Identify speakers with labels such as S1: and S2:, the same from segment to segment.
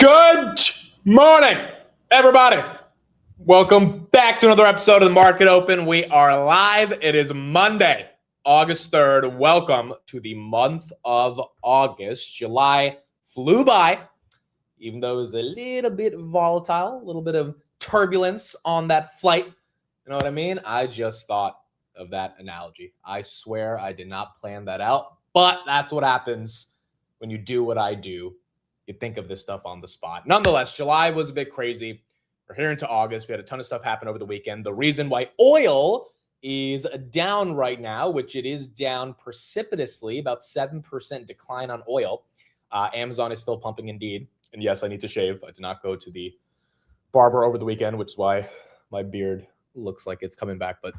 S1: Good morning, everybody. Welcome back to another episode of the Market Open. We are live. It is Monday, August 3rd. Welcome to the month of August. July flew by, even though it was a little bit volatile, a little bit of turbulence on that flight. You know what I mean? I just thought of that analogy. I swear I did not plan that out, but that's what happens when you do what I do. You think of this stuff on the spot. Nonetheless, July was a bit crazy. We're here into August. We had a ton of stuff happen over the weekend. The reason why oil is down right now, which it is down precipitously, about 7% decline on oil. Amazon is still pumping indeed. And yes, I need to shave. I did not go to the barber over the weekend, which is why my beard looks like it's coming back, but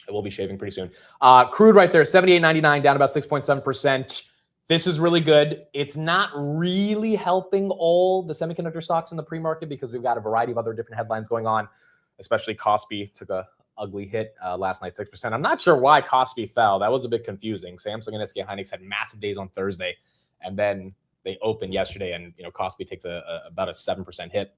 S1: I will be shaving pretty soon. Crude right there, $78.99, down about 6.7%. This is really good. It's not really helping all the semiconductor stocks in the pre-market because we've got a variety of other different headlines going on, especially Kospi took a ugly hit last night, 6%. I'm not sure why Kospi fell. That was a bit confusing. Samsung and SK Hynix had massive days on Thursday, and then they opened yesterday, and Kospi takes about a 7% hit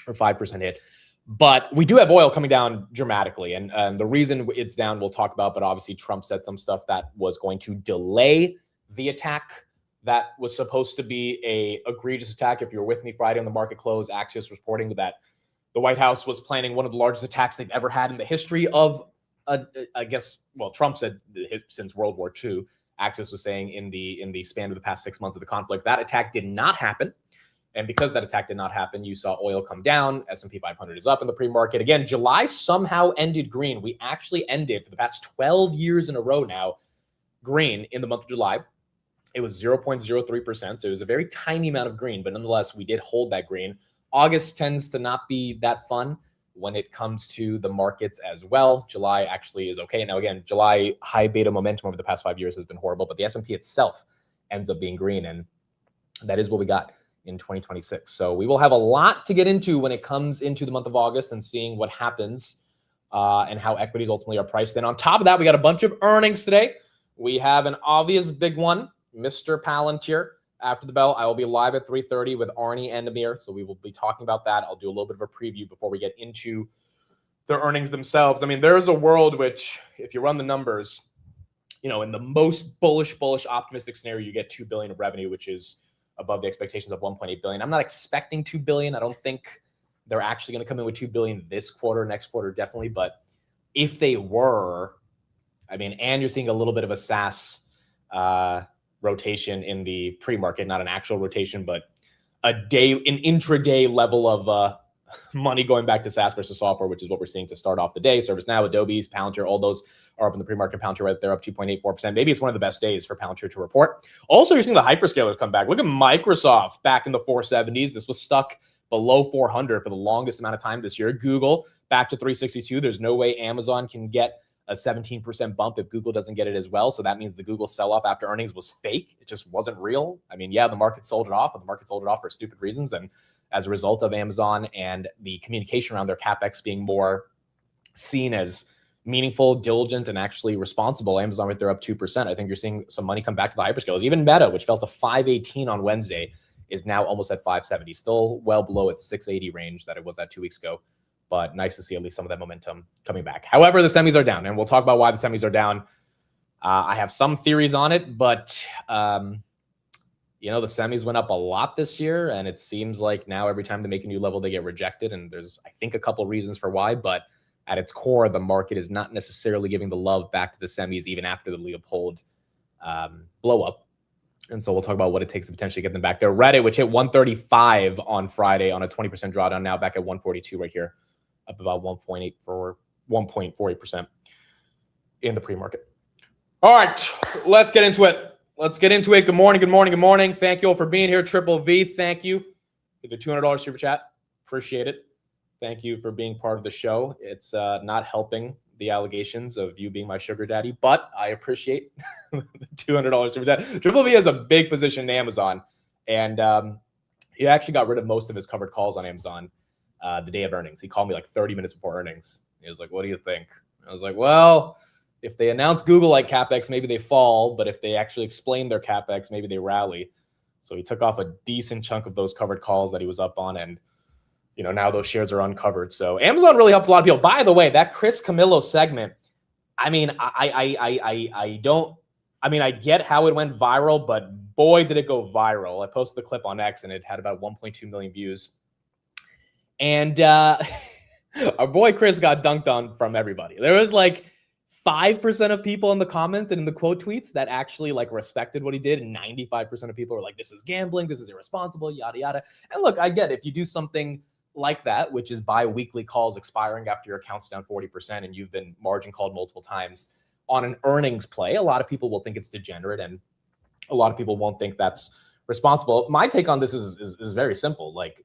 S1: or 5% hit. But we do have oil coming down dramatically, and the reason it's down we'll talk about, but obviously Trump said some stuff that was going to delay the attack that was supposed to be a egregious attack. If you were with me Friday on the market close, Axios reporting that the White House was planning one of the largest attacks they've ever had in the history of, Trump said since World War II. Axios was saying in the span of the past 6 months of the conflict, that attack did not happen. And because that attack did not happen, you saw oil come down. S&P 500 is up in the pre-market. Again, July somehow ended green. We actually ended for the past 12 years in a row now green in the month of July. It was 0.03%, so it was a very tiny amount of green, but nonetheless, we did hold that green. August tends to not be that fun when it comes to the markets as well. July actually is okay. Now, again, July high beta momentum over the past 5 years has been horrible, but the S&P itself ends up being green, and that is what we got in 2026. So we will have a lot to get into when it comes into the month of August and seeing what happens and how equities ultimately are priced in. On top of that, we got a bunch of earnings today. We have an obvious big one. Mr. Palantir. After the bell, I will be live at 3:30 with Arnie and Amir, so we will be talking about that. I'll do a little bit of a preview before we get into the earnings themselves. I mean, there is a world which, if you run the numbers, in the most bullish, optimistic scenario, you get $2 billion of revenue, which is above the expectations of $1.8 billion. I'm not expecting $2 billion. I don't think they're actually going to come in with $2 billion this quarter, next quarter, definitely. But if they were, and you're seeing a little bit of a SaaS rotation in the pre-market, not an actual rotation, but an intraday level of money going back to SaaS versus software, which is what we're seeing to start off the day. ServiceNow, Adobe's, Palantir, all those are up in the pre-market. Palantir right there up 2.84%. Maybe it's one of the best days for Palantir to report. Also, you're seeing the hyperscalers come back. Look at Microsoft back in the 470s. This was stuck below 400 for the longest amount of time this year. Google back to 362. There's no way Amazon can get a 17% bump if Google doesn't get it as well. So that means the Google sell-off after earnings was fake. It just wasn't real. The market sold it off, but the market sold it off for stupid reasons. And as a result of Amazon and the communication around their CapEx being more seen as meaningful, diligent, and actually responsible, Amazon right there up 2%. I think you're seeing some money come back to the hyperscalers. Even Meta, which fell to 518 on Wednesday, is now almost at 570, still well below its 680 range that it was at 2 weeks ago. But nice to see at least some of that momentum coming back. However, the semis are down, and we'll talk about why the semis are down. I have some theories on it, but the semis went up a lot this year, and it seems like now every time they make a new level, they get rejected. And there's, I think, a couple reasons for why, but at its core, the market is not necessarily giving the love back to the semis even after the Leopold blow up. And so we'll talk about what it takes to potentially get them back there. Reddit, which hit 135 on Friday on a 20% drawdown, now back at 142 right here, up about 1.48% in the pre-market. All right, let's get into it. Good morning. Thank you all for being here. Triple V, thank you for the $200 super chat. Appreciate it. Thank you for being part of the show. It's not helping the allegations of you being my sugar daddy, but I appreciate the $200 super chat. Triple V has a big position in Amazon, and he actually got rid of most of his covered calls on Amazon the day of earnings. He called me like 30 minutes before earnings. He was like, "What do you think?" I was like, "Well, if they announce Google like CapEx, maybe they fall, but if they actually explain their CapEx, maybe they rally." So he took off a decent chunk of those covered calls that he was up on, and now those shares are uncovered. So Amazon really helps a lot of people. By the way, that Chris Camillo segment, I get how it went viral, but boy, did it go viral. I posted the clip on X and it had about 1.2 million views. And our boy Chris got dunked on from everybody. There was like 5% of people in the comments and in the quote tweets that actually like respected what he did. And 95% of people were like, this is gambling, this is irresponsible, yada, yada. And look, I get it. If you do something like that, which is bi-weekly calls expiring after your account's down 40% and you've been margin called multiple times on an earnings play, a lot of people will think it's degenerate and a lot of people won't think that's responsible. My take on this is very simple. Like,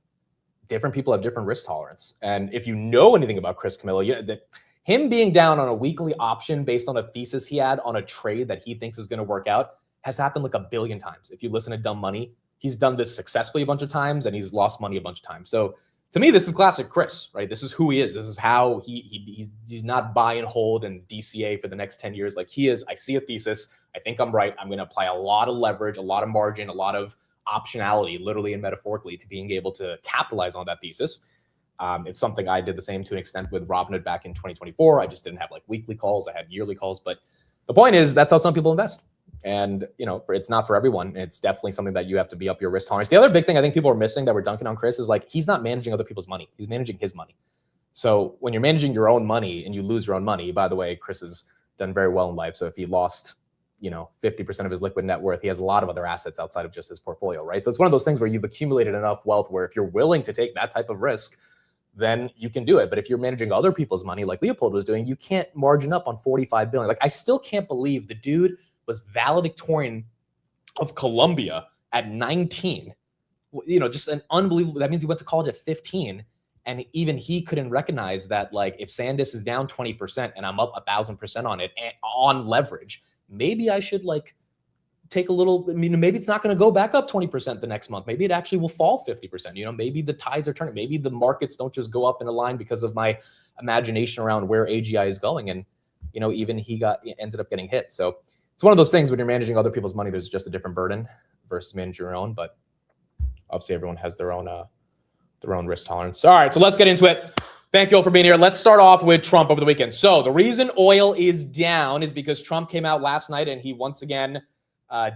S1: different people have different risk tolerance. And if you know anything about Chris Camillo, that him being down on a weekly option based on a thesis he had on a trade that he thinks is going to work out has happened like a billion times. If you listen to Dumb Money, he's done this successfully a bunch of times and he's lost money a bunch of times. So to me, this is classic Chris, right? This is who he is. This is how he's not buy and hold and DCA for the next 10 years. Like he is, I see a thesis. I think I'm right. I'm going to apply a lot of leverage, a lot of margin, a lot of optionality, literally and metaphorically, to being able to capitalize on that thesis. It's something I did the same to an extent with Robinhood back in 2024. I just didn't have like weekly calls. I had yearly calls. But the point is, that's how some people invest. And, it's not for everyone. It's definitely something that you have to be up your risk tolerance. The other big thing I think people are missing that we're dunking on Chris is like, he's not managing other people's money. He's managing his money. So when you're managing your own money and you lose your own money, by the way, Chris has done very well in life. So if he lost, 50% of his liquid net worth, he has a lot of other assets outside of just his portfolio, right? So it's one of those things where you've accumulated enough wealth where if you're willing to take that type of risk, then you can do it. But if you're managing other people's money like Leopold was doing, you can't margin up on 45 billion. Like, I still can't believe the dude was valedictorian of Columbia at 19. Just an unbelievable. That means he went to college at 15. And even he couldn't recognize that, like, if SanDisk is down 20% and I'm up 1,000% on it and on leverage, maybe I should like take a little, maybe it's not going to go back up 20% the next month. Maybe it actually will fall 50%. Maybe the tides are turning. Maybe the markets don't just go up in a line because of my imagination around where AGI is going. And, even he ended up getting hit. So it's one of those things when you're managing other people's money, there's just a different burden versus managing your own. But obviously everyone has their own risk tolerance. All right, so let's get into it. Thank you all for being here. Let's start off with Trump over the weekend. So the reason oil is down is because Trump came out last night and he once again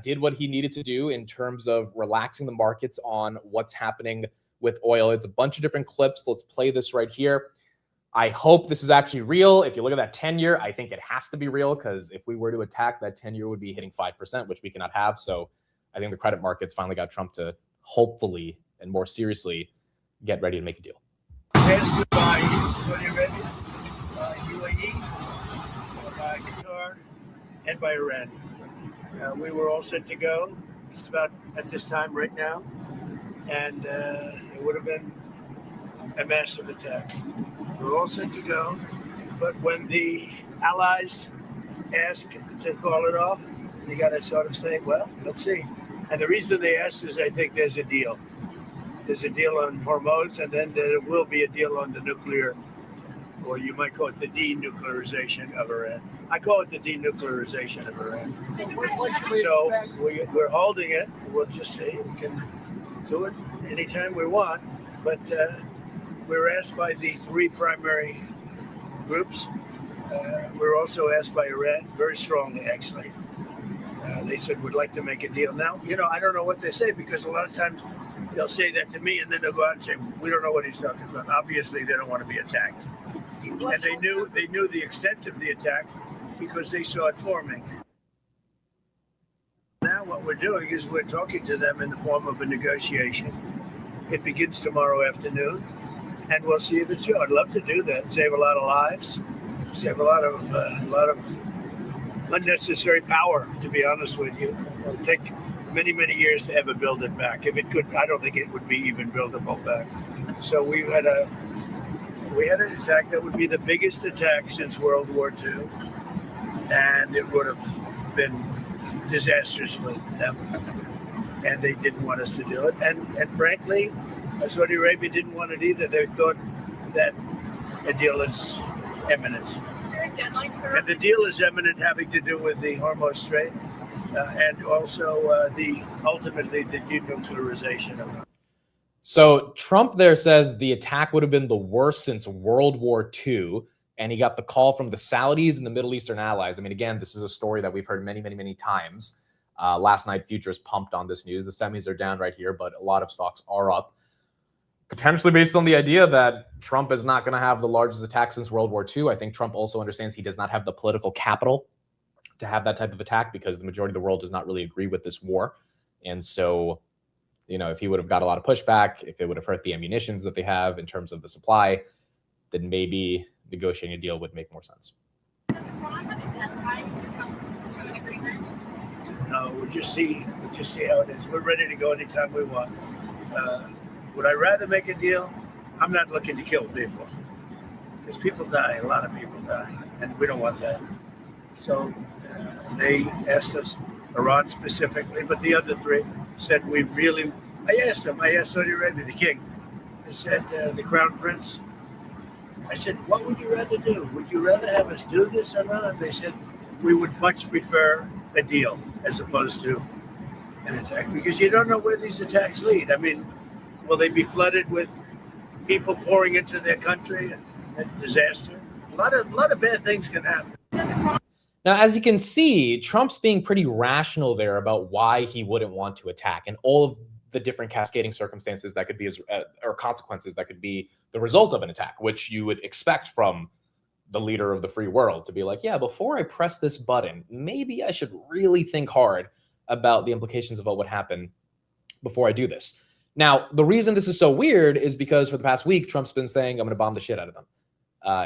S1: did what he needed to do in terms of relaxing the markets on what's happening with oil. It's a bunch of different clips. Let's play this right here. I hope this is actually real. If you look at that 10-year, I think it has to be real because if we were to attack, that 10-year would be hitting 5%, which we cannot have. So I think the credit markets finally got Trump to hopefully and more seriously get ready to make a deal.
S2: Sanctions by Saudi Arabia, by UAE, by Qatar, and by Iran. We were all set to go just about at this time right now, and it would have been a massive attack. We're all set to go, but when the allies ask to call it off, you got to sort of say, well, let's see. And the reason they asked is I think there's a deal. There's a deal on Hormuz, and then there will be a deal on the nuclear, or you might call it the denuclearization of Iran. I call it the denuclearization of Iran. So we're holding it. We'll just see. We can do it anytime we want. But we're asked by the three primary groups. We're also asked by Iran, very strongly, actually. They said, we'd like to make a deal. Now, I don't know what they say because a lot of times they'll say that to me and then they'll go out and say, we don't know what he's talking about. Obviously, they don't want to be attacked. And they knew the extent of the attack because they saw it forming. Now what we're doing is we're talking to them in the form of a negotiation. It begins tomorrow afternoon, and we'll see if it's true. I'd love to do that, save a lot of lives, save a lot of unnecessary power, to be honest with you. It'll take many, many years to ever build it back. If it could, I don't think it would be even buildable back. So we had an attack that would be the biggest attack since World War II, and it would have been disastrous for them. And they didn't want us to do it. And frankly, Saudi Arabia didn't want it either. They thought that a deal is imminent. And the deal is imminent, having to do with the Hormuz Strait. and also ultimately the denuclearization of it.
S1: So Trump there says the attack would have been the worst since World War II, and he got the call from the Saudis and the Middle Eastern allies. I mean, again, this is a story that we've heard many, many, many times. Last night, futures pumped on this news. The semis are down right here, but a lot of stocks are up, potentially based on the idea that Trump is not going to have the largest attack since World War II. I think Trump also understands he does not have the political capital to have that type of attack because the majority of the world does not really agree with this war. And so, you know, if he would have got a lot of pushback, if it would have hurt the ammunitions that they have in terms of the supply, then maybe negotiating a deal would make more sense.
S3: Does Iran have a deadline to come to an agreement?
S2: No, we'll just see how it is. We're ready to go anytime we want. Would I rather make a deal? I'm not looking to kill people because people die. A lot of people die, and we don't want that. So they asked us, Iran specifically, but the other three said I asked Saudi Arabia, the king. I said, the crown prince. I said, what would you rather do? Would you rather have us do this or not? They said, we would much prefer a deal as opposed to an attack because you don't know where these attacks lead. I mean, will they be flooded with people pouring into their country and disaster? A lot of bad things can happen.
S1: Now, as you can see, Trump's being pretty rational there about why he wouldn't want to attack and all of the different cascading circumstances that could be or consequences that could be the result of an attack, which you would expect from the leader of the free world to be like, yeah, before I press this button, maybe I should really think hard about the implications of what would happen before I do this. Now, the reason this is so weird is because for the past week, Trump's been saying, I'm going to bomb the shit out of them.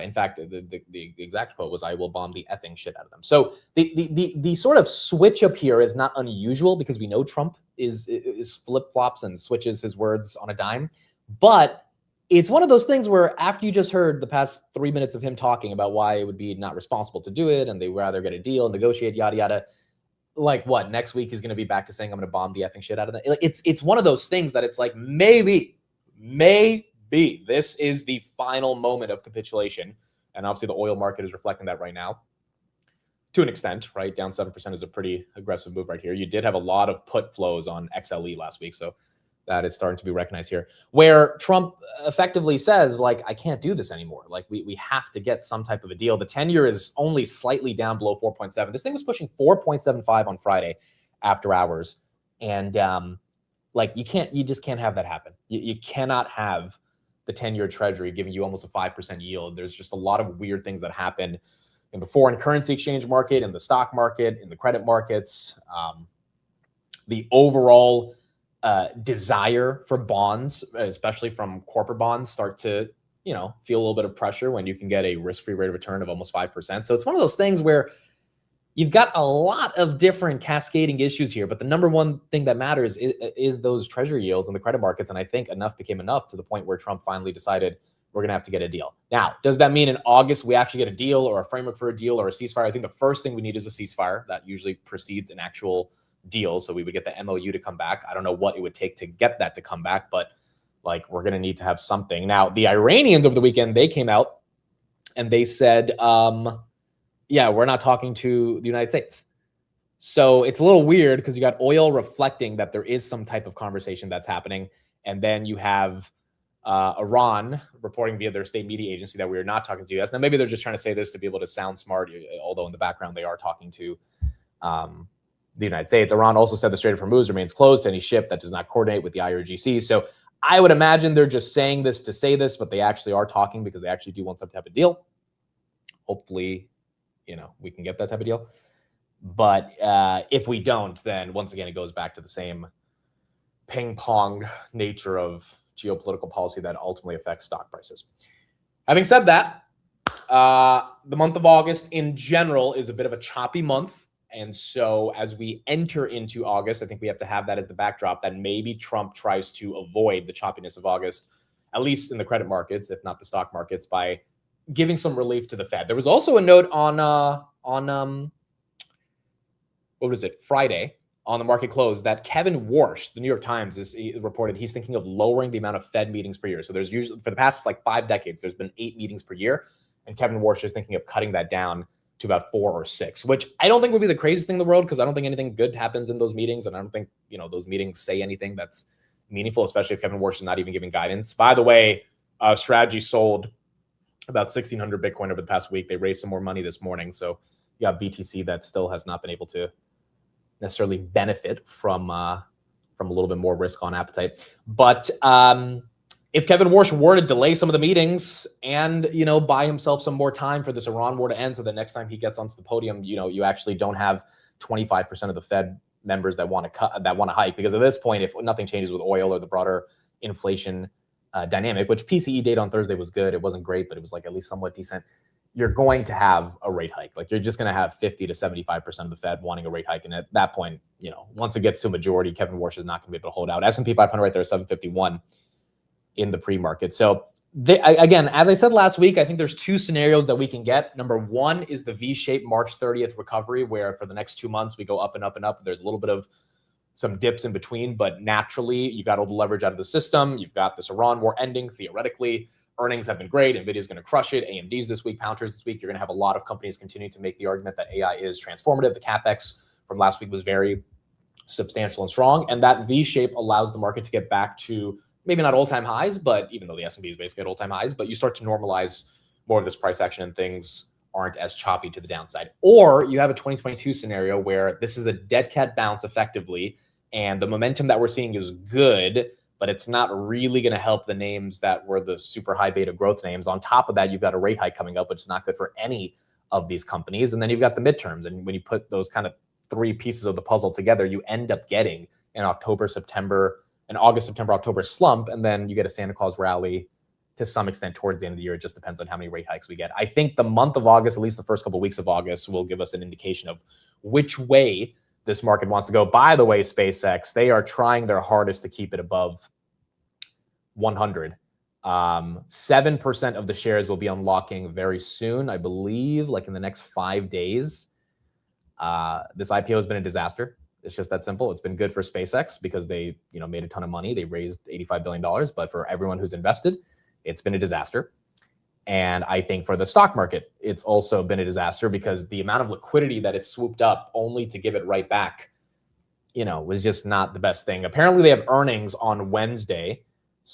S1: In fact, the exact quote was, I will bomb the effing shit out of them. So the sort of switch up here is not unusual because we know Trump is flip-flops and switches his words on a dime. But it's one of those things where after you just heard the past 3 minutes of him talking about why it would be not responsible to do it and they'd rather get a deal, negotiate, yada, yada, like what, next week he's going to be back to saying, I'm going to bomb the effing shit out of them. It's one of those things that it's like, maybe this is the final moment of capitulation. And obviously the oil market is reflecting that right now to an extent, right? Down 7% is a pretty aggressive move right here. You did have a lot of put flows on XLE last week. So that is starting to be recognized here, where Trump effectively says, like, I can't do this anymore. Like, we have to get some type of a deal. The 10-year is only slightly down below 4.7. This thing was pushing 4.75 on Friday after hours. And like, you just can't have that happen. You cannot have the 10-year treasury giving you almost a 5% yield. There's just a lot of weird things that happen in the foreign currency exchange market, in the stock market, in the credit markets. The overall desire for bonds, especially from corporate bonds, start to, feel a little bit of pressure when you can get a risk-free rate of return of almost 5%. So it's one of those things where you've got a lot of different cascading issues here, but the number one thing that matters is those treasury yields in the credit markets. And I think enough became enough to the point where Trump finally decided we're going to have to get a deal. Now, does that mean in August we actually get a deal or a framework for a deal or a ceasefire? I think the first thing we need is a ceasefire. That usually precedes an actual deal. So we would get the MOU to come back. I don't know what it would take to get that to come back, but like, we're going to need to have something. Now, the Iranians over the weekend, they came out and they said, yeah, we're not talking to the United States. So it's a little weird because you got oil reflecting that there is some type of conversation that's happening. And then you have Iran reporting via their state media agency that we are not talking to the US. Now, maybe they're just trying to say this to be able to sound smart, although in the background they are talking to the United States. Iran also said the Strait of Hormuz remains closed to any ship that does not coordinate with the IRGC. So I would imagine they're just saying this to say this, but they actually are talking because they actually do want some type of deal. Hopefully, we can get that type of deal. But if we don't, then once again, it goes back to the same ping pong nature of geopolitical policy that ultimately affects stock prices. Having said that, the month of August in general is a bit of a choppy month. And so as we enter into August, I think we have to have that as the backdrop that maybe Trump tries to avoid the choppiness of August, at least in the credit markets, if not the stock markets, by giving some relief to the Fed. There was also a note on Friday on the market close that Kevin Warsh, the New York Times, reported he's thinking of lowering the amount of Fed meetings per year. So there's usually, for the past 5 decades, there's been 8 meetings per year. And Kevin Warsh is thinking of cutting that down to about 4 or 6, which I don't think would be the craziest thing in the world because I don't think anything good happens in those meetings. And I don't think, those meetings say anything that's meaningful, especially if Kevin Warsh is not even giving guidance. By the way, Strategy sold about 1,600 Bitcoin over the past week. They raised some more money this morning. So you got BTC that still has not been able to necessarily benefit from a little bit more risk on appetite. But if Kevin Warsh were to delay some of the meetings and, buy himself some more time for this Iran war to end, so the next time he gets onto the podium, you actually don't have 25% of the Fed members that want to hike, because at this point, if nothing changes with oil or the broader inflation dynamic, which PCE data on Thursday was good, it wasn't great, but it was like at least somewhat decent. You're going to have a rate hike. Like you're just going to have 50 to 75% of the Fed wanting a rate hike, and at that point, once it gets to a majority, Kevin Warsh is not going to be able to hold out. S&P 500 right there, 751 in the pre-market. So again, as I said last week, I think there's 2 scenarios that we can get. Number one is the V-shaped March 30th recovery, where for the next 2 months we go up and up and up. There's a little bit of some dips in between, but naturally you got all the leverage out of the system. You've got this Iran war ending. Theoretically, earnings have been great. NVIDIA is going to crush it. AMD's this week, Pounters this week. You're going to have a lot of companies continue to make the argument that AI is transformative. The CapEx from last week was very substantial and strong, and that V-shape allows the market to get back to maybe not all-time highs, but even though the S&P is basically at all-time highs, but you start to normalize more of this price action and things aren't as choppy to the downside. Or you have a 2022 scenario where this is a dead cat bounce effectively, and the momentum that we're seeing is good, but it's not really going to help the names that were the super high beta growth names. On top of that, you've got a rate hike coming up, which is not good for any of these companies. And then you've got the midterms. And when you put those kind of 3 pieces of the puzzle together, you end up getting an August, September, October slump. And then you get a Santa Claus rally to some extent towards the end of the year. It just depends on how many rate hikes we get. I think the month of August, at least the first couple of weeks of August, will give us an indication of which way this market wants to go. By the way, SpaceX, they are trying their hardest to keep it above 100. 7% of the shares will be unlocking very soon, I believe, like in the next 5 days. This IPO has been a disaster. It's just that simple. It's been good for SpaceX because they, made a ton of money. They raised $85 billion, but for everyone who's invested, it's been a disaster. And I think for the stock market, it's also been a disaster because the amount of liquidity that it swooped up only to give it right back, was just not the best thing. Apparently they have earnings on Wednesday.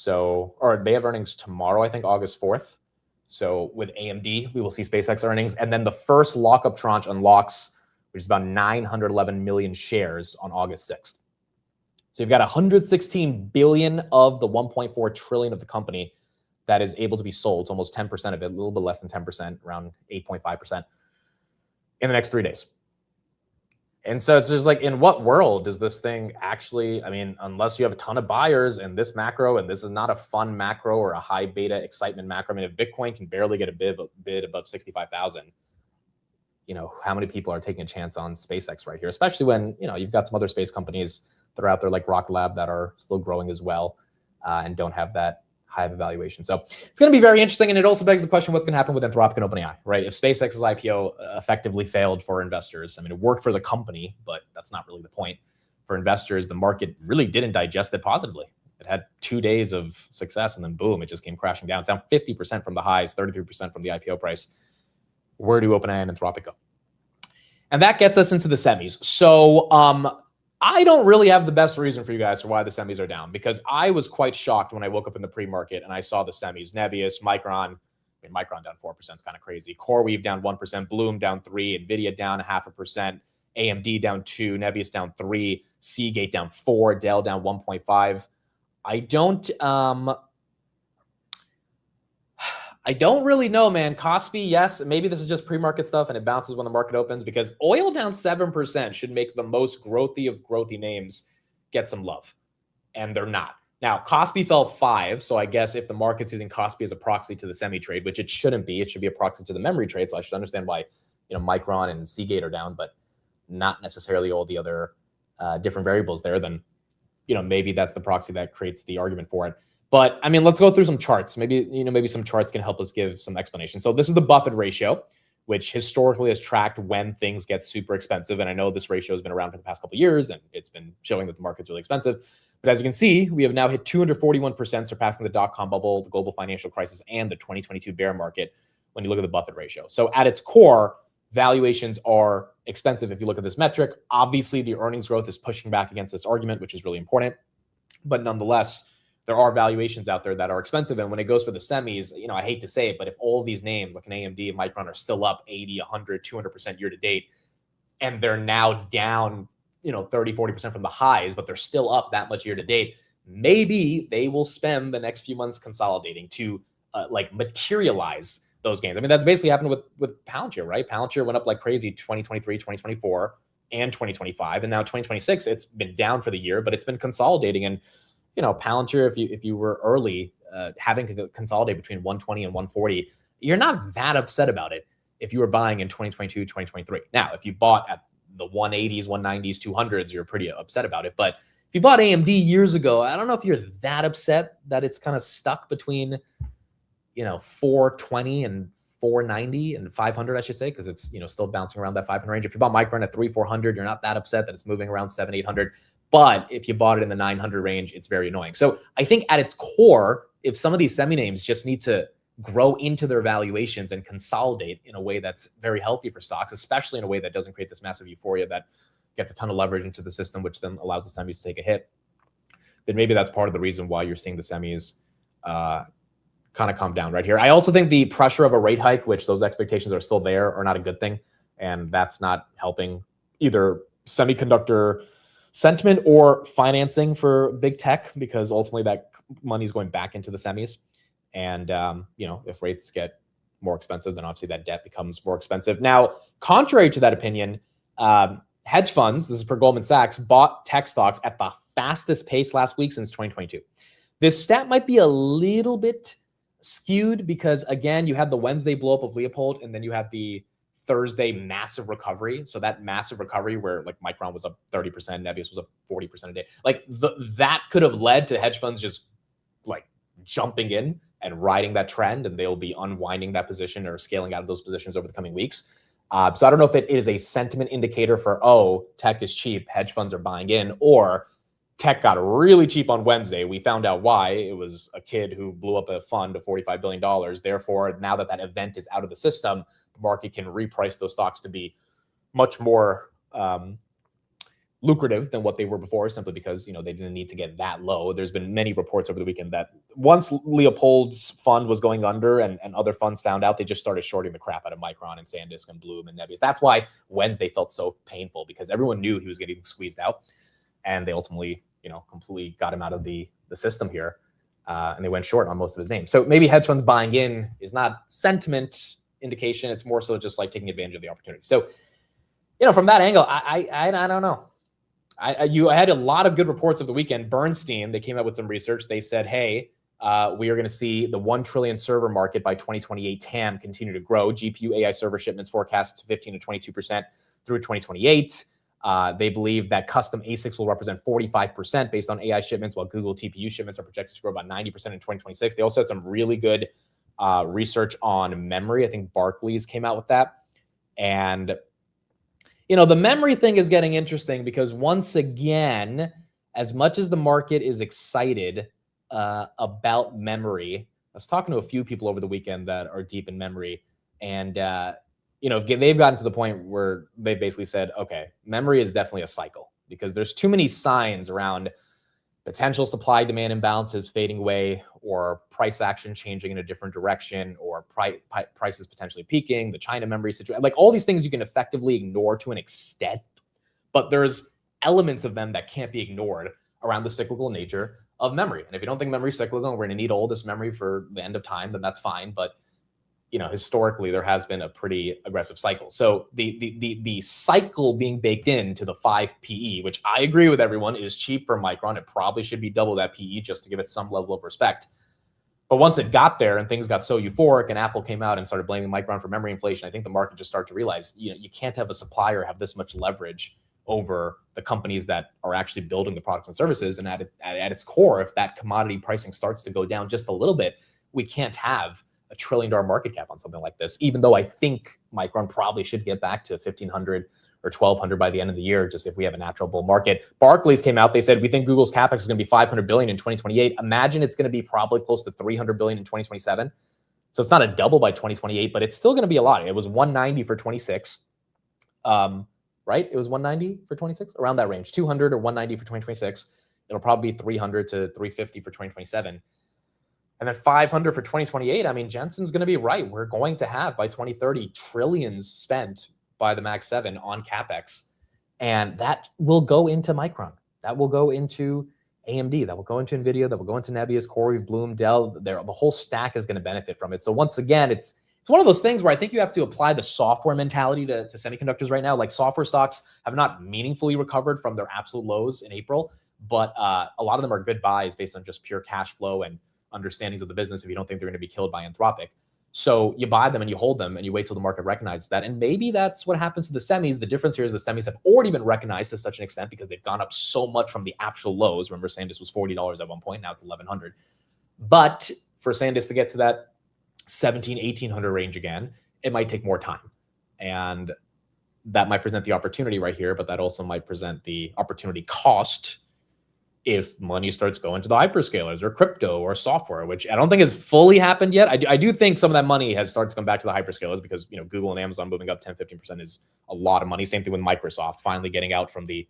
S1: Or they have earnings tomorrow, I think August 4th. So with AMD, we will see SpaceX earnings. And then the first lockup tranche unlocks, which is about 911 million shares on August 6th. So you've got 116 billion of the 1.4 trillion of the company that is able to be sold. It's almost 10% of it, a little bit less than 10%, around 8.5% in the next 3 days. And so it's just like, in what world does this thing actually, unless you have a ton of buyers in this macro, and this is not a fun macro or a high beta excitement macro. If Bitcoin can barely get a bid above 65,000, how many people are taking a chance on SpaceX right here, especially when, you've got some other space companies that are out there like Rocket Lab that are still growing as well and don't have that high of a valuation. So it's going to be very interesting. And it also begs the question, what's going to happen with Anthropic and OpenAI, right? If SpaceX's IPO effectively failed for investors, it worked for the company, but that's not really the point. For investors, the market really didn't digest it positively. It had 2 days of success and then boom, it just came crashing down. It's down 50% from the highs, 33% from the IPO price. Where do OpenAI and Anthropic go? And that gets us into the semis. So I don't really have the best reason for you guys for why the semis are down, because I was quite shocked when I woke up in the pre-market and I saw the semis. Nebius, Micron, Micron down 4% is kind of crazy. CoreWeave down 1%, Bloom down 3%, NVIDIA down 0.5%, AMD down 2%, Nebius down 3%, Seagate down 4%, Dell down 1.5%. I don't really know, man. Kospi, yes, maybe this is just pre-market stuff and it bounces when the market opens, because oil down 7% should make the most growthy of growthy names get some love, and they're not. Now, Kospi fell 5%, so I guess if the market's using Kospi as a proxy to the semi trade, which it shouldn't be, it should be a proxy to the memory trade, so I should understand why Micron and Seagate are down, but not necessarily all the other different variables there, then maybe that's the proxy that creates the argument for it. But let's go through some charts. Maybe some charts can help us give some explanation. So this is the Buffett ratio, which historically has tracked when things get super expensive. And I know this ratio has been around for the past couple of years, and it's been showing that the market's really expensive. But as you can see, we have now hit 241%, surpassing the dot-com bubble, the global financial crisis, and the 2022 bear market when you look at the Buffett ratio. So at its core, valuations are expensive if you look at this metric. Obviously, the earnings growth is pushing back against this argument, which is really important. But nonetheless, there are valuations out there that are expensive. And when it goes for the semis, I hate to say it, but if all of these names like an AMD and Micron are still up 80, 100, 200% year to date, and they're now down, 30, 40% from the highs, but they're still up that much year to date, maybe they will spend the next few months consolidating to materialize those gains. I mean, that's basically happened with Palantir, right? Palantir went up like crazy 2023, 2024, and 2025. And now 2026, it's been down for the year, but it's been consolidating. And, Palantir, if you were early, having to consolidate between 120 and 140, you're not that upset about it if you were buying in 2022, 2023. Now, if you bought at the 180s, 190s, 200s, you're pretty upset about it. But if you bought AMD years ago, I don't know if you're that upset that it's kind of stuck between 420 and 490 and 500, I should say, because it's still bouncing around that 500 range. If you bought Micron at 3,400, you're not that upset that it's moving around 700, 800. But if you bought it in the 900 range, it's very annoying. So I think at its core, if some of these semi names just need to grow into their valuations and consolidate in a way that's very healthy for stocks, especially in a way that doesn't create this massive euphoria that gets a ton of leverage into the system, which then allows the semis to take a hit, then maybe that's part of the reason why you're seeing the semis kind of calm down right here. I also think the pressure of a rate hike, which those expectations are still there, are not a good thing. And that's not helping either semiconductor sentiment or financing for big tech, because ultimately that money is going back into the semis. And, if rates get more expensive, then obviously that debt becomes more expensive. Now, contrary to that opinion, hedge funds, this is per Goldman Sachs, bought tech stocks at the fastest pace last week since 2022. This stat might be a little bit skewed because, again, you had the Wednesday blow up of Leopold, and then you had the Thursday massive recovery. So that massive recovery where like Micron was up 30%, Nebius was up 40% a day. Like that could have led to hedge funds just like jumping in and riding that trend, and they'll be unwinding that position or scaling out of those positions over the coming weeks. So I don't know if it is a sentiment indicator for, tech is cheap, hedge funds are buying in, or tech got really cheap on Wednesday. We found out why. It was a kid who blew up a fund of $45 billion. Therefore, now that event is out of the system, the market can reprice those stocks to be much more lucrative than what they were before, simply because, they didn't need to get that low. There's been many reports over the weekend that once Leopold's fund was going under and other funds found out, they just started shorting the crap out of Micron and SanDisk and Bloom and Nebius. That's why Wednesday felt so painful, because everyone knew he was getting squeezed out. And they ultimately, completely got him out of the system here. And they went short on most of his names. So maybe hedge funds buying in is not sentiment indication. It's more so just like taking advantage of the opportunity. So, from that angle, I don't know. I had a lot of good reports of the weekend. Bernstein, they came out with some research. They said, hey, we are going to see the 1 trillion server market by 2028 TAM continue to grow. GPU AI server shipments forecast to 15 to 22% through 2028. They believe that custom ASICs will represent 45% based on AI shipments, while Google TPU shipments are projected to grow about 90% in 2026. They also had some really good research on memory. I think Barclays came out with that. And, the memory thing is getting interesting because, once again, as much as the market is excited about memory, I was talking to a few people over the weekend that are deep in memory, and they've gotten to the point where they basically said, okay, memory is definitely a cycle, because there's too many signs around potential supply-demand imbalances fading away, or price action changing in a different direction, or prices potentially peaking, the China memory situation. Like, all these things you can effectively ignore to an extent, but there's elements of them that can't be ignored around the cyclical nature of memory. And if you don't think memory is cyclical and we're going to need all this memory for the end of time, then that's fine. But historically, there has been a pretty aggressive cycle. So the cycle being baked into the 5 PE, which I agree with everyone is cheap for Micron. It probably should be double that PE just to give it some level of respect. But once it got there and things got so euphoric and Apple came out and started blaming Micron for memory inflation, I think the market just started to realize, you can't have a supplier have this much leverage over the companies that are actually building the products and services. And at its core, if that commodity pricing starts to go down just a little bit, we can't have $1 trillion market cap on something like this, even though I think Micron probably should get back to 1,500 or 1,200 by the end of the year, just if we have a natural bull market. Barclays came out, they said, we think Google's CapEx is going to be $500 billion in 2028. Imagine it's going to be probably close to $300 billion in 2027. So it's not a double by 2028, but it's still going to be a lot. It was 190 for 26. Right? It was 190 for 26, around that range, 200 or 190 for 2026. It'll probably be 300 to 350 for 2027. And then 500 for 2028. I mean, Jensen's going to be right. We're going to have by 2030 trillions spent by the Mag 7 on CapEx. And that will go into Micron. That will go into AMD. That will go into NVIDIA. That will go into Nebius, Corey, Bloom, Dell. The whole stack is going to benefit from it. So once again, it's one of those things where I think you have to apply the software mentality to semiconductors right now. Like software stocks have not meaningfully recovered from their absolute lows in April, but a lot of them are good buys based on just pure cash flow and understandings of the business if you don't think they're going to be killed by Anthropic. So you buy them and you hold them and you wait till the market recognizes that. And maybe that's what happens to the semis. The difference here is the semis have already been recognized to such an extent because they've gone up so much from the actual lows. Remember, SanDisk was $40 at one point. Now it's $1,100. But for SanDisk to get to that 17, 1800 range again, it might take more time. And that might present the opportunity right here, but that also might present the opportunity cost if money starts going to the hyperscalers or crypto or software, which I don't think has fully happened yet. I do think some of that money has started to come back to the hyperscalers because, you know, Google and Amazon moving up 10, 15% is a lot of money. Same thing with Microsoft finally getting out from the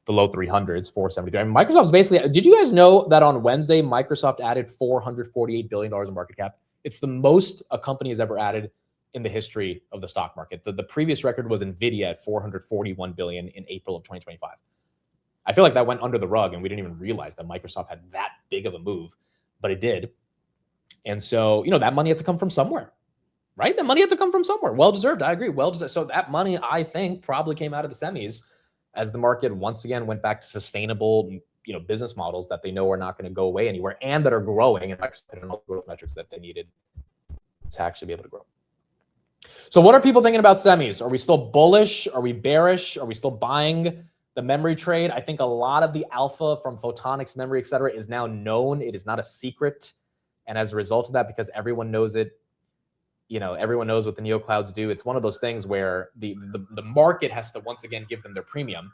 S1: low 300s, 473. I mean, Microsoft's basically, did you guys know that on Wednesday, Microsoft added $448 billion in market cap? It's the most a company has ever added in the history of the stock market. The previous record was NVIDIA at $441 billion in April of 2025. I feel like that went under the rug and we didn't even realize that Microsoft had that big of a move, but it did. And so, you know, that money had to come from somewhere, right? That money had to come from somewhere. Well-deserved, I agree, well-deserved. So that money, I think, probably came out of the semis as the market once again went back to sustainable, you know, business models that they know are not going to go away anywhere and that are growing and Microsoft all the growth metrics that they needed to actually be able to grow. So what are people thinking about semis? Are we still bullish? Are we bearish? Are we still buying the memory trade? I think a lot of the alpha from photonics, memory, et cetera, is now known. It is not a secret. And as a result of that, because everyone knows it, you know, everyone knows what the neoclouds do. It's one of those things where the market has to once again give them their premium,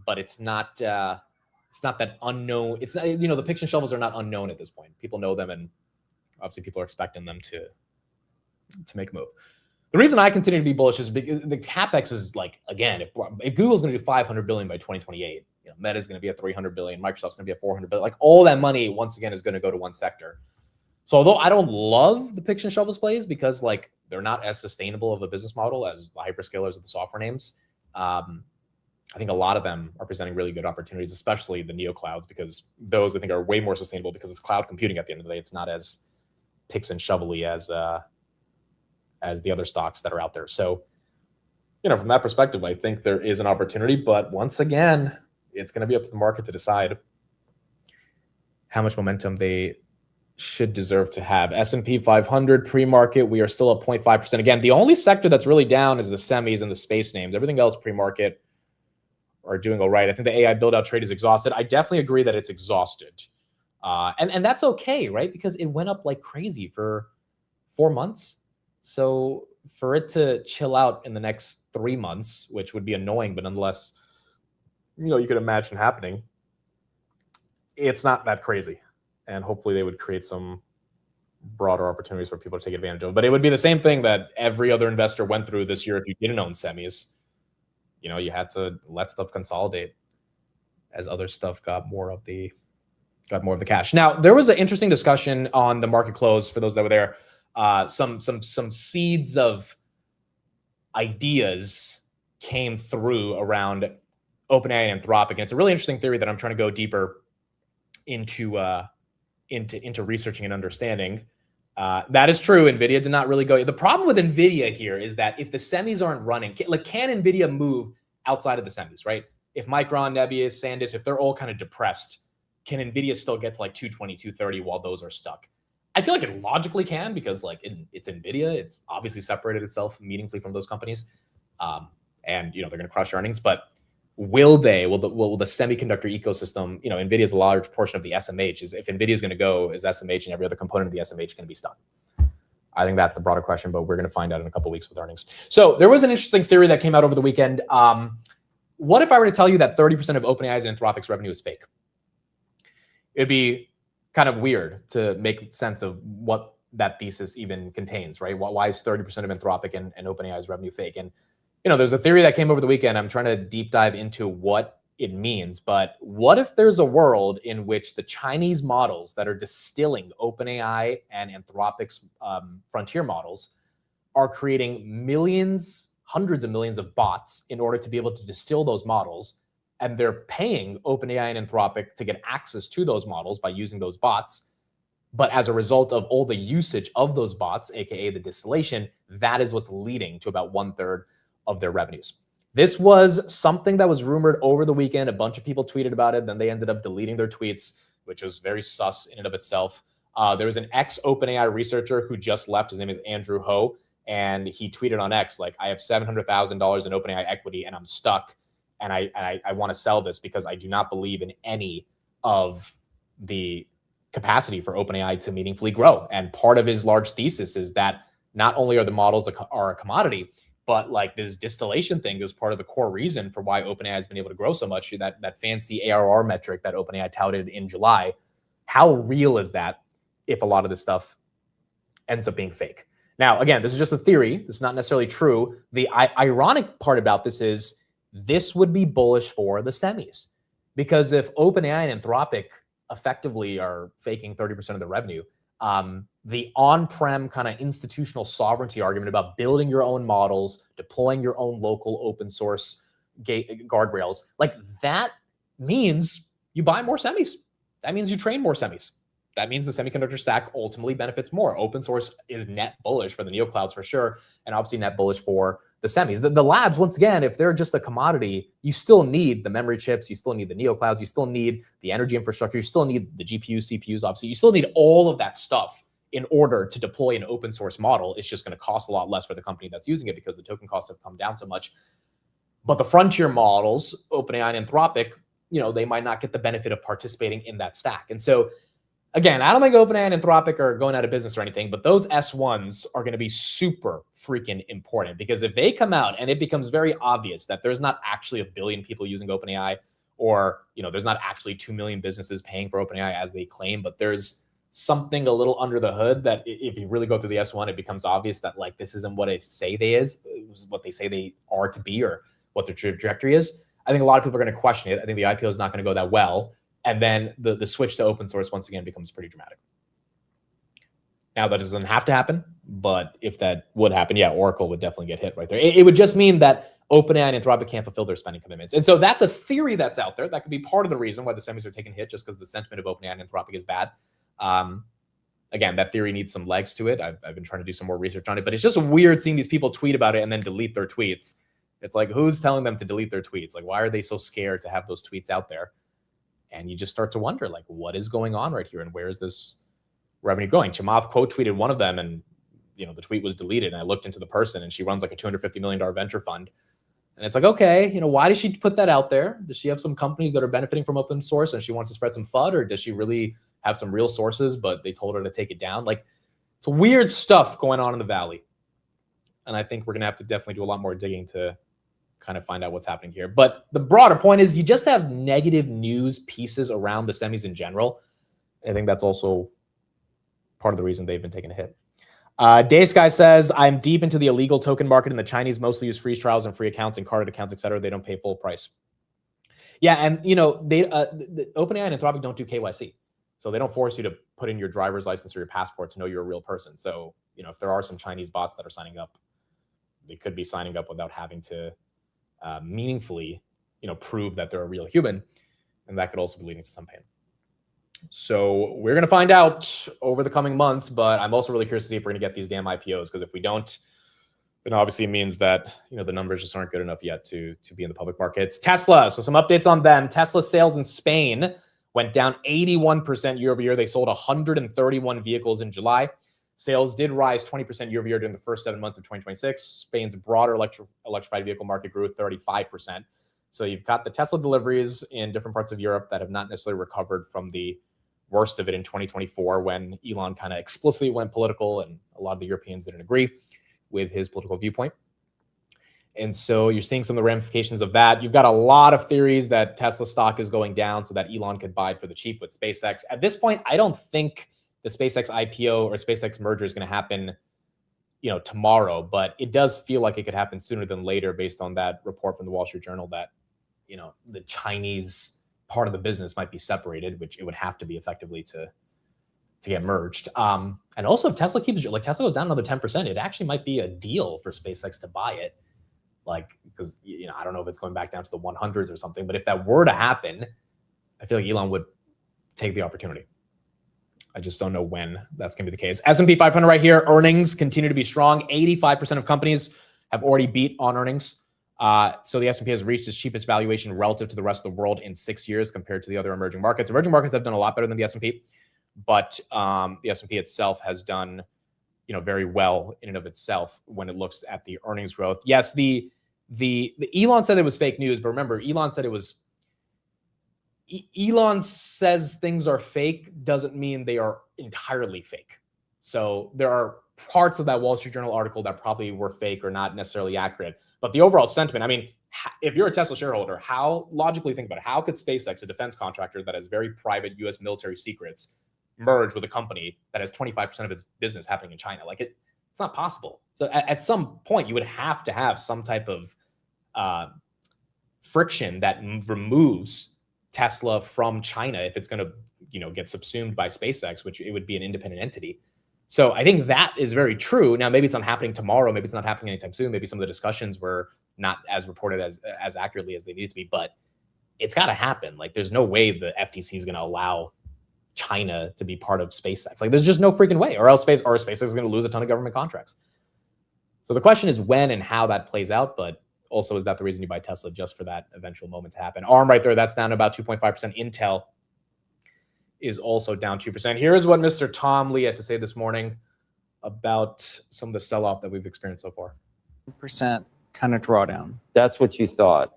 S1: but it's not that unknown. It's not, you know, the picks and shovels are not unknown at this point. People know them, and obviously people are expecting them to make a move. The reason I continue to be bullish is because the capex is like, again, if Google's going to do 500 billion by 2028, you know, Meta's going to be at 300 billion, Microsoft's going to be at 400 billion. Like all that money once again is going to go to one sector. So although I don't love the picks and shovels plays because like they're not as sustainable of a business model as the hyperscalers of the software names, I think a lot of them are presenting really good opportunities, especially the neoclouds, because those I think are way more sustainable because it's cloud computing at the end of the day. It's not as picks and shovelly as the other stocks that are out there. So, you know, from that perspective, I think there is an opportunity, but once again, it's going to be up to the market to decide how much momentum they should deserve to have. S&P 500 pre-market, we are still at 0.5%. Again, the only sector that's really down is the semis and the space names. Everything else pre-market are doing all right. I think the AI build-out trade is exhausted. I definitely agree that it's exhausted. And that's okay, right? Because it went up like crazy for 4 months. So for it to chill out in the next 3 months, which would be annoying, but nonetheless, you know, you could imagine happening, it's not that crazy. And hopefully they would create some broader opportunities for people to take advantage of. But it would be the same thing that every other investor went through this year if you didn't own semis. You know, you had to let stuff consolidate as other stuff got more of the cash. Now, there was an interesting discussion on the market close for those that were there. Some seeds of ideas came through around OpenAI and Anthropic, and it's a really interesting theory that I'm trying to go deeper into researching and understanding. That is true. NVIDIA did not really go. The problem with NVIDIA here is that if the semis aren't running, can NVIDIA move outside of the semis, right? If Micron, Nebius, SanDisk, if they're all kind of depressed, can NVIDIA still get to like 220, 230 while those are stuck? I feel like it logically can because like it's NVIDIA. It's obviously separated itself meaningfully from those companies. And, you know, they're going to crush earnings, but will the semiconductor ecosystem, you know, NVIDIA is a large portion of the SMH. If NVIDIA is going to go, is SMH and every other component of the SMH going to be stuck? I think that's the broader question, but we're going to find out in a couple of weeks with earnings. So there was an interesting theory that came out over the weekend. What if I were to tell you that 30% of OpenAI's and Anthropic's revenue is fake? It'd be kind of weird to make sense of what that thesis even contains, right? Why is 30% of Anthropic and OpenAI's revenue fake? And, there's a theory that came over the weekend. I'm trying to deep dive into what it means, but what if there's a world in which the Chinese models that are distilling OpenAI and Anthropic's frontier models are creating millions, hundreds of millions of bots in order to be able to distill those models, and they're paying OpenAI and Anthropic to get access to those models by using those bots. But as a result of all the usage of those bots, aka the distillation, that is what's leading to about 1/3 of their revenues. This was something that was rumored over the weekend. A bunch of people tweeted about it. Then they ended up deleting their tweets, which was very sus in and of itself. There was an ex-OpenAI researcher who just left. His name is Andrew Ho. And he tweeted on X, like, I have $700,000 in OpenAI equity and I'm stuck. And I want to sell this because I do not believe in any of the capacity for OpenAI to meaningfully grow. And part of his large thesis is that not only are the models are a commodity, but like this distillation thing is part of the core reason for why OpenAI has been able to grow so much. That fancy ARR metric that OpenAI touted in July, how real is that if a lot of this stuff ends up being fake? Now, again, this is just a theory. This is not necessarily true. The ironic part about this is this would be bullish for the semis, because if OpenAI and Anthropic effectively are faking 30% of the revenue, the on-prem kind of institutional sovereignty argument about building your own models, deploying your own local open source guardrails, like that means you buy more semis. That means you train more semis. That means the semiconductor stack ultimately benefits more. Open source is net bullish for the neoclouds for sure, and obviously net bullish for the semis. The labs, once again, if they're just a commodity, you still need the memory chips, you still need the neoclouds, you still need the energy infrastructure, you still need the GPUs, CPUs, obviously. You still need all of that stuff in order to deploy an open source model. It's just going to cost a lot less for the company that's using it because the token costs have come down so much. But the frontier models, OpenAI and Anthropic, they might not get the benefit of participating in that stack. And so, again, I don't think OpenAI and Anthropic are going out of business or anything, but those S1s are going to be super freaking important, because if they come out and it becomes very obvious that there's not actually 1 billion people using OpenAI, or there's not actually 2 million businesses paying for OpenAI as they claim, but there's something a little under the hood that if you really go through the S1, it becomes obvious that like this isn't what it is what they say they are to be, or what their trajectory is. I think a lot of people are going to question it. I think the IPO is not going to go that well. And then the switch to open source once again becomes pretty dramatic. Now, that doesn't have to happen, but if that would happen, yeah, Oracle would definitely get hit right there. It would just mean that OpenAI and Anthropic can't fulfill their spending commitments. And so that's a theory that's out there. That could be part of the reason why the semis are taking a hit, just because the sentiment of OpenAI and Anthropic is bad. Again, that theory needs some legs to it. I've been trying to do some more research on it, but it's just weird seeing these people tweet about it and then delete their tweets. It's like, who's telling them to delete their tweets? Like, why are they so scared to have those tweets out there? And you just start to wonder, like, what is going on right here, and where is this revenue going? Chamath quote tweeted one of them, and the tweet was deleted. And I looked into the person, and she runs like a $250 million venture fund. And it's like, okay, why does she put that out there? Does she have some companies that are benefiting from open source and she wants to spread some FUD, or does she really have some real sources, but they told her to take it down? Like, it's weird stuff going on in the Valley. And I think we're gonna have to definitely do a lot more digging to kind of find out what's happening here. But the broader point is, you just have negative news pieces around the semis in general. I think that's also part of the reason they've been taking a hit. Daysky says, I'm deep into the illegal token market, and the Chinese mostly use freeze trials and free accounts and carded accounts, etc. They don't pay full price. Yeah, and the OpenAI and Anthropic don't do KYC. So they don't force you to put in your driver's license or your passport to know you're a real person. So, if there are some Chinese bots that are signing up, they could be signing up without having to meaningfully, prove that they're a real human, and that could also be leading to some pain. So we're going to find out over the coming months, but I'm also really curious to see if we're going to get these damn IPOs, because if we don't, then obviously it means that the numbers just aren't good enough yet to be in the public markets. Tesla, so some updates on them. Tesla sales in Spain went down 81% year over year. They sold 131 vehicles in July. Sales did rise 20% year over year during the first 7 months of 2026. Spain's broader electrified vehicle market grew 35%. So you've got the Tesla deliveries in different parts of Europe that have not necessarily recovered from the worst of it in 2024, when Elon kind of explicitly went political, and a lot of the Europeans didn't agree with his political viewpoint. And so you're seeing some of the ramifications of that. You've got a lot of theories that Tesla stock is going down so that Elon could buy it for the cheap with SpaceX. At this point, I don't think the SpaceX IPO or SpaceX merger is going to happen, tomorrow, but it does feel like it could happen sooner than later based on that report from the Wall Street Journal that, the Chinese part of the business might be separated, which it would have to be effectively to get merged. And also if Tesla Tesla goes down another 10%, it actually might be a deal for SpaceX to buy it. Because, I don't know if it's going back down to the 100s or something, but if that were to happen, I feel like Elon would take the opportunity. I just don't know when that's going to be the case. S&P 500 right here, earnings continue to be strong. 85% of companies have already beat on earnings. So the S&P has reached its cheapest valuation relative to the rest of the world in 6 years compared to the other emerging markets. Emerging markets have done a lot better than the S&P, but the S&P itself has done, very well in and of itself when it looks at the earnings growth. Yes, the Elon said it was fake news, but remember, Elon says things are fake doesn't mean they are entirely fake. So there are parts of that Wall Street Journal article that probably were fake or not necessarily accurate. But the overall sentiment, I mean, if you're a Tesla shareholder, logically think about it, how could SpaceX, a defense contractor that has very private US military secrets, merge with a company that has 25% of its business happening in China? It's not possible. So at some point, you would have to have some type of friction that removes Tesla from China if it's going to, get subsumed by SpaceX, which it would be an independent entity. So I think that is very true. Now, maybe it's not happening tomorrow. Maybe it's not happening anytime soon. Maybe some of the discussions were not as reported as accurately as they needed to be, but it's got to happen. There's no way the FTC is going to allow China to be part of SpaceX. There's just no freaking way, or else SpaceX is going to lose a ton of government contracts. So the question is when and how that plays out, but also, is that the reason you buy Tesla, just for that eventual moment to happen? ARM right there, that's down about 2.5%. Intel is also down 2%. Here's what Mr. Tom Lee had to say this morning about some of the sell-off that we've experienced so far.
S4: Percent kind of drawdown.
S5: That's what you thought.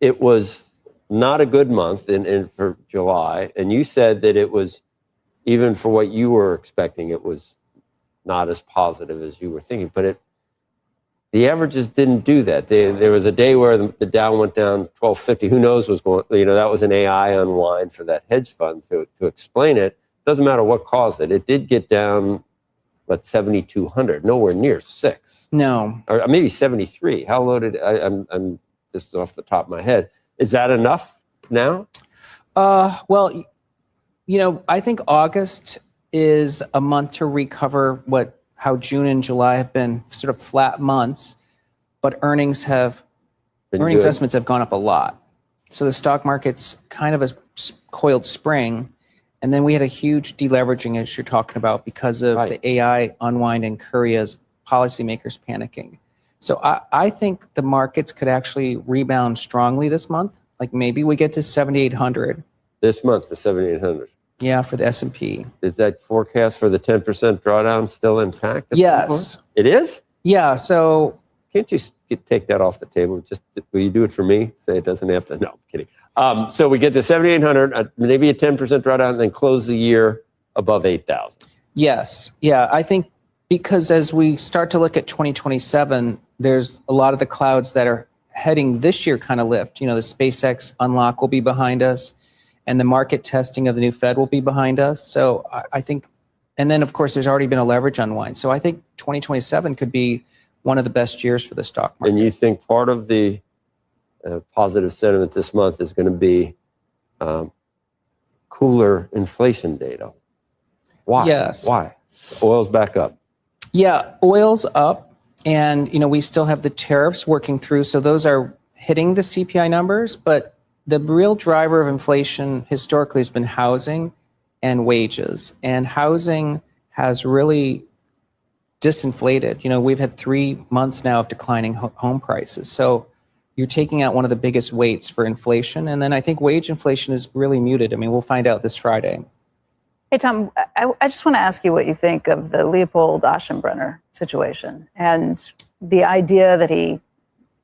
S5: It was not a good month for July, and you said that it was, even for what you were expecting, it was not as positive as you were thinking. But the averages didn't do that. There was a day where the Dow went down 1250. Who knows what's going? That was an AI unwind for that hedge fund to explain it. Doesn't matter what caused it. It did get down, 7,200, nowhere near 6.
S4: No,
S5: or maybe 73. How low did I'm just off the top of my head. Is that enough now?
S4: Well, I think August is a month to recover how June and July have been sort of flat months, but earnings estimates have gone up a lot. So the stock market's kind of a coiled spring. And then we had a huge deleveraging, as you're talking about, because of the AI unwind and Korea's policymakers panicking. So I think the markets could actually rebound strongly this month. Maybe we get to 7,800.
S5: This month, the 7,800.
S4: Yeah, for the S&P.
S5: Is that forecast for the 10% drawdown still intact?
S4: Yes.
S5: It is?
S4: Yeah, so...
S5: Can't you take that off the table? Will you do it for me? Say it doesn't have to. No, I'm kidding. So we get to 7,800, maybe a 10% drawdown, and then close the year above 8,000.
S4: Yes. Yeah, I think because as we start to look at 2027, there's a lot of the clouds that are heading this year kind of lift. The SpaceX unlock will be behind us, and the market testing of the new Fed will be behind us. So I think, and then of course, there's already been a leverage unwind. So I think 2027 could be one of the best years for the stock market.
S5: And you think part of the positive sentiment this month is going to be cooler inflation data? Why?
S4: Yes.
S5: Why? Oil's back up.
S4: Yeah, oil's up, and we still have the tariffs working through. So those are hitting the CPI numbers, but the real driver of inflation historically has been housing and wages. And housing has really disinflated. We've had 3 months now of declining home prices. So you're taking out one of the biggest weights for inflation. And then I think wage inflation is really muted. We'll find out this Friday.
S6: Hey, Tom, I just want to ask you what you think of the Leopold Aschenbrenner situation and the idea that he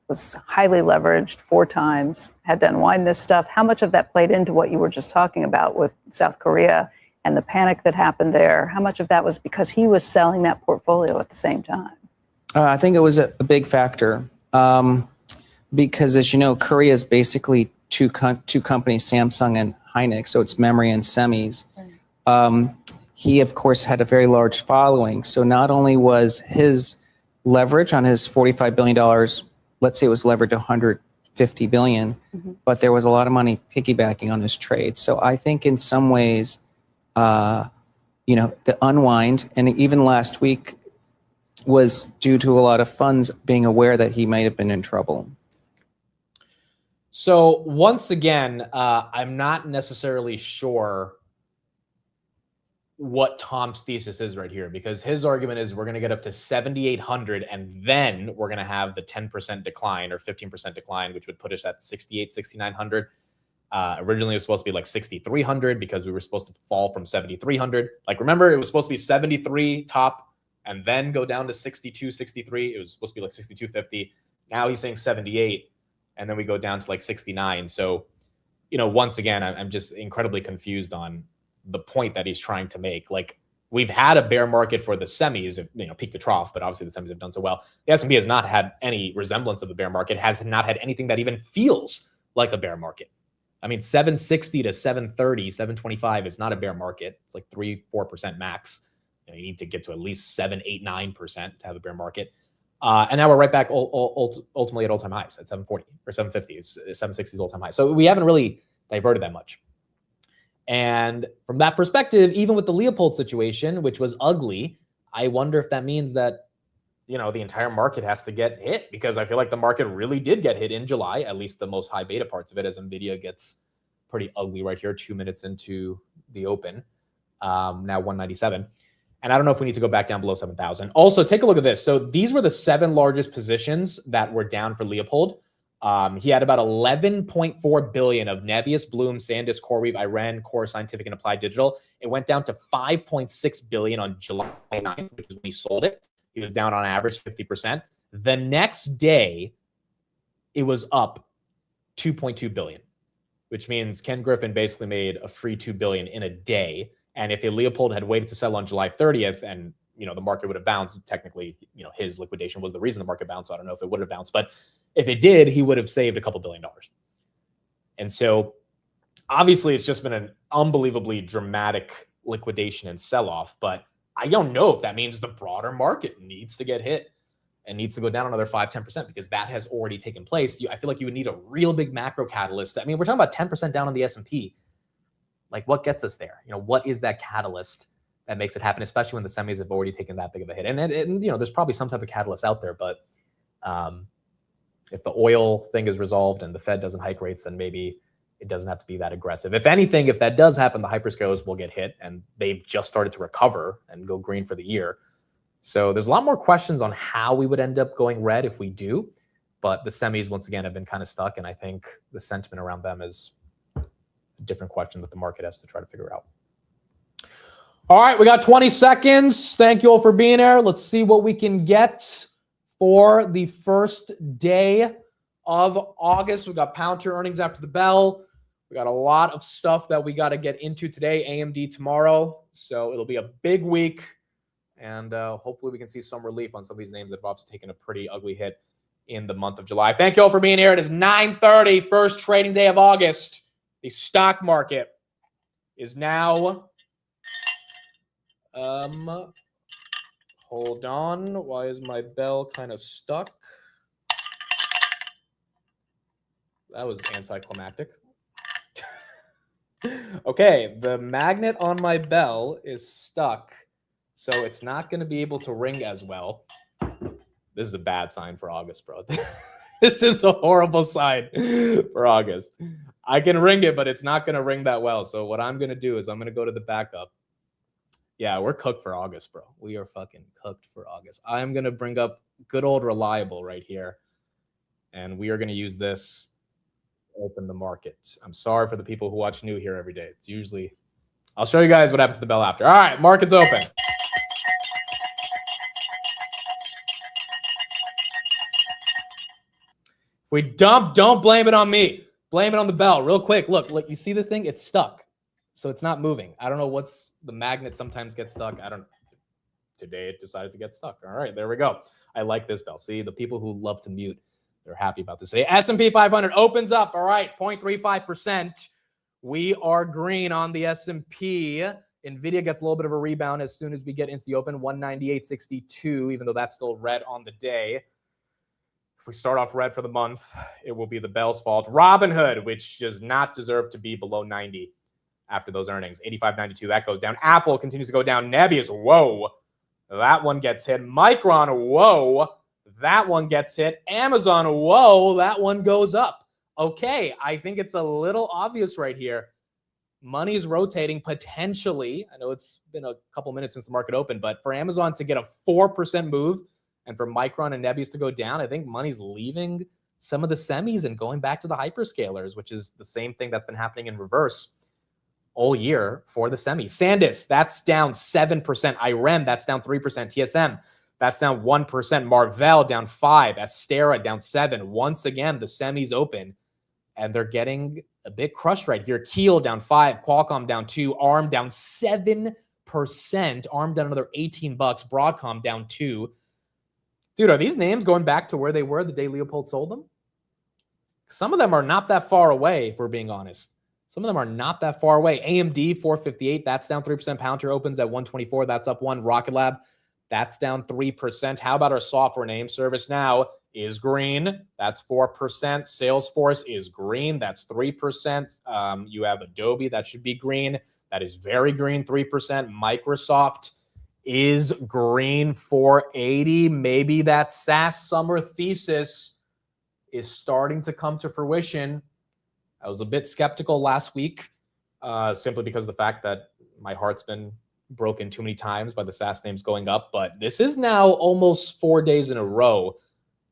S6: was highly leveraged 4 times, had to unwind this stuff. How much of that played into what you were just talking about with South Korea and the panic that happened there? How much of that was because he was selling that portfolio at the same time?
S4: I think it was a big factor because, as you know, Korea is basically two companies, Samsung and Hynix, so it's memory and semis. he, of course, had a very large following. So not only was his leverage on his $45 billion, let's say it was levered to $150 billion, but there was a lot of money piggybacking on his trade. So I think in some ways, the unwind, and even last week, was due to a lot of funds being aware that he might have been in trouble.
S1: So once again, I'm not necessarily sure what Tom's thesis is right here, because his argument is we're going to get up to 7,800 and then we're going to have the 10% decline or 15% decline, which would put us at 6,900. Originally it was supposed to be like 6,300 because we were supposed to fall from 7,300. Like, remember, it was supposed to be 73 top and then go down to 62, 63. It was supposed to be like 62.50. Now he's saying 78 and then we go down to like 69. So, once again, I'm just incredibly confused on the point that he's trying to make. Like, we've had a bear market for the semis, peak to trough, but obviously the semis have done so well. The S&P has not had any resemblance of a bear market, has not had anything that even feels like a bear market. I mean, 760 to 730, 725 is not a bear market. It's like 3-4% max. You need to get to at least 7, 8, 9% to have a bear market. And now we're right back ultimately at all-time highs at 740 or 750. 760 is all-time high. So we haven't really diverted that much. And from that perspective, even with the Leopold situation, which was ugly, I wonder if that means that, the entire market has to get hit, because I feel like the market really did get hit in July, at least the most high beta parts of it, as NVIDIA gets pretty ugly right here, 2 minutes into the open, now 197. And I don't know if we need to go back down below 7,000. Also, take a look at this. So these were the 7 largest positions that were down for Leopold. He had about 11.4 billion of Nebius, Bloom, SanDisk, CoreWeave, Iran, Core Scientific, and Applied Digital. It went down to 5.6 billion on July 9th, which is when he sold it. He was down on average 50%. The next day, it was up 2.2 billion, which means Ken Griffin basically made a free 2 billion in a day. And if Leopold had waited to sell on July 30th and the market would have bounced, technically, his liquidation was the reason the market bounced. So I don't know if it would have bounced, but if it did, he would have saved a couple $2 billion. And so obviously it's just been an unbelievably dramatic liquidation and sell-off, but I don't know if that means the broader market needs to get hit and needs to go down another 5-10%, because that has already taken place. I feel like you would need a real big macro catalyst. I mean, we're talking about 10% down on the S&P. Like, what gets us there? What is that catalyst that makes it happen, especially when the semis have already taken that big of a hit? And there's probably some type of catalyst out there, but if the oil thing is resolved and the Fed doesn't hike rates, then maybe it doesn't have to be that aggressive. If anything, if that does happen, the hyperscalers will get hit, and they've just started to recover and go green for the year. So there's a lot more questions on how we would end up going red if we do, but the semis, once again, have been kind of stuck, and I think the sentiment around them is a different question that the market has to try to figure out. All right, we got 20 seconds. Thank you all for being here. Let's see what we can get for the first day of August. We got Palantir earnings after the bell. We got a lot of stuff that we got to get into today. AMD tomorrow. So it'll be a big week. And hopefully we can see some relief on some of these names that have obviously taken a pretty ugly hit in the month of July. Thank you all for being here. It is 9:30, first trading day of August. The stock market is now... hold on. Why is my bell kind of stuck? That was anticlimactic. Okay, the magnet on my bell is stuck, so it's not going to be able to ring as well. This is a bad sign for August, bro. This is a horrible sign for August. I can ring it, but it's not going to ring that well. So what I'm going to do is I'm going to go to the backup. Yeah, we're cooked for August, bro. We are fucking cooked for August. I'm going to bring up good old Reliable right here, and we are going to use this to open the market. I'm sorry for the people who watch new here every day. It's usually... I'll show you guys what happens to the bell after. All right, market's open. If we dump, don't blame it on me. Blame it on the bell. Real quick, look, you see the thing? It's stuck. So it's not moving. I don't know what's the magnet sometimes gets stuck. I don't know. Today it decided to get stuck. All right, there we go. I like this bell. See, the people who love to mute, they're happy about this. S&P 500 opens up. All right, 0.35%. We are green on the S&P. NVIDIA gets a little bit of a rebound as soon as we get into the open, 198.62, even though that's still red on the day. If we start off red for the month, it will be the Bell's fault. Robinhood, which does not deserve to be below 90 after those earnings, 85.92, that goes down. Apple continues to go down. Nebius, whoa, that one gets hit. Micron, whoa, that one gets hit. Amazon, whoa, that one goes up. Okay, I think it's a little obvious right here. Money's rotating potentially. I know it's been a couple minutes since the market opened, but for Amazon to get a 4% move and for Micron and Nebius to go down, I think money's leaving some of the semis and going back to the hyperscalers, which is the same thing that's been happening in reverse all year for the semis. SanDisk, that's down 7%. IREM, that's down 3%. TSM, that's down 1%. Marvell, down 5%. Astera, down 7%. Once again, the semis open, and they're getting a bit crushed right here. Keel down 5%, Qualcomm down 2%, ARM down 7%, ARM down another $18, Broadcom down 2%. Dude, are these names going back to where they were the day Leopold sold them? Some of them are not that far away, if we're being honest. Some of them are not that far away. AMD, 458, that's down 3%. Palantir opens at 124, that's up 1%. Rocket Lab, that's down 3%. How about our software name? ServiceNow is green. That's 4%. Salesforce is green. That's 3%. You have Adobe. That should be green. That is very green, 3%. Microsoft is green, 480. Maybe that SaaS summer thesis is starting to come to fruition. I was a bit skeptical last week, simply because of the fact that my heart's been broken too many times by the SaaS names going up. But this is now almost 4 days in a row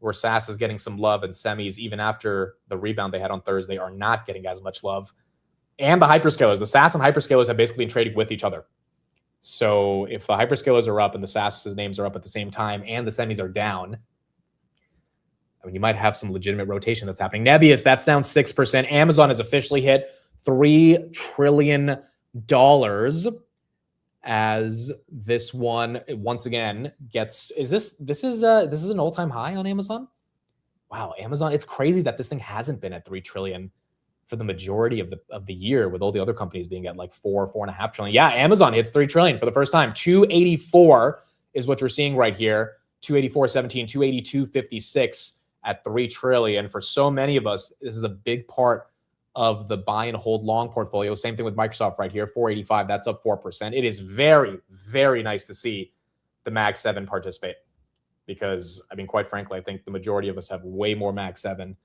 S1: where SaaS is getting some love, and semis, even after the rebound they had on Thursday, are not getting as much love. And the hyperscalers, the SaaS and hyperscalers have basically been trading with each other. So if the hyperscalers are up and the SaaS names are up at the same time and the semis are down, I mean, you might have some legitimate rotation that's happening. Nebius, that's down 6%. Amazon has officially hit $3 trillion as this one once again gets, this is an all-time high on Amazon. Wow, Amazon, it's crazy that this thing hasn't been at 3 trillion for the majority of the year, with all the other companies being at like 4.5 trillion. Yeah, Amazon hits 3 trillion for the first time. 284 is what you're seeing right here. 284.17, 282.56 at 3 trillion. For so many of us, this is a big part of the buy and hold long portfolio. Same thing with Microsoft right here, 485, that's up 4%. It is very, very nice to see the Mag 7 participate, because, I mean, quite frankly, I think the majority of us have way more Mag 7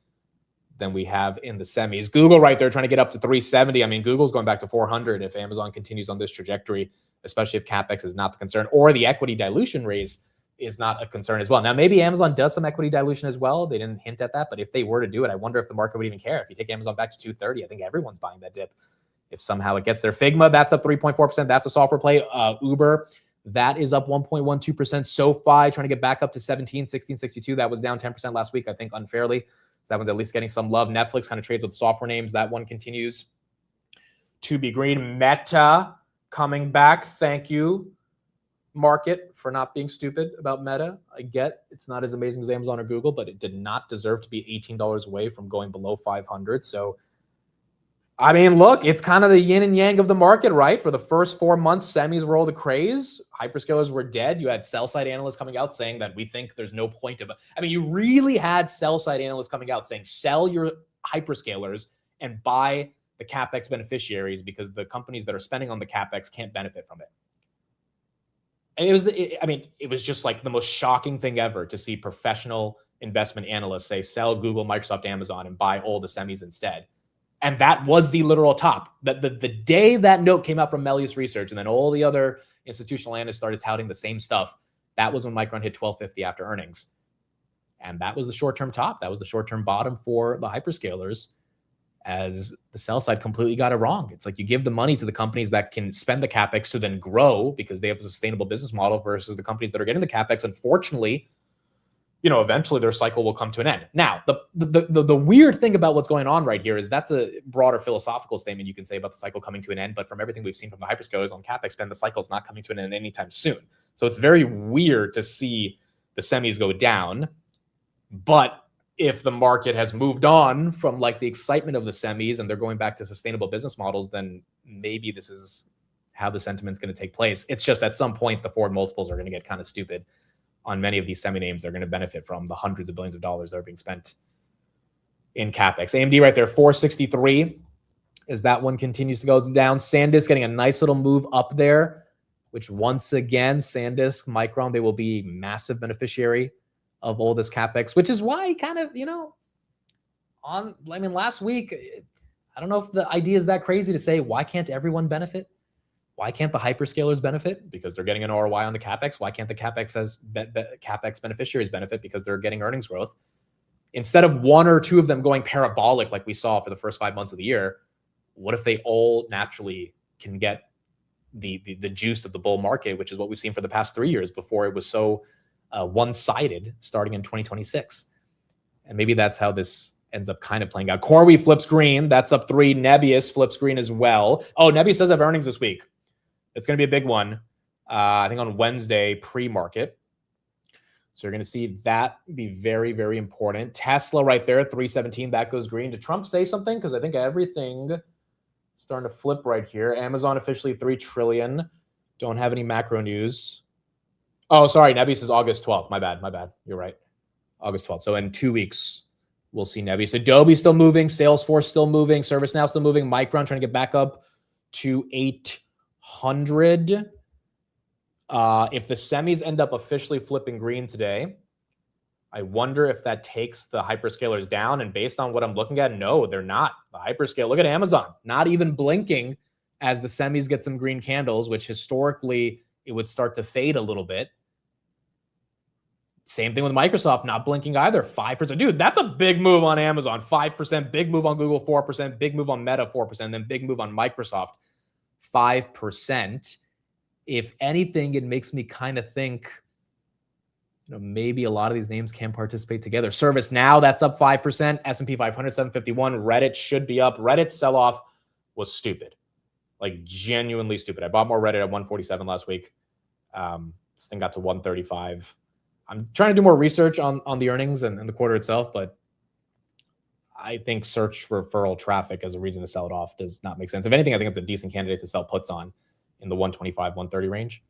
S1: than we have in the semis. Google right there trying to get up to 370. I mean, Google's going back to 400 if Amazon continues on this trajectory, especially if CapEx is not the concern, or the equity dilution raise is not a concern as well. Now, maybe Amazon does some equity dilution as well. They didn't hint at that, but if they were to do it, I wonder if the market would even care. If you take Amazon back to 230, I think everyone's buying that dip. If somehow it gets there. Figma, that's up 3.4%. That's a software play. Uber, that is up 1.12%. SoFi trying to get back up to 1662. That was down 10% last week, I think, unfairly. So that one's at least getting some love. Netflix kind of trades with software names. That one continues to be green. Meta coming back. Thank you, market, for not being stupid about Meta. I get it's not as amazing as Amazon or Google, but it did not deserve to be $18 away from going below 500. So, I mean, look, it's kind of the yin and yang of the market, right? For the first 4 months, semis were all the craze. Hyperscalers were dead. You had sell-side analysts coming out saying that we think there's no point of it. I mean, you really had sell-side analysts coming out saying, sell your hyperscalers and buy the CapEx beneficiaries, because the companies that are spending on the CapEx can't benefit from it. And it was just like the most shocking thing ever to see professional investment analysts say, sell Google, Microsoft, Amazon, and buy all the semis instead. And that was the literal top. The day that note came out from Melius Research, and then all the other institutional analysts started touting the same stuff, that was when Micron hit 1250 after earnings. And that was the short-term top. That was the short-term bottom for the hyperscalers, as the sell side completely got it wrong. It's like you give the money to the companies that can spend the CapEx to then grow because they have a sustainable business model, versus the companies that are getting the CapEx, unfortunately, you know, eventually their cycle will come to an end. Now, the weird thing about what's going on right here is that's a broader philosophical statement you can say about the cycle coming to an end. But from everything we've seen from the hyperscalers on CapEx spend, the cycle is not coming to an end anytime soon. So it's very weird to see the semis go down. But if the market has moved on from like the excitement of the semis and they're going back to sustainable business models, then maybe this is how the sentiment's going to take place. It's just at some point, the forward multiples are going to get kind of stupid on many of these semi names. They're going to benefit from the hundreds of billions of dollars that are being spent in CapEx. AMD right there, 463, as that one continues to go down. SanDisk getting a nice little move up there, which once again, SanDisk, Micron, they will be massive beneficiary of all this CapEx, which is why kind of, last week, I don't know if the idea is that crazy to say, why can't everyone benefit? Why can't the hyperscalers benefit? Because they're getting an ROI on the CapEx. Why can't the CapEx beneficiaries benefit? Because they're getting earnings growth. Instead of one or two of them going parabolic like we saw for the first 5 months of the year, what if they all naturally can get the juice of the bull market, which is what we've seen for the past 3 years before it was so one-sided starting in 2026. And maybe that's how this ends up kind of playing out. CoreWeave flips green. That's up 3. Nebius flips green as well. Oh, Nebius does have earnings this week. It's going to be a big one. I think on Wednesday, pre-market. So you're going to see that be very, very important. Tesla right there, 317. That goes green. Did Trump say something? Because I think everything is starting to flip right here. Amazon officially 3 trillion. Don't have any macro news. Oh, sorry. Nebius is August 12th. My bad. You're right. August 12th. So in 2 weeks, we'll see Nebius. Adobe still moving. Salesforce still moving. ServiceNow still moving. Micron trying to get back up to 800. If the semis end up officially flipping green today, I wonder if that takes the hyperscalers down. And based on what I'm looking at, no, they're not. The hyperscale, look at Amazon, not even blinking as the semis get some green candles, which historically it would start to fade a little bit. Same thing with Microsoft, not blinking either. 5%. Dude, that's a big move on Amazon. 5%, big move on Google, 4%, big move on Meta, 4%, then big move on Microsoft, 5%. If anything, it makes me kind of think, maybe a lot of these names can participate together. ServiceNow, that's up 5%. S&P 500, 751. Reddit should be up. Reddit's sell-off was stupid. Like, genuinely stupid. I bought more Reddit at 147 last week. This thing got to 135. I'm trying to do more research on the earnings and the quarter itself, but I think search for referral traffic as a reason to sell it off does not make sense. If anything, I think it's a decent candidate to sell puts on in the 125, 130 range.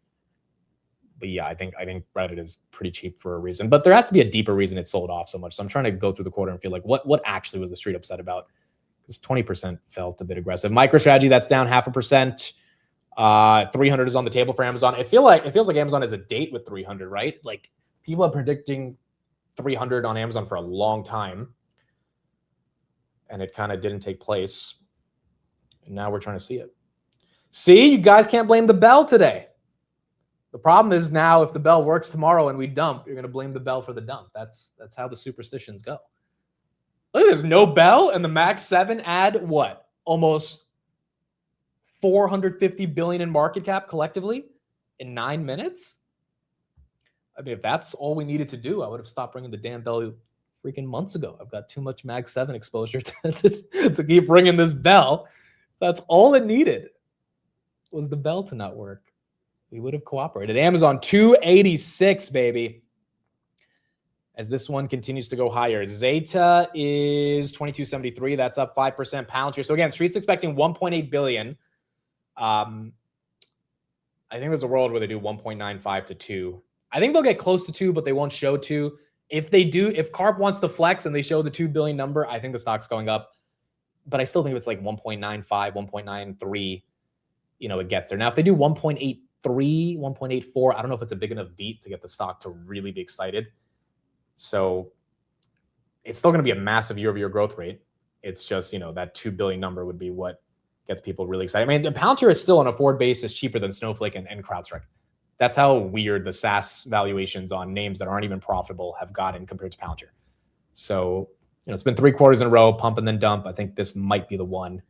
S1: But yeah, I think Reddit is pretty cheap for a reason. But there has to be a deeper reason it sold off so much. So I'm trying to go through the quarter and feel like what actually was the street upset about? Because 20% felt a bit aggressive. MicroStrategy, that's down 0.5%. 300 is on the table for Amazon. It feels like Amazon has a date with 300, right? Like, people are predicting 300 on Amazon for a long time, and it kind of didn't take place. And now we're trying to see it. See, you guys can't blame the bell today. The problem is now if the bell works tomorrow and we dump, you're going to blame the bell for the dump. That's how the superstitions go. Look, there's no bell, and the Max 7 add what? Almost 450 billion in market cap collectively in 9 minutes? I mean, if that's all we needed to do, I would have stopped ringing the damn bell freaking months ago. I've got too much Mag 7 exposure to keep ringing this bell. That's all it needed, was the bell to not work. We would have cooperated. Amazon, 286, baby. As this one continues to go higher. Zeta is 2273. That's up 5%. Palantir. So again, Street's expecting 1.8 billion. I think there's a world where they do 1.95 to 2. I think they'll get close to 2, but they won't show 2. If they do, if Carp wants to flex and they show the 2 billion number, I think the stock's going up. But I still think if it's like 1.95, 1.93, it gets there. Now, if they do 1.83, 1.84, I don't know if it's a big enough beat to get the stock to really be excited. So it's still going to be a massive year-over-year growth rate. It's just, that 2 billion number would be what gets people really excited. I mean, Palantir is still on a forward basis cheaper than Snowflake and CrowdStrike. That's how weird the SaaS valuations on names that aren't even profitable have gotten compared to Palantir. So, it's been 3 quarters in a row, pump and then dump. I think this might be the one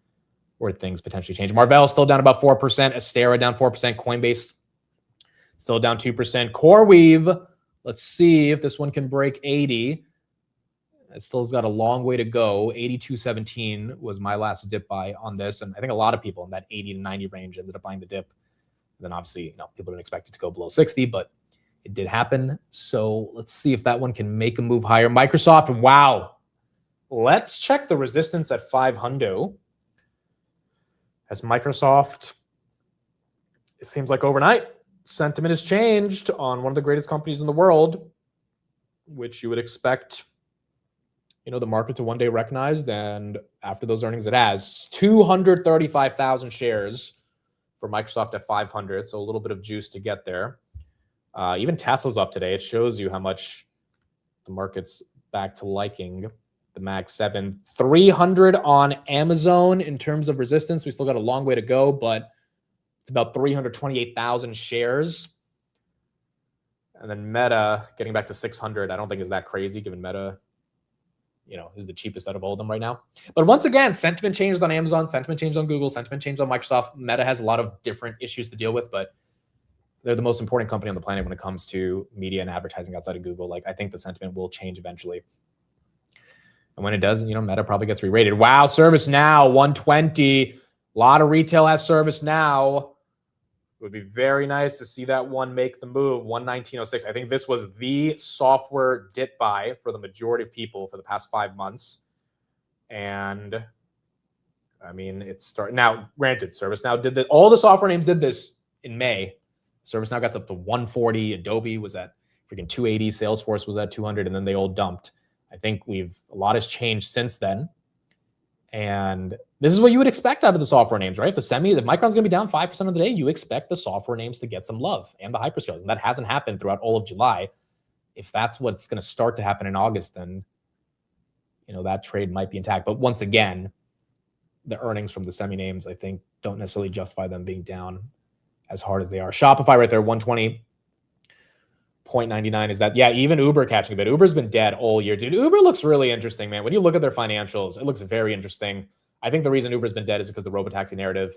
S1: where things potentially change. Marvell still down about 4%. Astera down 4%. Coinbase still down 2%. CoreWeave, let's see if this one can break 80. It still has got a long way to go. 82.17 was my last dip buy on this. And I think a lot of people in that 80 to 90 range ended up buying the dip. Then obviously, people didn't expect it to go below 60, but it did happen. So let's see if that one can make a move higher. Microsoft, wow. Let's check the resistance at 500. As Microsoft it seems like overnight, sentiment has changed on one of the greatest companies in the world, which you would expect, the market to one day recognize. And after those earnings, it has 235,000 shares for Microsoft at 500. So a little bit of juice to get there. Even Tesla's up today. It shows you how much the market's back to liking the Mag 7. 300 on Amazon in terms of resistance. We still got a long way to go, but it's about 328,000 shares. And then Meta getting back to 600. I don't think is that crazy given Meta, is the cheapest out of all of them right now. But once again, sentiment changed on Amazon, sentiment changed on Google, sentiment changed on Microsoft. Meta has a lot of different issues to deal with, but they're the most important company on the planet when it comes to media and advertising outside of Google. Like, I think the sentiment will change eventually. And when it does, Meta probably gets re-rated. Wow, ServiceNow, 120. A lot of retail has ServiceNow. It would be very nice to see that one make the move, 119.06. I think this was the software dip buy for the majority of people for the past 5 months. And, it's starting. Now, granted, ServiceNow did this. All the software names did this in May. ServiceNow got up to 140. Adobe was at freaking 280. Salesforce was at 200, and then they all dumped. I think a lot has changed since then. And this is what you would expect out of the software names, right? If Micron's going to be down 5% of the day, you expect the software names to get some love and the hyperscalers. And that hasn't happened throughout all of July. If that's what's going to start to happen in August, then, that trade might be intact. But once again, the earnings from the semi names, I think, don't necessarily justify them being down as hard as they are. Shopify right there, 120.99 is that. Yeah, even Uber catching a bit. Uber's been dead all year, dude. Uber looks really interesting, man. When you look at their financials, it looks very interesting. I think the reason Uber's been dead is because of the robotaxi narrative.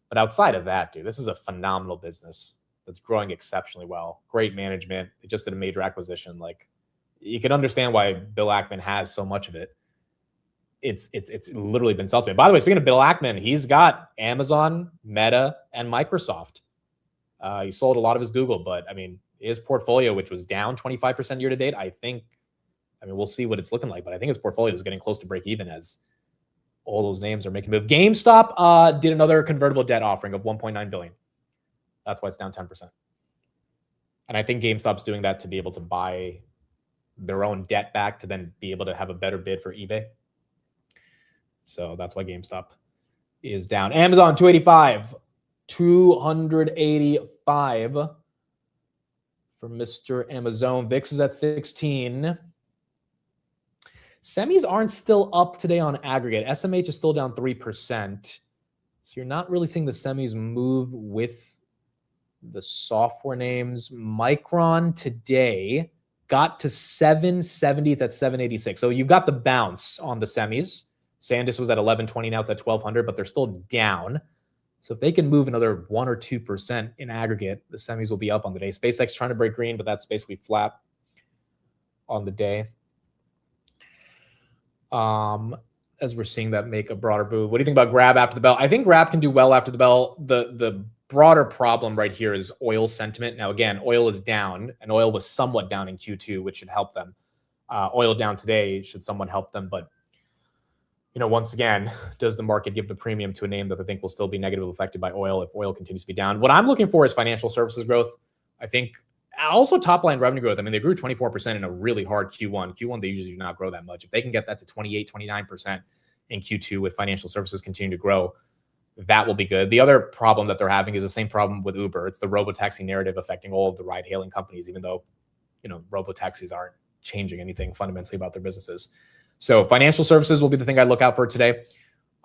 S1: But outside of that, dude, this is a phenomenal business that's growing exceptionally well. Great management. They just did a major acquisition. Like, you can understand why Bill Ackman has so much of it. It's literally been sold to me. By the way, speaking of Bill Ackman, he's got Amazon, Meta, and Microsoft. He sold a lot of his Google, but his portfolio, which was down 25% year to date, we'll see what it's looking like, but I think his portfolio is getting close to break even as all those names are making a move. GameStop did another convertible debt offering of $1.9 billion. That's why it's down 10%. And I think GameStop's doing that to be able to buy their own debt back to then be able to have a better bid for eBay. So that's why GameStop is down. Amazon, 285. 285 for Mr. Amazon. VIX is at 16. Semis aren't still up today on aggregate. SMH is still down 3%. So you're not really seeing the semis move with the software names. Micron today got to 770. It's at 786. So you've got the bounce on the semis. SanDisk was at 1120. Now it's at 1200, but they're still down. So if they can move another 1 or 2% in aggregate, the semis will be up on the day. SpaceX trying to break green, but that's basically flat on the day. As we're seeing that make a broader move. What do you think about Grab after the bell? I think Grab can do well after the bell. The broader problem right here is oil sentiment. Now, again, oil is down, and oil was somewhat down in Q2, which should help them. Oil down today should somewhat help them, but once again, does the market give the premium to a name that I think will still be negatively affected by oil if oil continues to be down? What I'm looking for is financial services growth. I think also top line revenue growth. They grew 24% in a really hard Q1. Q1, they usually do not grow that much. If they can get that to 28, 29% in Q2 with financial services continuing to grow, that will be good. The other problem that they're having is the same problem with Uber. It's the robotaxi narrative affecting all of the ride hailing companies, even though, robotaxis aren't changing anything fundamentally about their businesses. So financial services will be the thing I look out for today,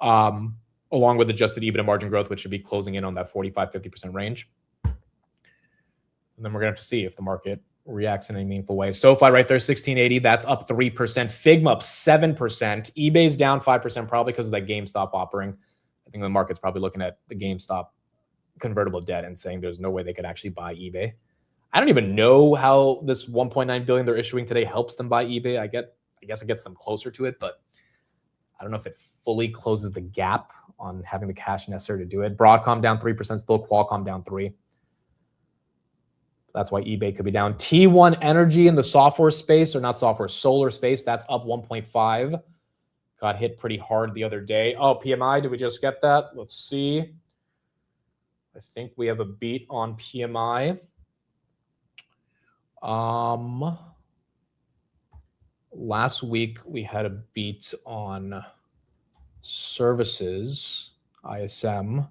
S1: along with adjusted EBITDA margin growth, which should be closing in on that 45-50% range. And then we're going to have to see if the market reacts in a meaningful way. SoFi right there, 1680. That's up 3%. Figma up 7%. eBay's down 5%, probably because of that GameStop offering. I think the market's probably looking at the GameStop convertible debt and saying there's no way they could actually buy eBay. I don't even know how this $1.9 billion they're issuing today helps them buy eBay. I guess it gets them closer to it, but I don't know if it fully closes the gap on having the cash necessary to do it. Broadcom down 3%, still Qualcomm down 3%. That's why eBay could be down. T1 Energy in the software space, or not software, solar space, that's up 1.5. Got hit pretty hard the other day. Oh, PMI, did we just get that? Let's see. I think we have a beat on PMI. Last week we had a beat on services, ISM.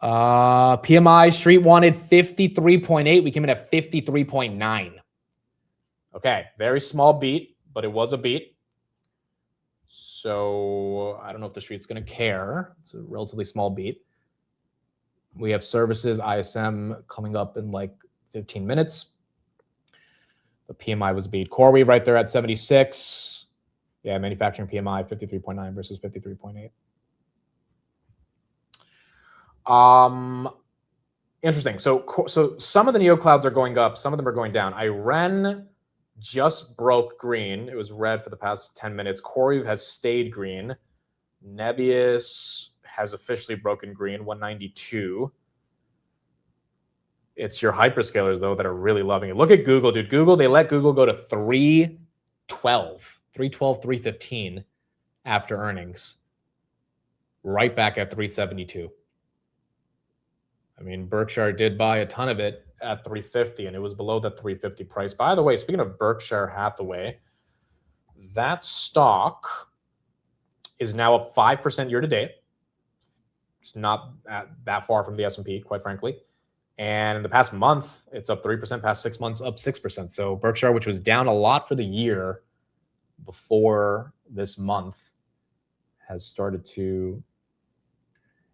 S1: PMI Street wanted 53.8. We came in at 53.9. Okay, very small beat, but it was a beat. So I don't know if the Street's going to care. It's a relatively small beat. We have services, ISM, coming up in like 15 minutes. The PMI was beat. CoreWeave right there at 76. Yeah, manufacturing PMI 53.9 versus 53.8. Interesting. So some of the neoclouds are going up. Some of them are going down. IREN just broke green. It was red for the past 10 minutes. CoreWeave has stayed green. Nebius has officially broken green, 192. It's your hyperscalers, though, that are really loving it. Look at Google, dude. Google, they let Google go to 315 after earnings. Right back at 372. I mean, Berkshire did buy a ton of it at 350, and it was below the 350 price. By the way, speaking of Berkshire Hathaway, that stock is now up 5% year to date. It's not that far from the S&P, quite frankly. And in the past month, it's up 3%. Past 6 months, up 6%. So Berkshire, which was down a lot for the year before this month, has started to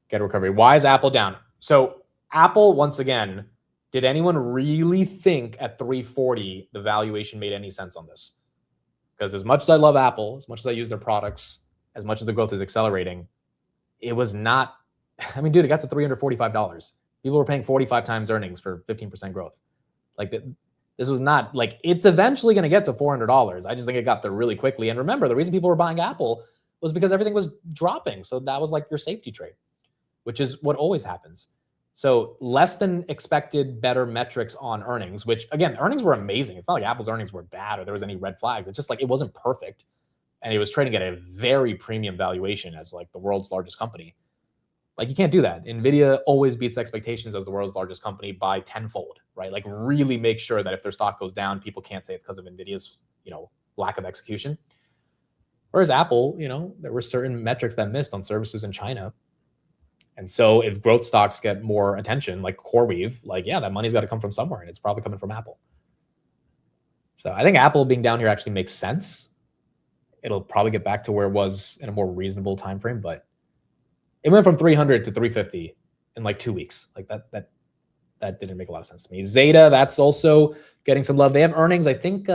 S1: get a recovery. Why is Apple down? So Apple, once again, did anyone really think at 340 the valuation made any sense on this? Because as much as I love Apple, as much as I use their products, as much as the growth is accelerating, it was not. I mean, dude, it got to $345. People were paying 45 times earnings for 15% growth. Like this was not like, it's eventually going to get to $400. I just think it got there really quickly. And remember, the reason people were buying Apple was because everything was dropping. So that was like your safety trade, which is what always happens. So less than expected better metrics on earnings, which again, earnings were amazing. It's not like Apple's earnings were bad or there was any red flags. It's just like it wasn't perfect. And it was trading at a very premium valuation as like the world's largest company. Like you can't do that. NVIDIA always beats expectations as the world's largest company by tenfold, right? Like really make sure that if their stock goes down, people can't say it's because of NVIDIA's, lack of execution. Whereas Apple, there were certain metrics that missed on services in China. And so if growth stocks get more attention, like CoreWeave, that money's got to come from somewhere, and it's probably coming from Apple. So I think Apple being down here actually makes sense. It'll probably get back to where it was in a more reasonable time frame, but it went from 300 to 350 in like 2 weeks. Like that didn't make a lot of sense to me. Zeta, that's also getting some love. They have earnings, I think,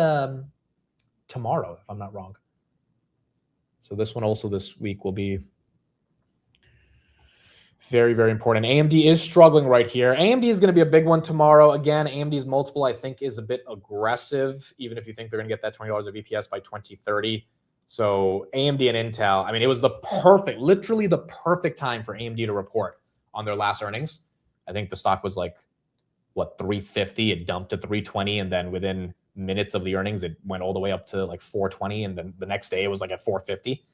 S1: tomorrow, if I'm not wrong. So this one also this week will be very, very important. AMD is struggling right here. AMD is going to be a big one tomorrow. Again, AMD's multiple, I think, is a bit aggressive, even if you think they're going to get that $20 of EPS by 2030. So AMD and Intel, I mean, it was literally the perfect time for AMD to report on their last earnings. I think the stock was like, 350? It dumped to 320. And then within minutes of the earnings, it went all the way up to like 420. And then the next day it was like at 450.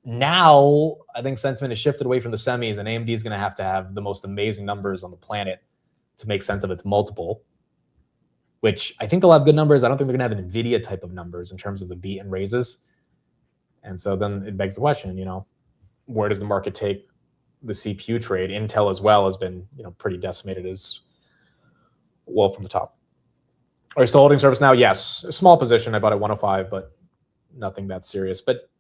S1: Now, I think sentiment has shifted away from the semis, and AMD is going to have the most amazing numbers on the planet to make sense of its multiple, which I think they'll have good numbers. I don't think they're going to have an NVIDIA type of numbers in terms of the beat and raises. And so then it begs the question, where does the market take the CPU trade? Intel as well has been, pretty decimated as well from the top. Are you still holding service now? Yes. A small position. I bought at 105, but nothing that serious. But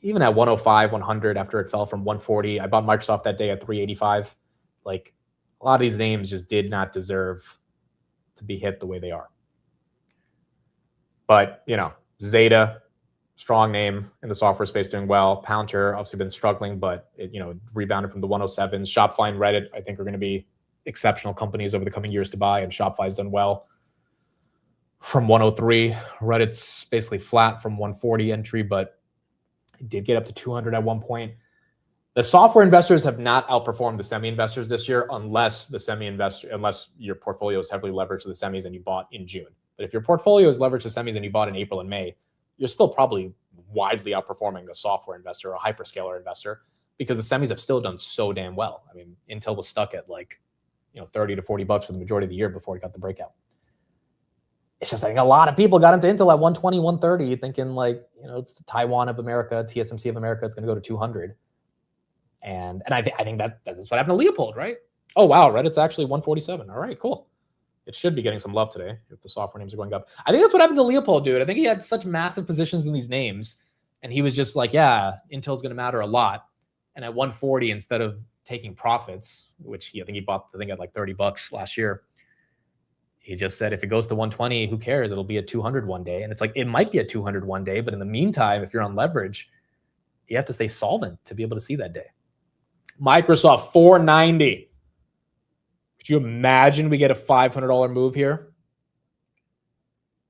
S1: even at 105, 100, after it fell from 140, I bought Microsoft that day at 385. Like a lot of these names just did not deserve to be hit the way they are. But, Zeta, strong name in the software space, doing well. Palantir obviously been struggling, but it, rebounded from the 107s. Shopify and Reddit, I think, are going to be exceptional companies over the coming years to buy, and Shopify's done well from 103. Reddit's basically flat from 140 entry, but it did get up to 200 at one point. The software investors have not outperformed the semi investors this year, unless your portfolio is heavily leveraged to the semis and you bought in June. But if your portfolio is leveraged to semis and you bought in April and May, you're still probably widely outperforming a software investor or a hyperscaler investor, because the semis have still done so damn well. I mean, Intel was stuck at like, $30 to $40 for the majority of the year before it got the breakout. It's just, I think a lot of people got into Intel at 120, 130, thinking like, it's the Taiwan of America, TSMC of America, it's going to go to 200. And I think that's what happened to Leopold, right? Oh, wow, Reddit's actually 147. All right, cool. It should be getting some love today if the software names are going up. I think that's what happened to Leopold, dude. I think he had such massive positions in these names, and he was just like, yeah, Intel's going to matter a lot. And at 140, instead of taking profits, which I think he bought the thing at like $30 last year, he just said, if it goes to 120, who cares? It'll be at 200 one day. And it's like, it might be at 200 one day, but in the meantime, if you're on leverage, you have to stay solvent to be able to see that day. Microsoft, 490. Could you imagine we get a $500 move here?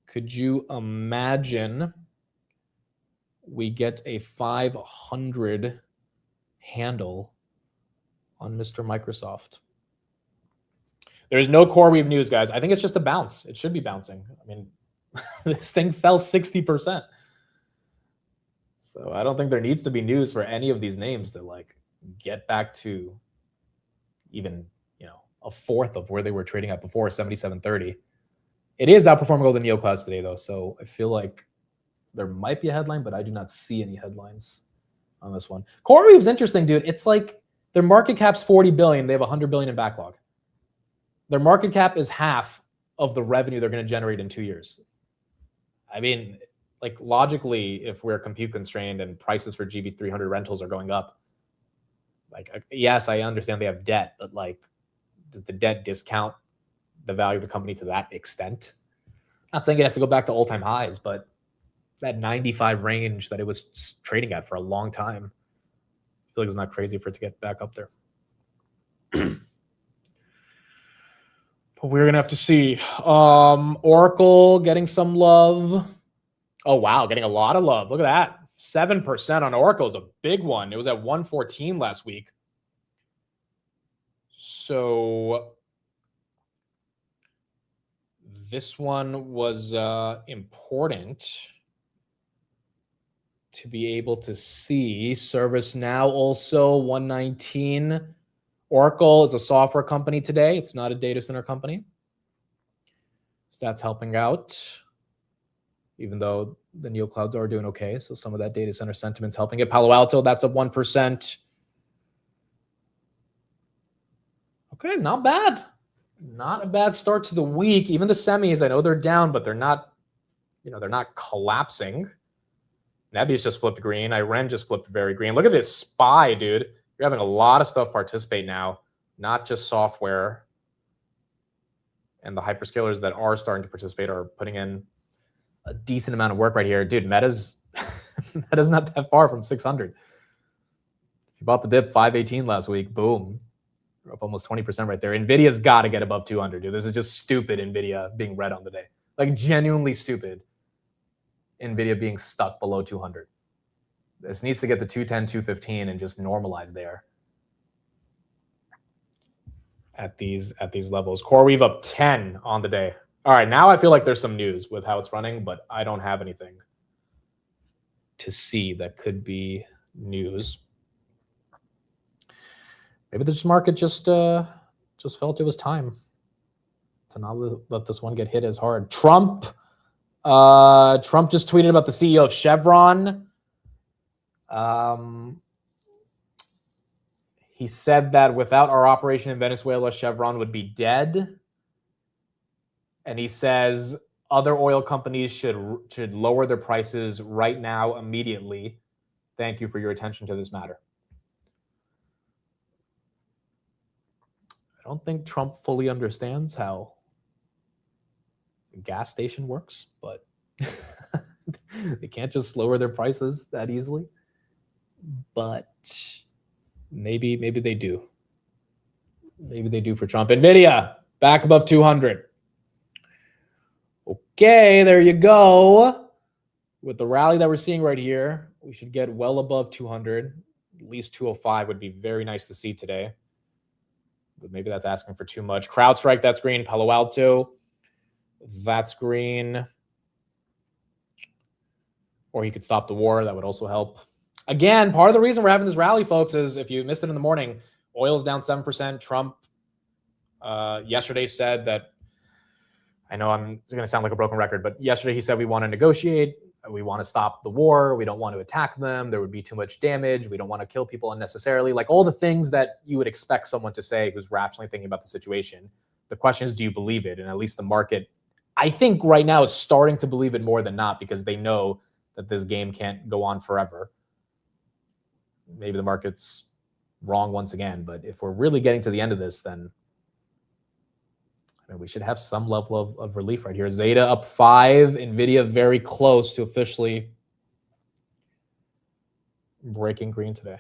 S1: Could you imagine we get a 500 handle on Mr. Microsoft? There's no CoreWeave news, guys. I think it's just a bounce. It should be bouncing. I mean, this thing fell 60%. So I don't think there needs to be news for any of these names to like get back to even, a fourth of where they were trading at before, 77.30. It is outperforming all the neoclouds today, though. So I feel like there might be a headline, but I do not see any headlines on this one. CoreWeave's interesting, dude. It's like their market cap's 40 billion. They have 100 billion in backlog. Their market cap is half of the revenue they're going to generate in 2 years. I mean, like logically, if we're compute constrained and prices for GB300 rentals are going up, like, yes, I understand they have debt, but like, does the debt discount the value of the company to that extent? Not saying it has to go back to all-time highs, but that 95 range that it was trading at for a long time, I feel like it's not crazy for it to get back up there. But we're going to have to see. Oracle getting some love. Oh, wow, getting a lot of love. Look at that. 7% on Oracle is a big one. It was at 114 last week. So this one was important to be able to see. ServiceNow also 119. Oracle is a software company today. It's not a data center company. So that's helping out, even though the neoclouds are doing okay. So some of that data center sentiment's helping it. Palo Alto, that's up 1%. Okay, not bad. Not a bad start to the week. Even the semis, I know they're down, but they're not, they're not collapsing. Nebius just flipped green. Iren just flipped very green. Look at this SPY, dude. You're having a lot of stuff participate now, not just software. And the hyperscalers that are starting to participate are putting in a decent amount of work right here. Dude, Meta's not that far from 600. If you bought the dip 518 last week, boom. You're up almost 20% right there. NVIDIA's got to get above 200, dude. This is just stupid, NVIDIA being red on the day. Like, genuinely stupid, NVIDIA being stuck below 200. This needs to get to 210, 215 and just normalize there at these levels. CoreWeave up 10 on the day. All right, now I feel like there's some news with how it's running, but I don't have anything to see that could be news. Maybe this market just felt it was time to not let this one get hit as hard. Trump just tweeted about the CEO of Chevron. He said that without our operation in Venezuela, Chevron would be dead. And he says other oil companies should lower their prices right now, immediately. Thank you for your attention to this matter. I don't think Trump fully understands how a gas station works, but they can't just lower their prices that easily. But maybe they do. Maybe they do for Trump. NVIDIA back above 200. Okay, there you go. With the rally that we're seeing right here, we should get well above 200. At least 205 would be very nice to see today. But maybe that's asking for too much. CrowdStrike, that's green. Palo Alto, that's green. Or he could stop the war. That would also help. Again, part of the reason we're having this rally, folks, is if you missed it in the morning, oil's down 7%. Trump yesterday said that, I know I'm going to sound like a broken record, but yesterday he said we want to negotiate. We want to stop the war. We don't want to attack them. There would be too much damage. We don't want to kill people unnecessarily. Like all the things that you would expect someone to say who's rationally thinking about the situation. The question is, do you believe it? And at least the market, I think right now, is starting to believe it more than not because they know that this game can't go on forever. Maybe the market's wrong once again, but if we're really getting to the end of this, then we should have some level of relief right here. Zeta up 5, NVIDIA very close to officially breaking green today.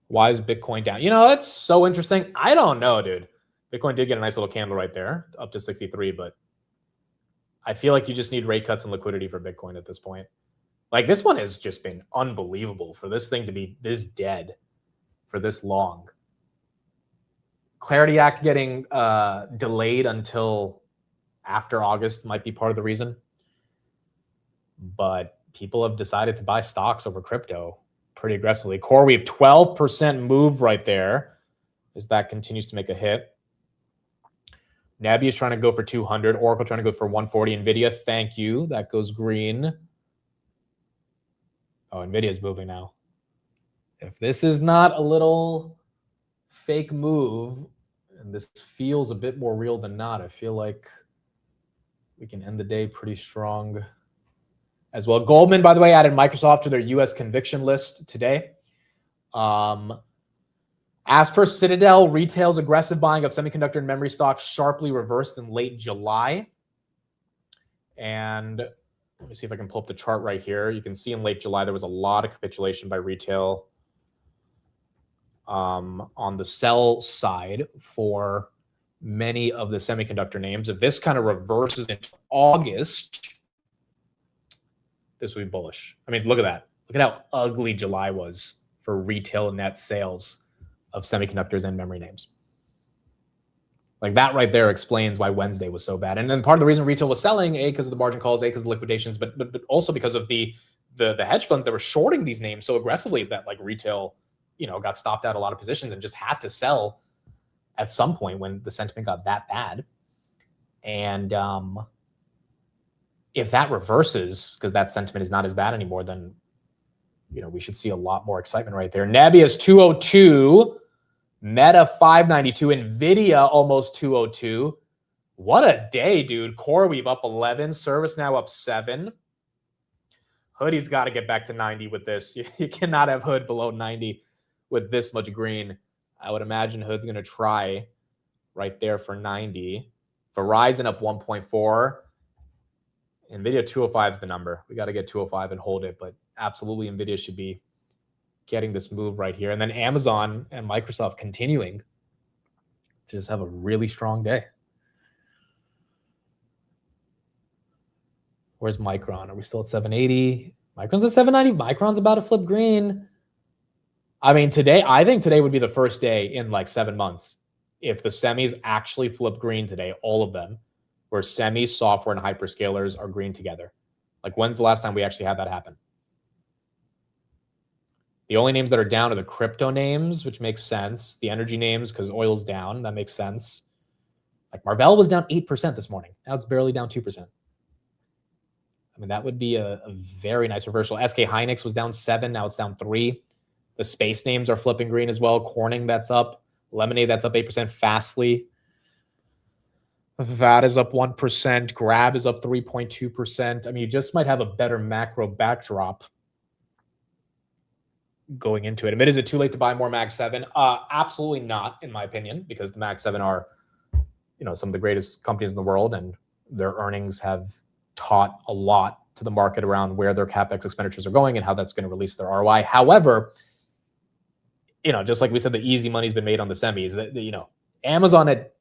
S1: Why is Bitcoin down? You know, that's so interesting. I don't know, dude. Bitcoin did get a nice little candle right there, up to 63, but I feel like you just need rate cuts and liquidity for Bitcoin at this point. Like this one has just been unbelievable for this thing to be this dead for this long. Clarity Act getting delayed until after August might be part of the reason. But people have decided to buy stocks over crypto pretty aggressively. Core, we have 12% move right there as that continues to make a hit. Nabi is trying to go for 200. Oracle trying to go for 140. NVIDIA, thank you. That goes green. Oh, NVIDIA is moving now. If this is not a little fake move, and this feels a bit more real than not, I feel like we can end the day pretty strong as well. Goldman, by the way, added Microsoft to their U.S. conviction list today. As per Citadel, retail's aggressive buying of semiconductor and memory stocks sharply reversed in late July. And let me see if I can pull up the chart right here. You can see in late July, there was a lot of capitulation by retail on the sell side for many of the semiconductor names. If this kind of reverses into August, this would be bullish. I mean, look at that. Look at how ugly July was for retail net sales of semiconductors and memory names. Like that right there explains why Wednesday was so bad. And then part of the reason retail was selling, A, because of the margin calls, A, because of liquidations, but also because of the hedge funds that were shorting these names so aggressively that like retail, you know, got stopped out a lot of positions and just had to sell at some point when the sentiment got that bad. And if that reverses, because that sentiment is not as bad anymore, then, you know, we should see a lot more excitement right there. Nebia's 202, Meta 592, NVIDIA almost 202. What a day, dude. CoreWeave up 11, ServiceNow up 7. Hoodie's got to get back to 90 with this. You cannot have Hood below 90 with this much green. I would imagine Hood's going to try right there for 90. Verizon up 1.4. NVIDIA 205 is the number. We got to get 205 and hold it, but absolutely NVIDIA should be getting this move right here. And then Amazon and Microsoft continuing to just have a really strong day. Where's Micron? Are we still at 780? Micron's at 790. Micron's about to flip green. I mean, I think today would be the first day in like 7 months if the semis actually flip green today, all of them, where semis, software, and hyperscalers are green together. Like, when's the last time we actually had that happen? The only names that are down are the crypto names, which makes sense. The energy names, because oil's down. That makes sense. Like, Marvell was down 8% this morning. Now it's barely down 2%. I mean, that would be a very nice reversal. SK Hynix was down 7. Now it's down 3. The space names are flipping green as well. Corning, that's up. Lemonade, that's up 8%. Fastly, that is up 1%. Grab is up 3.2%. I mean, you just might have a better macro backdrop going into it. I mean, is it too late to buy more Mag 7? Absolutely not, in my opinion, because the Mag 7 are, you know, some of the greatest companies in the world, and their earnings have taught a lot to the market around where their CapEx expenditures are going and how that's going to release their ROI. However, you know, just like we said, the easy money's been made on the semis. That, you know, Amazon at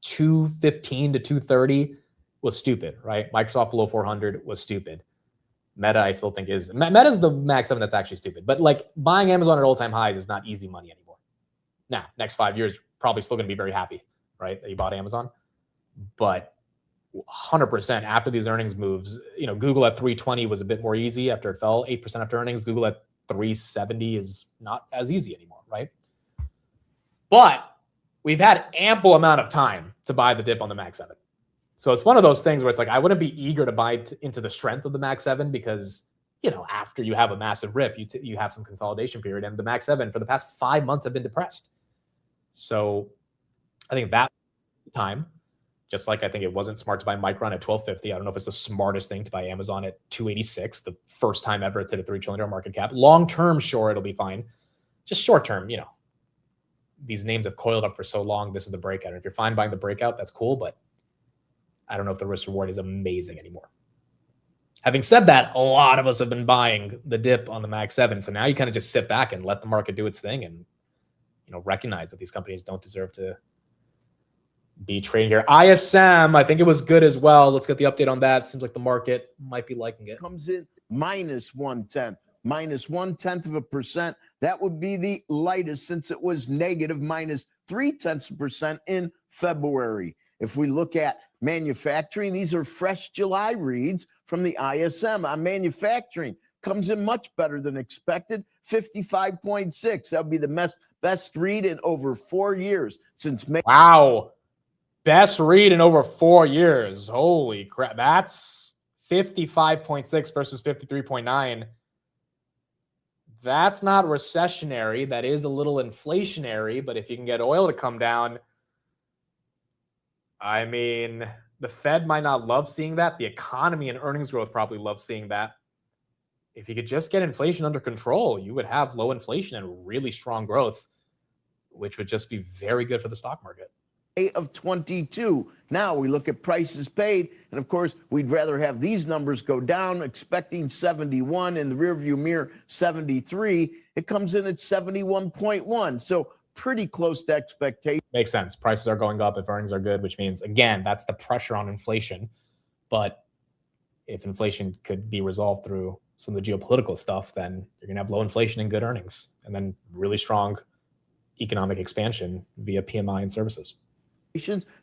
S1: 215 to 230 was stupid, right? Microsoft below 400 was stupid. Meta, I still think Meta's the Mag 7 that's actually stupid. But like, buying Amazon at all-time highs is not easy money anymore. Now, next 5 years, probably still going to be very happy, right, that you bought Amazon. But 100% after these earnings moves. Google at 320 was a bit more easy after it fell 8% after earnings. Google at 370 is not as easy anymore, right? But we've had ample amount of time to buy the dip on the Mag 7. So it's one of those things where it's like, I wouldn't be eager to buy into the strength of the Mag 7 because, after you have a massive rip, you have some consolidation period, and the Mag 7 for the past 5 months have been depressed. So I think that time, just like I think it wasn't smart to buy Micron at 1250. I don't know if it's the smartest thing to buy Amazon at 286, the first time ever it's hit a $3 trillion market cap. Long term, sure, it'll be fine. Just short term, these names have coiled up for so long. This is the breakout. And if you're fine buying the breakout, that's cool, but I don't know if the risk reward is amazing anymore. Having said that, a lot of us have been buying the dip on the Mag 7. So now you kind of just sit back and let the market do its thing and, recognize that these companies don't deserve to be trading here. ISM, I think it was good as well. Let's get the update on that. Seems like the market might be liking it.
S7: Comes in minus 1/10, minus 0.1%. That would be the lightest since it was negative minus 0.3% in February. If we look at manufacturing, these are fresh July reads from the ISM on manufacturing. Comes in much better than expected, 55.6. That would be the best read in over 4 years since May.
S1: Wow. Best read in over 4 years. Holy crap. That's 55.6 versus 53.9. That's not recessionary. That is a little inflationary, but if you can get oil to come down, I mean, the Fed might not love seeing that. The economy and earnings growth probably love seeing that. If you could just get inflation under control, you would have low inflation and really strong growth, which would just be very good for the stock market.
S7: Of 22. Now we look at prices paid, and of course, we'd rather have these numbers go down, expecting 71 in the rearview mirror, 73. It comes in at 71.1. So pretty close to expectation.
S1: Makes sense. Prices are going up if earnings are good, which means, again, that's the pressure on inflation. But if inflation could be resolved through some of the geopolitical stuff, then you're going to have low inflation and good earnings, and then really strong economic expansion via PMI and services.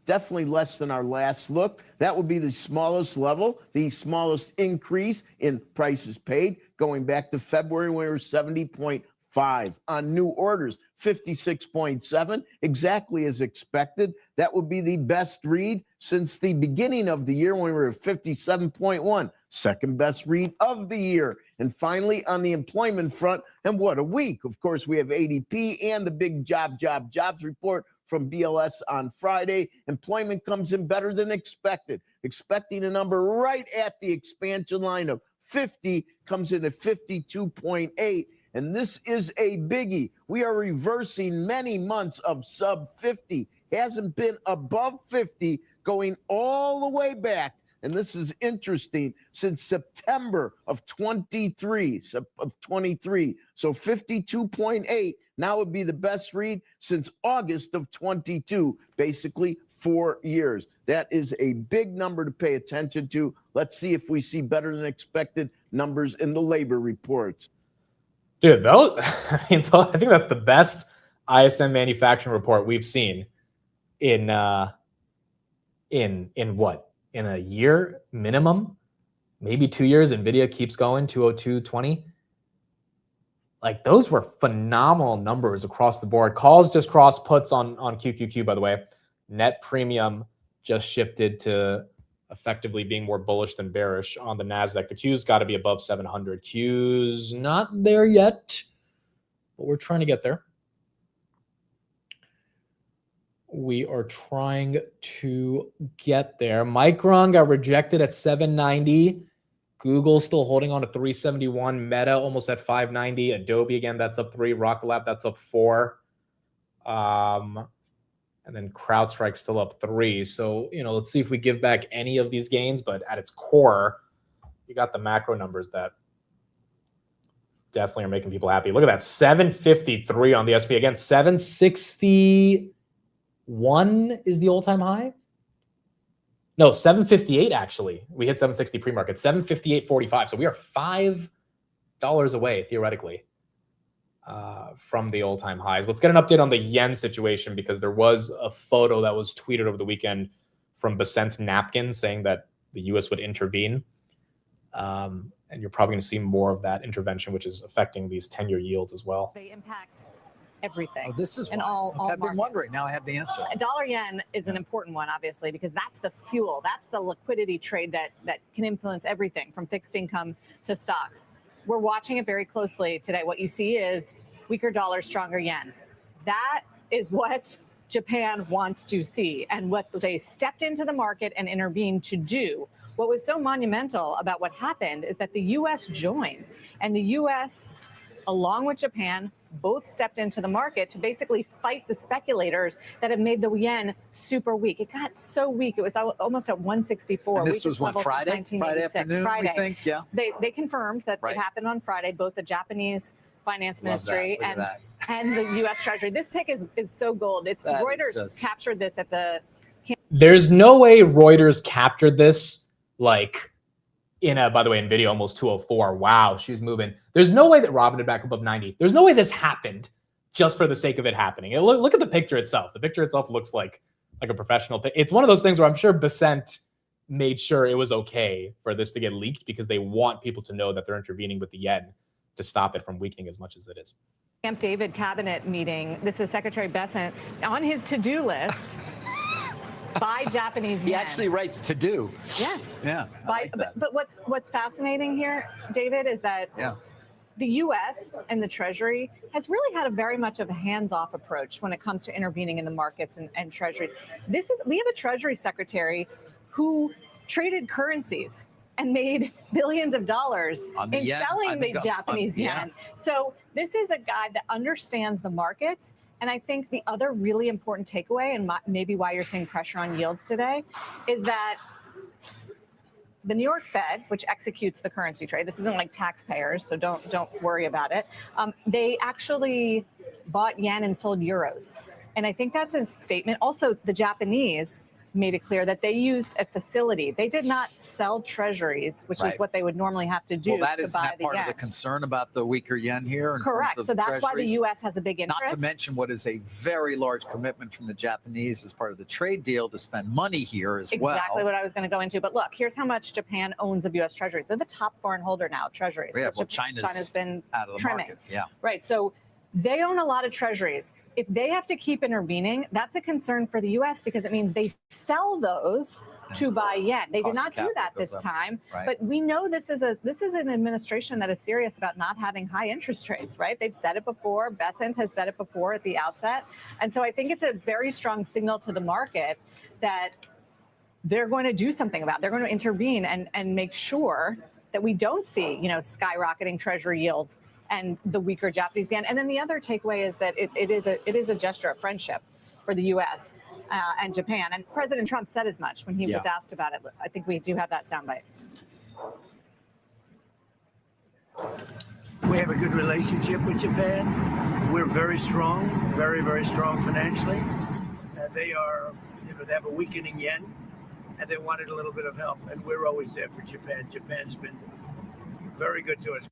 S7: Definitely less than our last look. That would be the smallest level, the smallest increase in prices paid going back to February when we were 70.5 on new orders, 56.7, exactly as expected. That would be the best read since the beginning of the year when we were at 57.1, second best read of the year. And finally, on the employment front, and what a week. Of course, we have ADP and the big jobs report from BLS on Friday. Employment comes in better than expected. Expecting a number right at the expansion line of 50, comes in at 52.8. And this is a biggie. We are reversing many months of sub 50. Hasn't been above 50 going all the way back. And this is interesting, since September of 23. So 52.8 now would be the best read since August of 22, basically 4 years. That is a big number to pay attention to. Let's see if we see better than expected numbers in the labor reports.
S1: Dude, I think that's the best ISM manufacturing report we've seen in what? In a year minimum, maybe 2 years. NVIDIA keeps going, 202.20. Like, those were phenomenal numbers across the board. Calls just crossed puts on QQQ, by the way. Net premium just shifted to effectively being more bullish than bearish on the NASDAQ. The Q's got to be above 700. Q's not there yet, but we're trying to get there. We are trying to get there. Micron got rejected at 790. Google still holding on to 371. Meta almost at 590. Adobe again, that's up 3. Rocket Lab, that's up 4. And then CrowdStrike still up 3. So, let's see if we give back any of these gains. But at its core, you got the macro numbers that definitely are making people happy. Look at that, 753 on the SP. Again, 761 is the all-time high. No, 758 actually. We hit 760 pre-market, 758.45. So we are $5 away theoretically from the all-time highs. Let's get an update on the yen situation, because there was a photo that was tweeted over the weekend from Besant's napkin saying that the U.S. would intervene. And you're probably going to see more of that intervention, which is affecting these 10-year yields as well.
S8: They impact everything.
S9: Oh, this is
S8: in
S9: why.
S8: all
S9: Okay, I've been
S8: markets.
S9: wondering. Now I have the answer.
S8: Dollar yen is an important one, obviously, because that's the fuel. That's the liquidity trade that can influence everything from fixed income to stocks. We're watching it very closely today. What you see is weaker dollar, stronger yen. That is what Japan wants to see and what they stepped into the market and intervened to do. What was so monumental about what happened is that the U.S. joined, and the U.S., along with Japan, both stepped into the market to basically fight the speculators that have made the yen super weak. It got so weak. It was almost at 164.
S9: And this was what, Friday? Friday afternoon, we think? Yeah.
S8: They confirmed that
S9: Right.
S8: it happened on Friday, both the Japanese finance
S9: Love that.
S8: ministry
S9: Look at that.
S8: and the U.S. Treasury. This pick is so gold. It's
S9: That is
S8: Reuters
S9: just-
S8: captured this at the
S1: There's no way Reuters captured this like in a, by the way, in video almost 204. Wow, she's moving. There's no way that Robin did back above 90. There's no way this happened just for the sake of it happening. And look at the picture itself. The picture itself looks like a professional pic. It's one of those things where I'm sure Besant made sure it was okay for this to get leaked because they want people to know that they're intervening with the yen to stop it from weakening as much as it is.
S8: Camp David cabinet meeting. This is Secretary Besant on his to-do list. Buy Japanese yen.
S9: He actually writes to do.
S8: Yes.
S9: Yeah. I like that.
S8: But what's fascinating here, David, is that
S9: Yeah.
S8: the U.S. and the Treasury has really had a very much of a hands-off approach when it comes to intervening in the markets and treasuries. We have a Treasury Secretary who traded currencies and made billions of dollars
S9: On the
S8: in
S9: yen, I
S8: selling
S9: think
S8: the Japanese
S9: yeah.
S8: yen. So this is a guy that understands the markets. And I think the other really important takeaway, and maybe why you're seeing pressure on yields today, is that the New York Fed, which executes the currency trade, this isn't like taxpayers, so don't worry about it. They actually bought yen and sold euros. And I think that's a statement. Also, the Japanese made it clear that they used a facility. They did not sell treasuries, which
S9: Right.
S8: is what they would normally have to do
S9: Well, that
S8: to
S9: is
S8: buy
S9: not
S8: the
S9: part
S8: yen.
S9: of the concern about the weaker yen here. In
S8: Correct.
S9: Terms of
S8: So that's why the
S9: treasuries.
S8: U.S. has a big interest.
S9: Not to mention what is a very large commitment from the Japanese as part of the trade deal to spend money here as well.
S8: Exactly what I was going to go into. But look, here's how much Japan owns of U.S. treasuries. They're the top foreign holder now of treasuries.
S9: Yeah,
S8: because
S9: well,
S8: China's been
S9: out of the
S8: trimming.
S9: market. Yeah.
S8: Right. So they own a lot of treasuries. If they have to keep intervening, that's a concern for the U.S. because it means they sell those to buy yen. They did
S9: Cost of
S8: not do
S9: capital
S8: that
S9: goes
S8: this
S9: up.
S8: time.
S9: Right.
S8: But we know this is an administration that is serious about not having high interest rates, right? They've said it before. Besant has said it before at the outset. And so I think it's a very strong signal to the market that they're going to do something about it. They're going to intervene and make sure that we don't see, skyrocketing treasury yields and the weaker Japanese yen. And then the other takeaway is that it is a gesture of friendship for the U.S. And Japan. And President Trump said as much when he was asked about it. I think we do have that soundbite.
S2: We have a good relationship with Japan. We're very strong, very, very strong financially. They are, they have a weakening yen, and they wanted a little bit of help. And we're always there for Japan. Japan's been very good to us.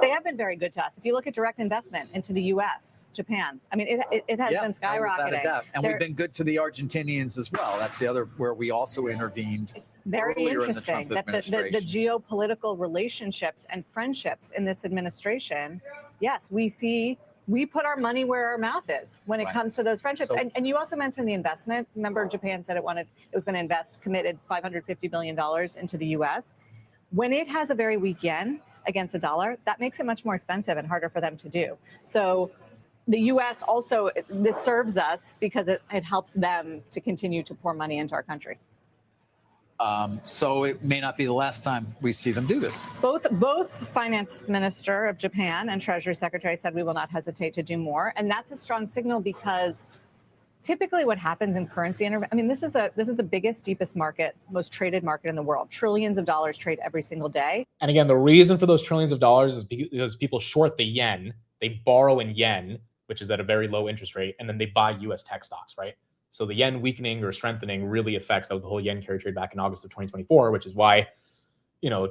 S8: They have been very good to us. If you look at direct investment into the U.S., Japan, I mean, it has been
S9: without a
S8: skyrocketing.
S9: doubt. And we've been good to the Argentinians as well. That's the other where we also intervened.
S8: Very
S9: earlier in the
S8: interesting
S9: Trump
S8: that the
S9: administration.
S8: geopolitical relationships and friendships in this administration, yes, we put our money where our mouth is when it
S9: Right.
S8: comes to those friendships.
S9: So-
S8: And you also mentioned the investment. Remember, Japan said it was going to invest, committed $550 billion into the U.S. When it has a very weak yen against the dollar, that makes it much more expensive and harder for them to do. So the U.S. also, this serves us because it helps them to continue to pour money into our country.
S9: So it may not be the last time we see them do this.
S8: Both finance minister of Japan and Treasury Secretary said we will not hesitate to do more. And that's a strong signal because typically what happens in currency, this is the biggest, deepest market, most traded market in the world. Trillions of dollars trade every single day.
S1: And again, the reason for those trillions of dollars is because people short the yen, they borrow in yen, which is at a very low interest rate, and then they buy U.S. tech stocks, right? So the yen weakening or strengthening really affects, that was the whole yen carry trade back in August of 2024, which is why,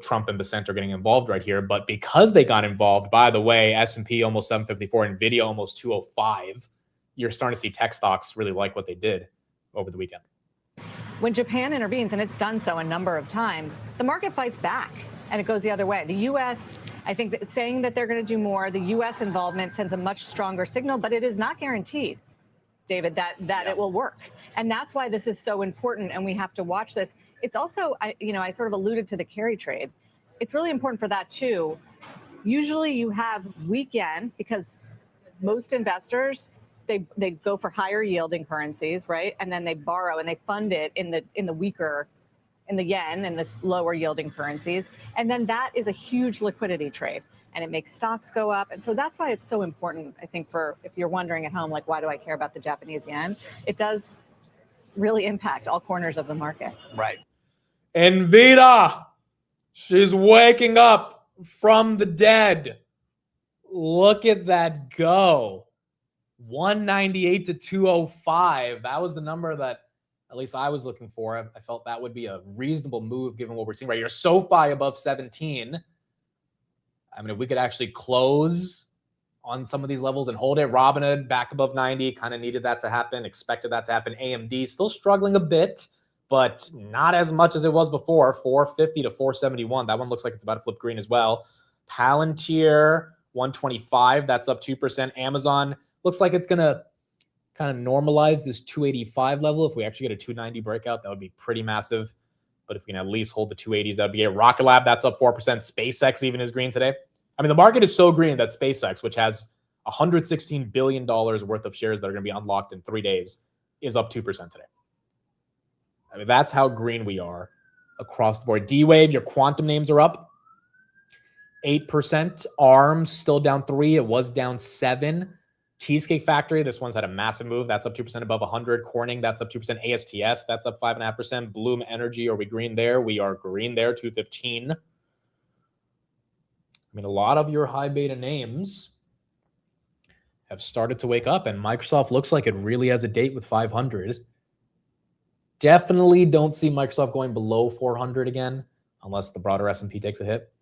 S1: Trump and Besant are getting involved right here. But because they got involved, by the way, S&P almost 754, NVIDIA almost 205, you're starting to see tech stocks really like what they did over the weekend.
S8: when Japan intervenes, and it's done so a number of times, the market fights back and it goes the other way. The U.S., I think that saying that they're going to do more, the U.S. involvement sends a much stronger signal, but it is not guaranteed, David, that it will work. And that's why this is so important, and we have to watch this. It's also, I sort of alluded to the carry trade. It's really important for that too. Usually you have weekend because most investors, they go for higher yielding currencies, right? And then they borrow and they fund it in the weaker, in the yen and the lower yielding currencies. And then that is a huge liquidity trade, and it makes stocks go up. And so that's why it's so important, I think, for if you're wondering at home, like, why do I care about the Japanese yen? It does really impact all corners of the market.
S9: Right.
S1: And Vita, she's waking up from the dead. Look at that go. 198 to 205. That was the number that at least I was looking for. I felt that would be a reasonable move given what we're seeing right here. SoFi above 17. I mean, if we could actually close on some of these levels and hold it. Robinhood back above 90. Kind of needed that to happen. Expected that to happen. AMD still struggling a bit, but not as much as it was before. 450 to 471. That one looks like it's about to flip green as well. Palantir, 125. That's up 2%. Amazon looks like it's going to kind of normalize this 285 level. If we actually get a 290 breakout, that would be pretty massive. But if we can at least hold the 280s, that would be it. Rocket Lab, that's up 4%. SpaceX even is green today. I mean, the market is so green that SpaceX, which has $116 billion worth of shares that are going to be unlocked in 3 days, is up 2% today. I mean, that's how green we are across the board. D-Wave, your quantum names are up 8%. ARM still down 3. It was down 7. Cheesecake Factory, this one's had a massive move. That's up 2% above 100. Corning, that's up 2%. ASTS, that's up 5.5%. Bloom Energy, are we green there? We are green there, 215. I mean, a lot of your high beta names have started to wake up, and Microsoft looks like it really has a date with 500. Definitely don't see Microsoft going below 400 again, unless the broader S&P takes a hit.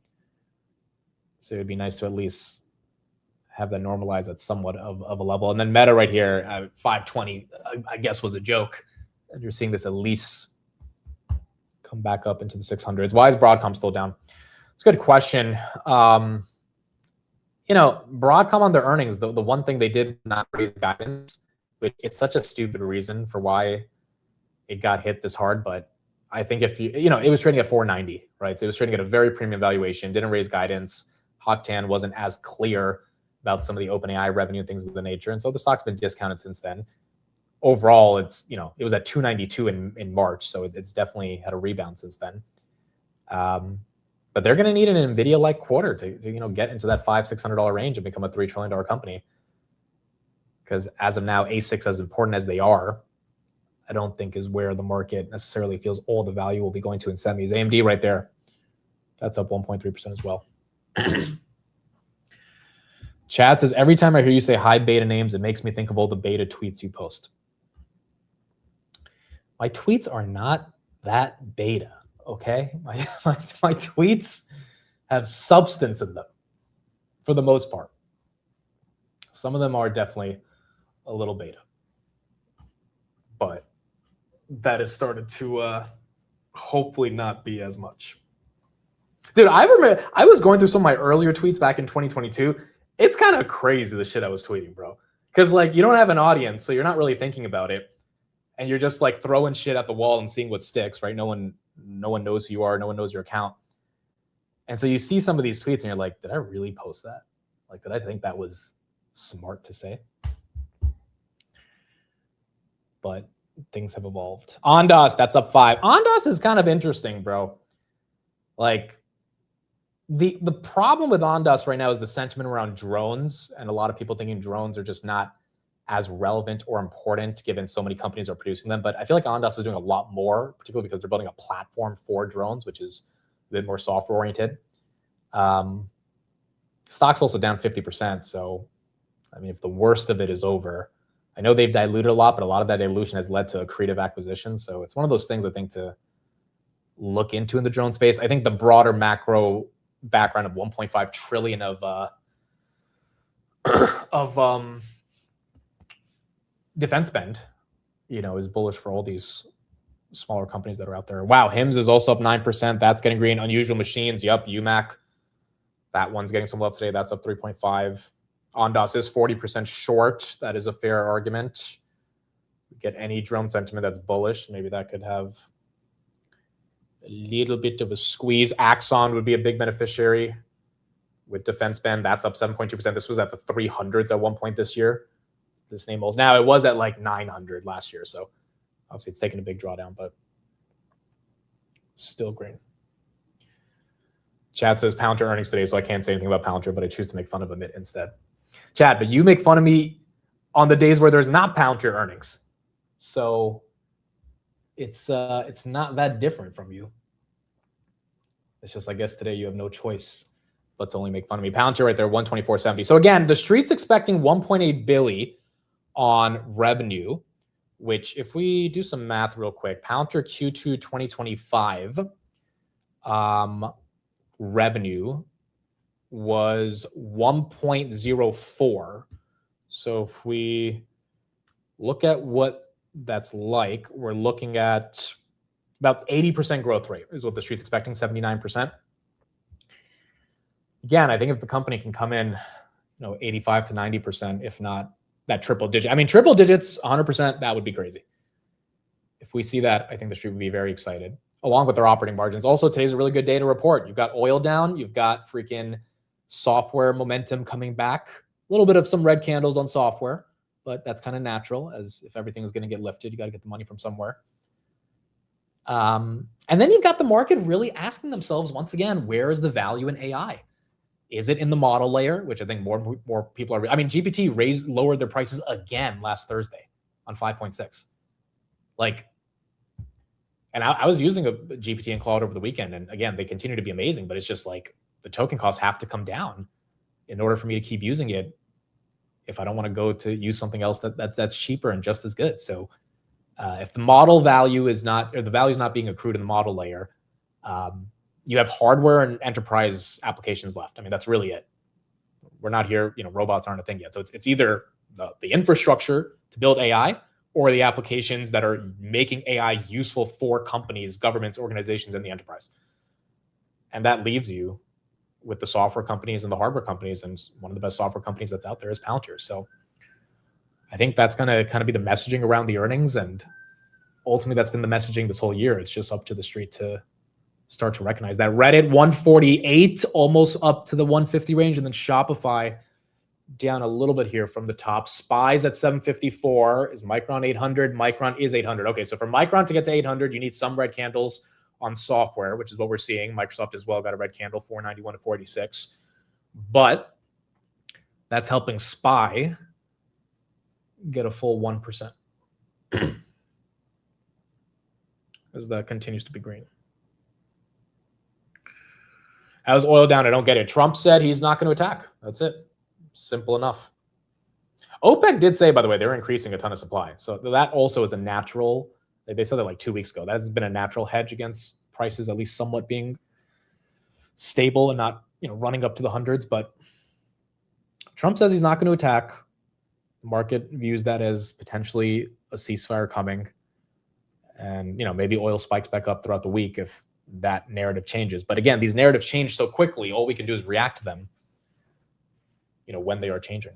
S1: So it would be nice to at least have that normalize at somewhat of a level. And then Meta right here at 520, I guess, was a joke. And you're seeing this at least come back up into the 600s. Why is Broadcom still down? It's a good question. Broadcom on their earnings, the one thing they did not raise guidance, which it's such a stupid reason for why it got hit this hard. But I think if it was trading at 490, right? So it was trading at a very premium valuation, didn't raise guidance. Hot Tan wasn't as clear about some of the OpenAI revenue, things of the nature. And so the stock's been discounted since then. Overall, it was at 292 in March. So it's definitely had a rebound since then. But they're going to need an NVIDIA-like quarter to get into that $500-600 range and become a $3 trillion company. Because as of now, ASICs, as important as they are, I don't think is where the market necessarily feels all the value will be going to in semis. AMD right there, that's up 1.3% as well. Chad says, every time I hear you say high beta names, it makes me think of all the beta tweets you post. My tweets are not that beta, okay? My tweets have substance in them for the most part. Some of them are definitely a little beta. But that has started to hopefully not be as much. Dude, I remember I was going through some of my earlier tweets back in 2022. It's kind of crazy the shit I was tweeting, bro. Because you don't have an audience, so you're not really thinking about it. And you're just throwing shit at the wall and seeing what sticks, right? No one knows who you are. No one knows your account. And so you see some of these tweets and you're like, did I really post that? Did I think that was smart to say? But things have evolved. Ondas, that's up 5. Ondas is kind of interesting, bro. The problem with Ondas right now is the sentiment around drones, and a lot of people thinking drones are just not as relevant or important given so many companies are producing them. But I feel like Ondas is doing a lot more, particularly because they're building a platform for drones, which is a bit more software oriented. Stock's also down 50%. So, I mean, if the worst of it is over, I know they've diluted a lot, but a lot of that dilution has led to creative acquisitions. So it's one of those things I think to look into in the drone space. I think the broader macro background of 1.5 trillion of defense spend, is bullish for all these smaller companies that are out there. Wow, HIMS is also up 9%. That's getting green. Unusual Machines, yep. UMAC, that one's getting some love today. That's up 3.5. Ondas is 40% short. That is a fair argument. Get any drone sentiment that's bullish. Maybe that could have a little bit of a squeeze. Axon would be a big beneficiary with defense spend. That's up 7.2%. This was at the 300s at one point this year. This name holds. Now it was at like 900 last year. So obviously it's taken a big drawdown, but still green. Chad says Palantir earnings today, so I can't say anything about Palantir, but I choose to make fun of Amit instead. Chad, but you make fun of me on the days where there's not Palantir earnings. So it's not that different from you. It's just, I guess today you have no choice but to only make fun of me. Palantir right there, 124.70. So again, the street's expecting 1.8 billion on revenue, which if we do some math real quick, Palantir Q2 2025 revenue was 1.04. So if we look at what that's like, we're looking at about 80% growth rate is what the street's expecting, 79%. Again, I think if the company can come in, 85 to 90%, if not that triple digit. I mean, triple digits, 100%, that would be crazy. If we see that, I think the street would be very excited, along with their operating margins. Also, today's a really good day to report. You've got oil down. You've got freaking software momentum coming back. A little bit of some red candles on software, but that's kind of natural, as if everything is going to get lifted, you got to get the money from somewhere. And then you've got the market really asking themselves, once again, where is the value in AI? Is it in the model layer, which I think more people are. I mean, GPT lowered their prices again last Thursday on 5.6. And I was using a GPT and Claude over the weekend, and again, they continue to be amazing, but it's just like the token costs have to come down in order for me to keep using it if I don't want to go to use something else that's cheaper and just as good. So if the model value is not, or the value is not being accrued in the model layer, you have hardware and enterprise applications left. I mean, that's really it. We're not here, robots aren't a thing yet. So it's either the infrastructure to build AI or the applications that are making AI useful for companies, governments, organizations, and the enterprise. And that leaves you with the software companies and the hardware companies. And one of the best software companies that's out there is Palantir. So I think that's going to kind of be the messaging around the earnings. And ultimately, that's been the messaging this whole year. It's just up to the street to start to recognize that. Reddit 148, almost up to the 150 range. And then Shopify down a little bit here from the top. Spies at 754. Is Micron 800? Micron is 800. Okay, so for Micron to get to 800, you need some red candles on software, which is what we're seeing. Microsoft as well got a red candle, 491 to 486. But that's helping SPY get a full 1%. As that continues to be green. How's oil down? I don't get it. Trump said he's not going to attack. That's it. Simple enough. OPEC did say, by the way, they're increasing a ton of supply. So that also is a natural, they said that like 2 weeks ago. That has been a natural hedge against prices at least somewhat being stable and not, running up to the hundreds. But Trump says he's not going to attack. The market views that as potentially a ceasefire coming. And, maybe oil spikes back up throughout the week if that narrative changes. But again, these narratives change so quickly. All we can do is react to them, when they are changing.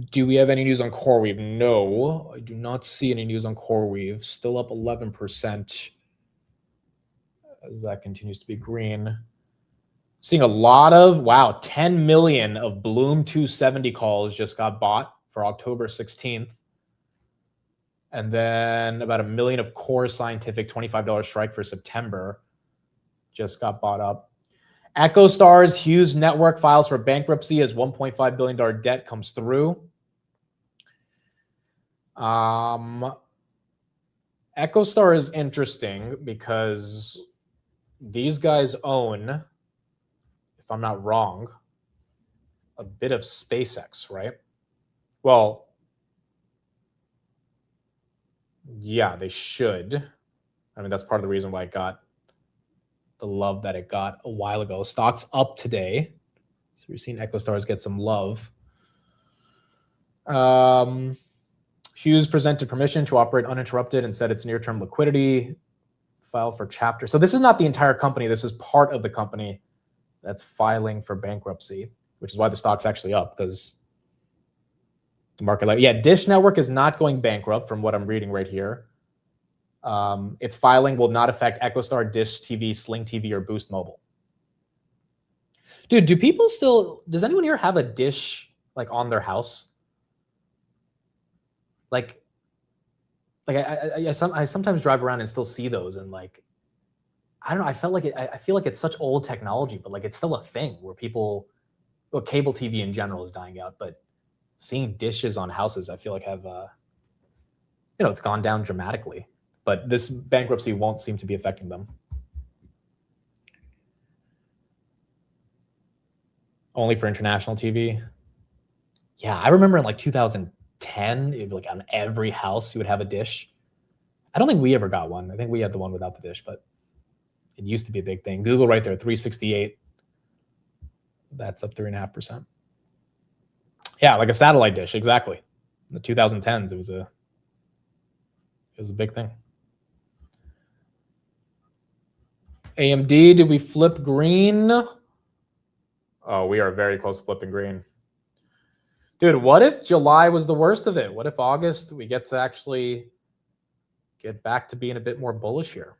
S1: Do we have any news on CoreWeave? No, I do not see any news on CoreWeave. Still up 11% as that continues to be green. Seeing a lot of, 10 million of Bloom 270 calls just got bought for October 16th. And then about 1 million of Core Scientific $25 strike for September just got bought up. EchoStar's Hughes Network files for bankruptcy as $1.5 billion debt comes through. EchoStar is interesting because these guys own, if I'm not wrong, a bit of SpaceX, right? Well, yeah, they should. I mean, that's part of the reason why it got the love that it got a while ago. Stock's up today. So we're seeing EchoStars get some love. Hughes presented permission to operate uninterrupted and said its near-term liquidity. Filed for chapter. So this is not the entire company. This is part of the company that's filing for bankruptcy, which is why the stock's actually up, because the market, yeah, Dish Network is not going bankrupt from what I'm reading right here. Its filing will not affect EchoStar, Dish TV, Sling TV, or Boost Mobile. Dude, does anyone here have a Dish like on their house? Like I sometimes drive around and still see those, and like, I don't know, I feel like it's such old technology, but like it's still a thing where people, well, cable TV in general is dying out, but seeing dishes on houses, I feel like have, it's gone down dramatically. But this bankruptcy won't seem to be affecting them. Only for international TV. Yeah, I remember in like 2010, it was like on every house you would have a dish. I don't think we ever got one. I think we had the one without the dish, but it used to be a big thing. Google right there, 368. That's up 3.5%. Yeah, like a satellite dish, exactly. In the 2010s, it was a big thing. AMD, did we flip green? Oh, we are very close to flipping green. Dude, what if July was the worst of it? What if August we get to actually get back to being a bit more bullish here?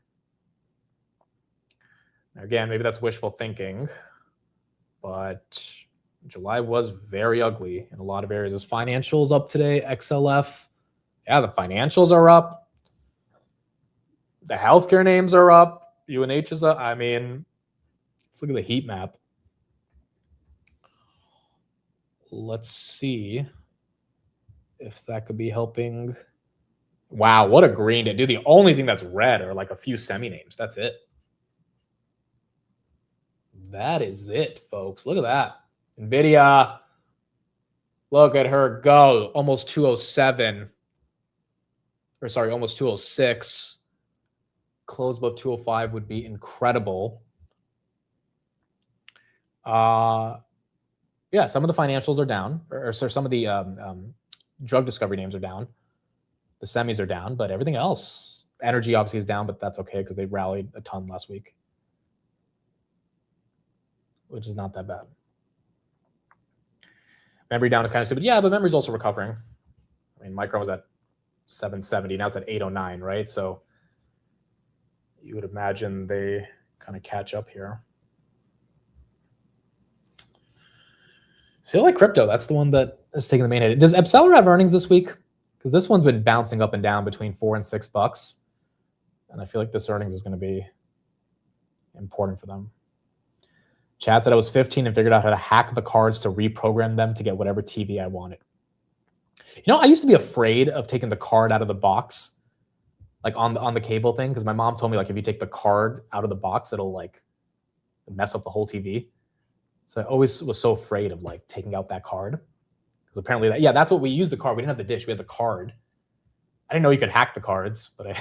S1: Again, maybe that's wishful thinking, but July was very ugly in a lot of areas. Is financials up today? XLF. Yeah, the financials are up. The healthcare names are up. UNH is up. I mean, let's look at the heat map. Let's see if that could be helping. Wow, what a green day. Dude, the only thing that's red are like a few semi names. That's it. That is it, folks. Look at that. NVIDIA. Look at her go. Almost 207. Or sorry, almost 206. Close above 205 would be incredible. Yeah, some of the financials are down, or some of the drug discovery names are down. The semis are down, but everything else, energy obviously is down, but that's okay because they rallied a ton last week, which is not that bad. Memory down is kind of stupid. Yeah, but memory's also recovering. I mean, Micron was at 770. Now it's at 809, right? So you would imagine they kind of catch up here. I feel like crypto, that's the one that is taking the main hit. Does Epsilon have earnings this week? Because this one's been bouncing up and down between $4 and $6. And I feel like this earnings is going to be important for them. Chad said I was 15 and figured out how to hack the cards to reprogram them to get whatever TV I wanted. You know, I used to be afraid of taking the card out of the box, like on the cable thing, because my mom told me like if you take the card out of the box, it'll like mess up the whole TV. So I always was so afraid of like taking out that card, because apparently that's what we used the card. We didn't have the dish, we had the card. I didn't know you could hack the cards, but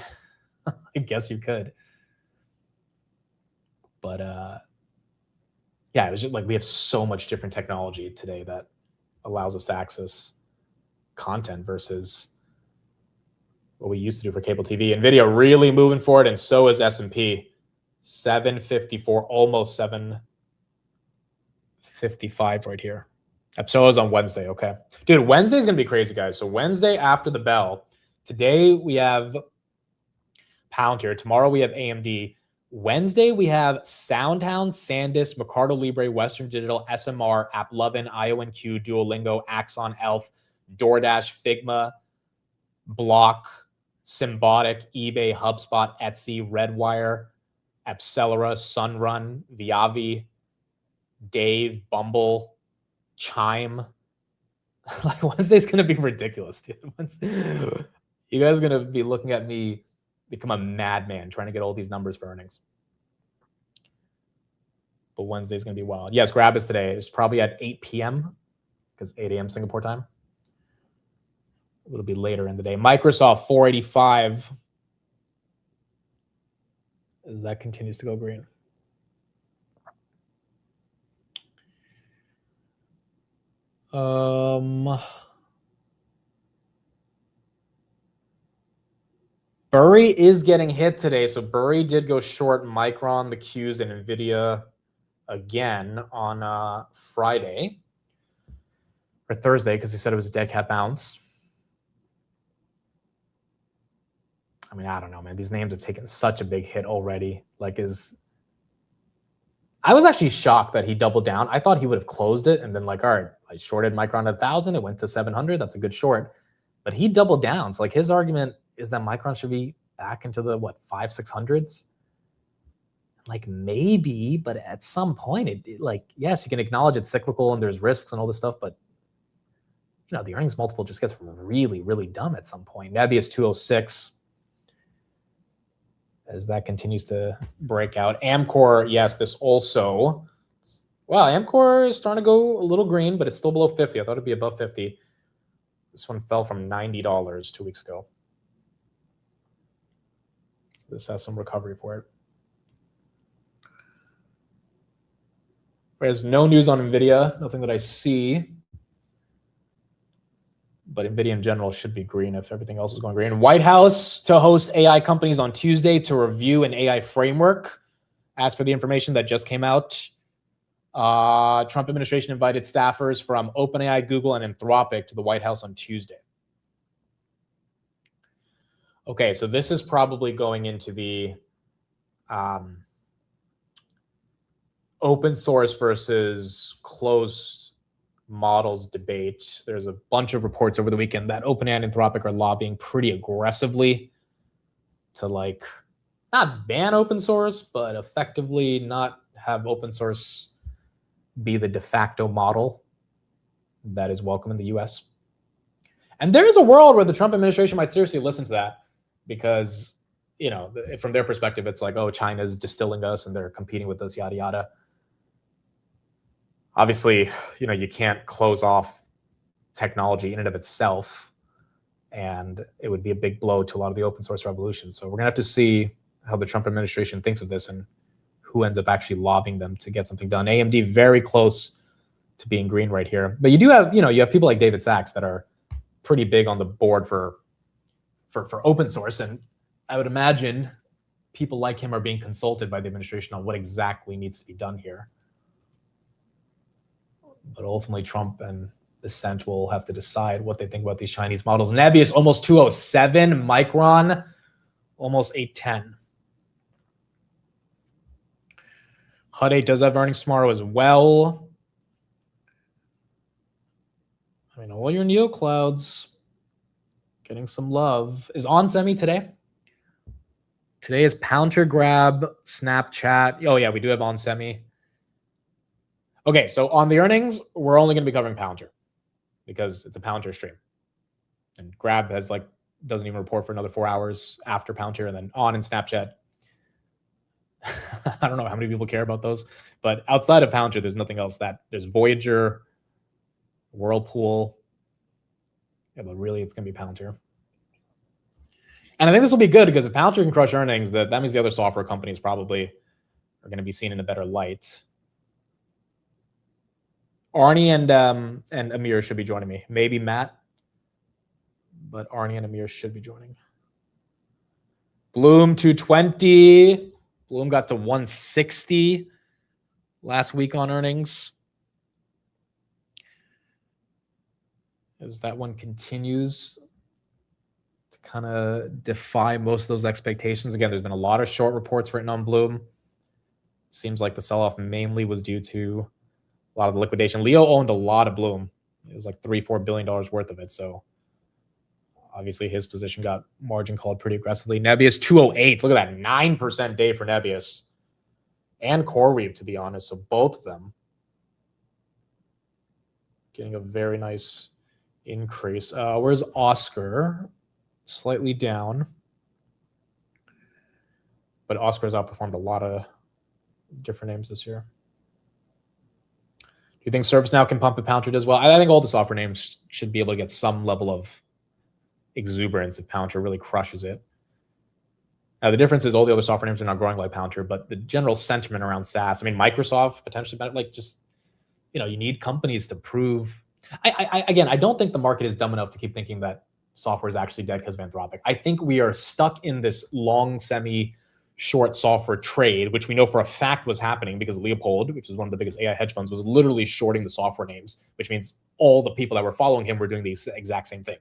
S1: I guess you could. But yeah, it was just like we have so much different technology today that allows us to access content versus what we used to do for cable TV. NVIDIA really moving forward, and so is S&P. 754, almost 755 right here. So is on Wednesday, okay. Dude, Wednesday's going to be crazy, guys. So Wednesday after the bell, today we have Palantir. Tomorrow we have AMD. Wednesday we have SoundHound, SanDisk, Mercado Libre, Western Digital, SMR, AppLovin, IONQ, Duolingo, Axon, Elf, DoorDash, Figma, Block, Symbotic, eBay, HubSpot, Etsy, Redwire, Appcelera, Sunrun, Viavi, Dave, Bumble, Chime. Like Wednesday's gonna be ridiculous, dude. You guys are gonna be looking at me become a madman trying to get all these numbers for earnings. But Wednesday's gonna be wild. Yes, grab us today. It's probably at 8 p.m. because 8 a.m. Singapore time. It'll be later in the day. Microsoft 485. As that continues to go green. Burry is getting hit today. So Burry did go short Micron, the Qs, and NVIDIA again on Friday or Thursday because he said it was a dead cat bounce. I mean, I don't know, man. These names have taken such a big hit already. I was actually shocked that he doubled down. I thought he would have closed it and been like, all right, I shorted Micron at 1,000. It went to 700. That's a good short. But he doubled down. So his argument is that Micron should be back into the 500-600s. Maybe, but at some point, yes, you can acknowledge it's cyclical and there's risks and all this stuff, but the earnings multiple just gets really, really dumb at some point. Nebius 206. As that continues to break out. Amcor, yes, this also. Wow, Amcor is starting to go a little green, but it's still below 50. I thought it'd be above 50. This one fell from $90 2 weeks ago. This has some recovery for it. There's no news on NVIDIA, nothing that I see. But NVIDIA in general should be green if everything else is going green. White House to host AI companies on Tuesday to review an AI framework. As per the information that just came out, Trump administration invited staffers from OpenAI, Google, and Anthropic to the White House on Tuesday. Okay, so this is probably going into the open source versus closed models debate. There's a bunch of reports over the weekend that OpenAI and Anthropic are lobbying pretty aggressively to not ban open source, but effectively not have open source be the de facto model that is welcome in the US. And there is a world where the Trump administration might seriously listen to that because, from their perspective, it's like, oh, China's distilling us and they're competing with us, yada, yada. Obviously, you can't close off technology in and of itself, and it would be a big blow to a lot of the open source revolution. So we're going to have to see how the Trump administration thinks of this and who ends up actually lobbying them to get something done. AMD very close to being green right here. But you do have, you have people like David Sachs that are pretty big on the board for open source. And I would imagine people like him are being consulted by the administration on what exactly needs to be done here. But ultimately, Trump and the Senate will have to decide what they think about these Chinese models. Nebius almost 207, Micron almost 810. Hut 8 does have earnings tomorrow as well. I mean, all your neo clouds getting some love. Is onsemi today? Today is Palantir, Grab, Snapchat. Oh yeah, we do have onsemi. Okay, so on the earnings, we're only going to be covering Palantir because it's a Palantir stream. And Grab doesn't even report for another 4 hours after Palantir, and then On and Snapchat. I don't know how many people care about those, but outside of Palantir, there's nothing else there's Voyager, Whirlpool. Yeah, but really it's going to be Palantir. And I think this will be good because if Palantir can crush earnings, that means the other software companies probably are going to be seen in a better light. Arnie and Amir should be joining me. Maybe Matt, but Arnie and Amir should be joining. Bloom 220. Bloom got to 160 last week on earnings. As that one continues to kind of defy most of those expectations. Again, there's been a lot of short reports written on Bloom. Seems like the sell-off mainly was due to a lot of the liquidation. Leo owned a lot of Bloom. It was like $3-4 billion worth of it. So obviously his position got margin called pretty aggressively. Nebius 208. Look at that 9% day for Nebius and CoreWeave, to be honest. So both of them getting a very nice increase. Where's Oscar? Slightly down. But Oscar's outperformed a lot of different names this year. Do you think ServiceNow can pump if Palantir as well? I think all the software names should be able to get some level of exuberance if Palantir really crushes it. Now, the difference is all the other software names are not growing like Palantir, but the general sentiment around SaaS, I mean, Microsoft potentially, you need companies to prove Again, I don't think the market is dumb enough to keep thinking that software is actually dead because of Anthropic. I think we are stuck in this long semi-short software trade, which we know for a fact was happening because Leopold, which is one of the biggest AI hedge funds, was literally shorting the software names, which means all the people that were following him were doing the exact same thing.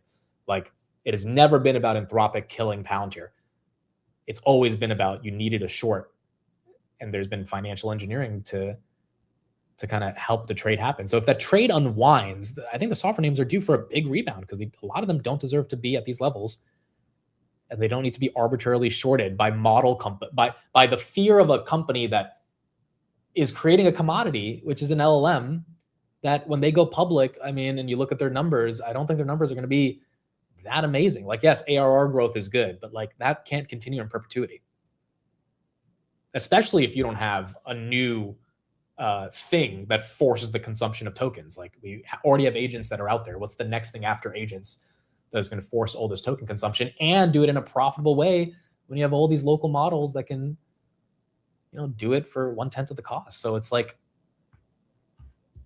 S1: Like, it has never been about Anthropic killing Palantir. It's always been about you needed a short, and there's been financial engineering to kind of help the trade happen. So if that trade unwinds, I think the software names are due for a big rebound because a lot of them don't deserve to be at these levels, and they don't need to be arbitrarily shorted by by the fear of a company that is creating a commodity, which is an LLM, that when they go public, I mean, and you look at their numbers, I don't think their numbers are going to be that amazing. Like, yes, ARR growth is good, but like that can't continue in perpetuity, especially if you don't have a new thing that forces the consumption of tokens. Like, we already have agents that are out there. What's the next thing after agents that is going to force all this token consumption and do it in a profitable way when you have all these local models that can, do it for 1/10 of the cost? So it's like,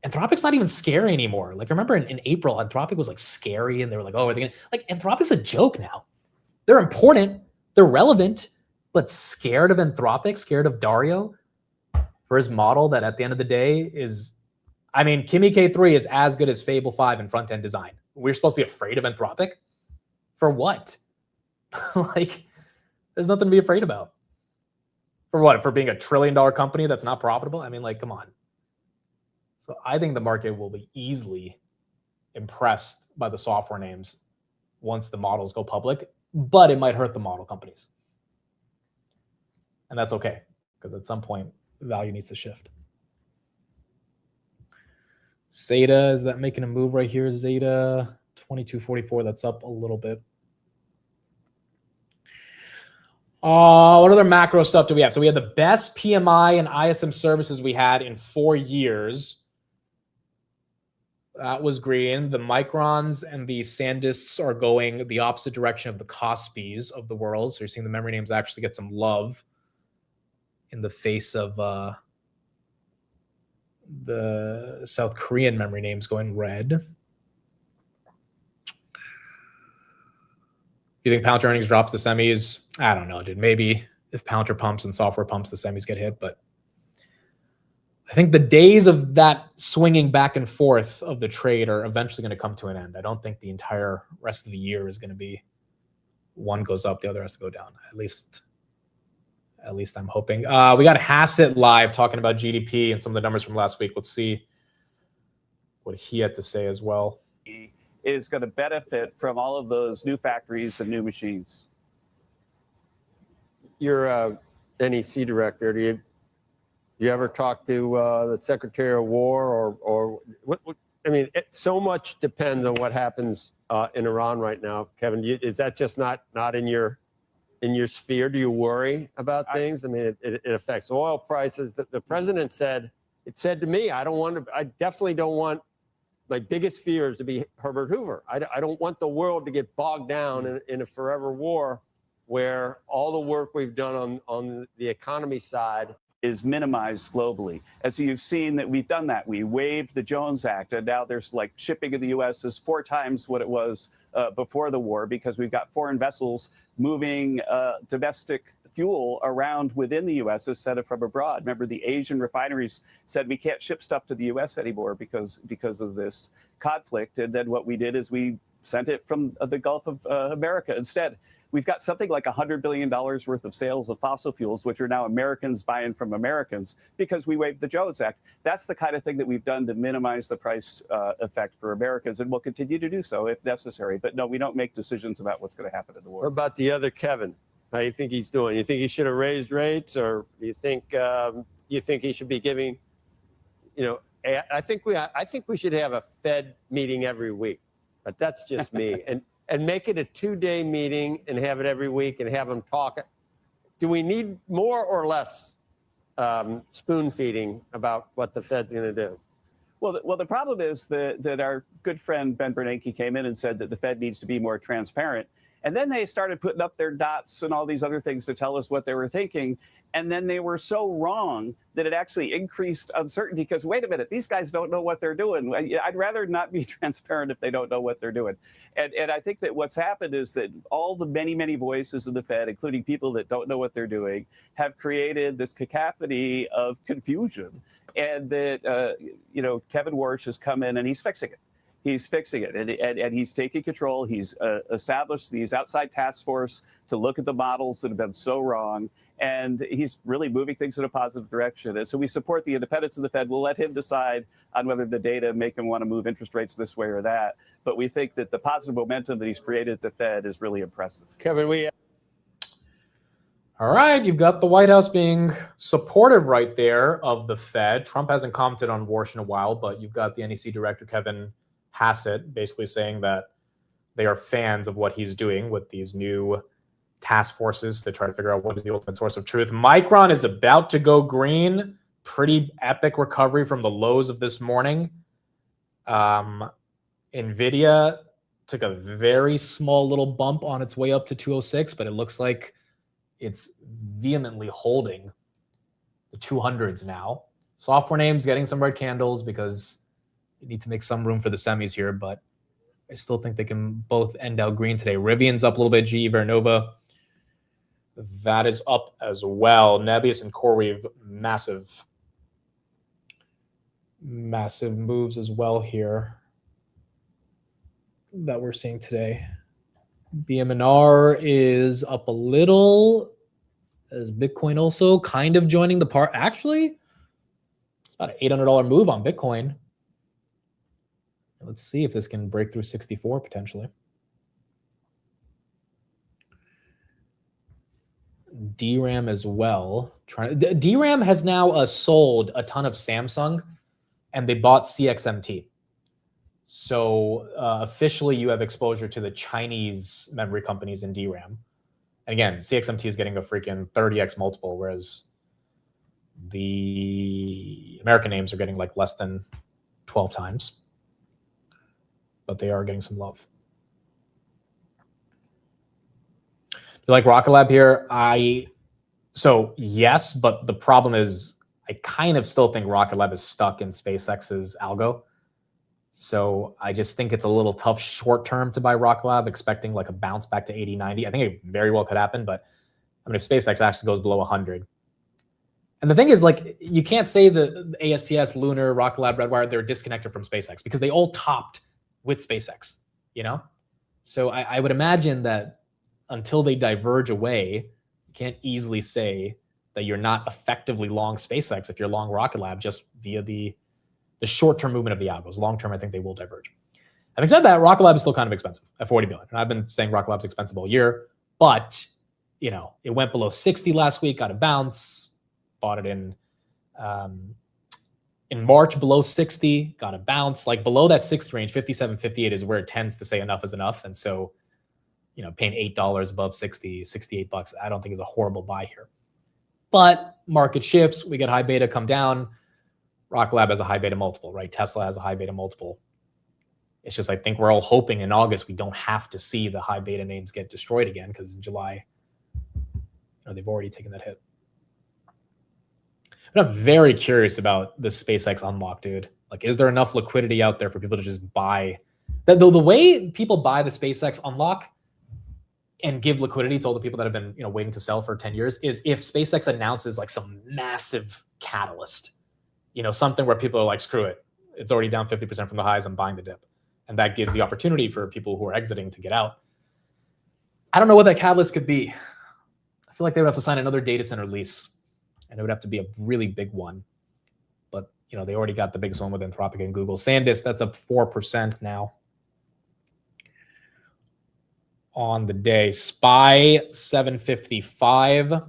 S1: Anthropic's not even scary anymore. Like, I remember in April, Anthropic was like scary, and they were like, oh, are they gonna, like, Anthropic's a joke now. They're important, they're relevant, but scared of Anthropic, scared of Dario for his model that at the end of the day is, I mean, Kimi K3 is as good as Fable 5 in front-end design. We're supposed to be afraid of Anthropic? For what? Like, there's nothing to be afraid about. For what? For being a $1 trillion company that's not profitable? I mean, like, come on. So I think the market will be easily impressed by the software names once the models go public, but it might hurt the model companies. And that's okay, because at some point, value needs to shift. Zeta, is that making a move right here? Zeta 2244, that's up a little bit. What other macro stuff do we have? So we had the best PMI and ISM services we had in 4 years. That was green. The Microns and the Sandisks are going the opposite direction of the Kospis of the world. So you're seeing the memory names actually get some love in the face of the South Korean memory names going red. You think Palantir earnings drops the semis? I don't know, dude. Maybe if Palantir pumps and software pumps, the semis get hit. But I think the days of that swinging back and forth of the trade are eventually going to come to an end. I don't think the entire rest of the year is going to be one goes up, the other has to go down. At least I'm hoping. We got Hasset live talking about GDP and some of the numbers from last week. Let's see what he had to say as well.
S10: Is going to benefit from all of those new factories and new machines.
S5: You're NEC director. Do you ever talk to the Secretary of War or what? I mean, so much depends on what happens in Iran right now. Kevin, is that just not in your sphere? Do you worry about things? I mean, it affects oil prices. The president said to me, I definitely don't want. My biggest fear is to be Herbert Hoover. I don't want the world to get bogged down in a forever war where all the work we've done on the economy side
S10: is minimized globally. As you've seen that we've done that. We waived the Jones Act, and now there's like shipping in the U.S. is 4 times what it was before the war because we've got foreign vessels moving domestic fuel around within the U.S. instead of from abroad. Remember, the Asian refineries said we can't ship stuff to the U.S. anymore because of this conflict. And then what we did is we sent it from the Gulf of America instead. We've got something like $100 billion worth of sales of fossil fuels, which are now Americans buying from Americans because we waived the Jones Act. That's the kind of thing that we've done to minimize the price effect for Americans, and we'll continue to do so if necessary. But no, we don't make decisions about what's going to happen in the war.
S5: What about the other Kevin? How do you think he's doing? You think he should have raised rates, or do you think he should be giving? I think we should have a Fed meeting every week, but that's just me. and make it a 2-day meeting and have it every week and have them talk. Do we need more or less spoon feeding about what the Fed's going to do?
S10: Well, the problem is that our good friend Ben Bernanke came in and said that the Fed needs to be more transparent. And then they started putting up their dots and all these other things to tell us what they were thinking. And then they were so wrong that it actually increased uncertainty because, wait a minute, these guys don't know what they're doing. I'd rather not be transparent if they don't know what they're doing. And I think that what's happened is that all the many, many voices of the Fed, including people that don't know what they're doing, have created this cacophony of confusion. And that, Kevin Warsh has come in and he's fixing it. He's fixing it, and he's taking control. He's established these outside task force to look at the models that have been so wrong, and he's really moving things in a positive direction. And so we support the independence of the Fed. We'll let him decide on whether the data make him want to move interest rates this way or that. But we think that the positive momentum that he's created at the Fed is really impressive.
S2: Kevin,
S1: All right, you've got the White House being supportive right there of the Fed. Trump hasn't commented on Warsh in a while, but you've got the NEC director, Kevin Hasset, basically saying that they are fans of what he's doing with these new task forces to try to figure out what is the ultimate source of truth. Micron is about to go green. Pretty epic recovery from the lows of this morning. NVIDIA took a very small little bump on its way up to 206, but it looks like it's vehemently holding the 200s now. Software names getting some red candles because you need to make some room for the semis here, but I still think they can both end out green today. Rivian's up a little bit, GE Vernova. That is up as well. Nebius and CoreWeave, massive moves as well here that we're seeing today. BMNR is up a little as Bitcoin also kind of joining the part. Actually, it's about an $800 move on Bitcoin. Let's see if this can break through 64 potentially. DRAM as well. DRAM has now sold a ton of Samsung, and they bought CXMT. So officially, you have exposure to the Chinese memory companies in DRAM. And again, CXMT is getting a freaking 30x multiple, whereas the American names are getting like less than 12 times. But they are getting some love. You like Rocket Lab here? So yes, but the problem is I kind of still think Rocket Lab is stuck in SpaceX's algo. So I just think it's a little tough short term to buy Rocket Lab, expecting like a bounce back to 80, 90. I think it very well could happen, but I mean, if SpaceX actually goes below 100. And the thing is, like, you can't say the ASTS, Lunar, Rocket Lab, Redwire, they're disconnected from SpaceX because they all topped with SpaceX, you know? So I would imagine that until they diverge away, you can't easily say that you're not effectively long SpaceX if you're long Rocket Lab just via the short-term movement of the algos. Long-term, I think they will diverge. Having said that, Rocket Lab is still kind of expensive at $40 billion. And I've been saying Rocket Lab's expensive all year, but you know, it went below 60 last week, got a bounce, bought it in March below 60, got a bounce. Like below that 60 range, 57, 58 is where it tends to say enough is enough. And so, you know, paying $8 above 60, $68, I don't think is a horrible buy here. But market shifts, we get high beta come down. Rocket Lab has a high beta multiple, right? Tesla has a high beta multiple. It's just, I think we're all hoping in August we don't have to see the high beta names get destroyed again, because in July, you know, they've already taken that hit. But I'm very curious about the SpaceX unlock, dude. Like, is there enough liquidity out there for people to just buy? The way people buy the SpaceX unlock and give liquidity to all the people that have been, you know, waiting to sell for 10 years is if SpaceX announces like some massive catalyst, you know, something where people are like, screw it, it's already down 50% from the highs, I'm buying the dip. And that gives the opportunity for people who are exiting to get out. I don't know what that catalyst could be. I feel like they would have to sign another data center lease, and it would have to be a really big one. But, you know, they already got the biggest one with Anthropic and Google. SanDisk, that's up 4% now on the day. SPY 755,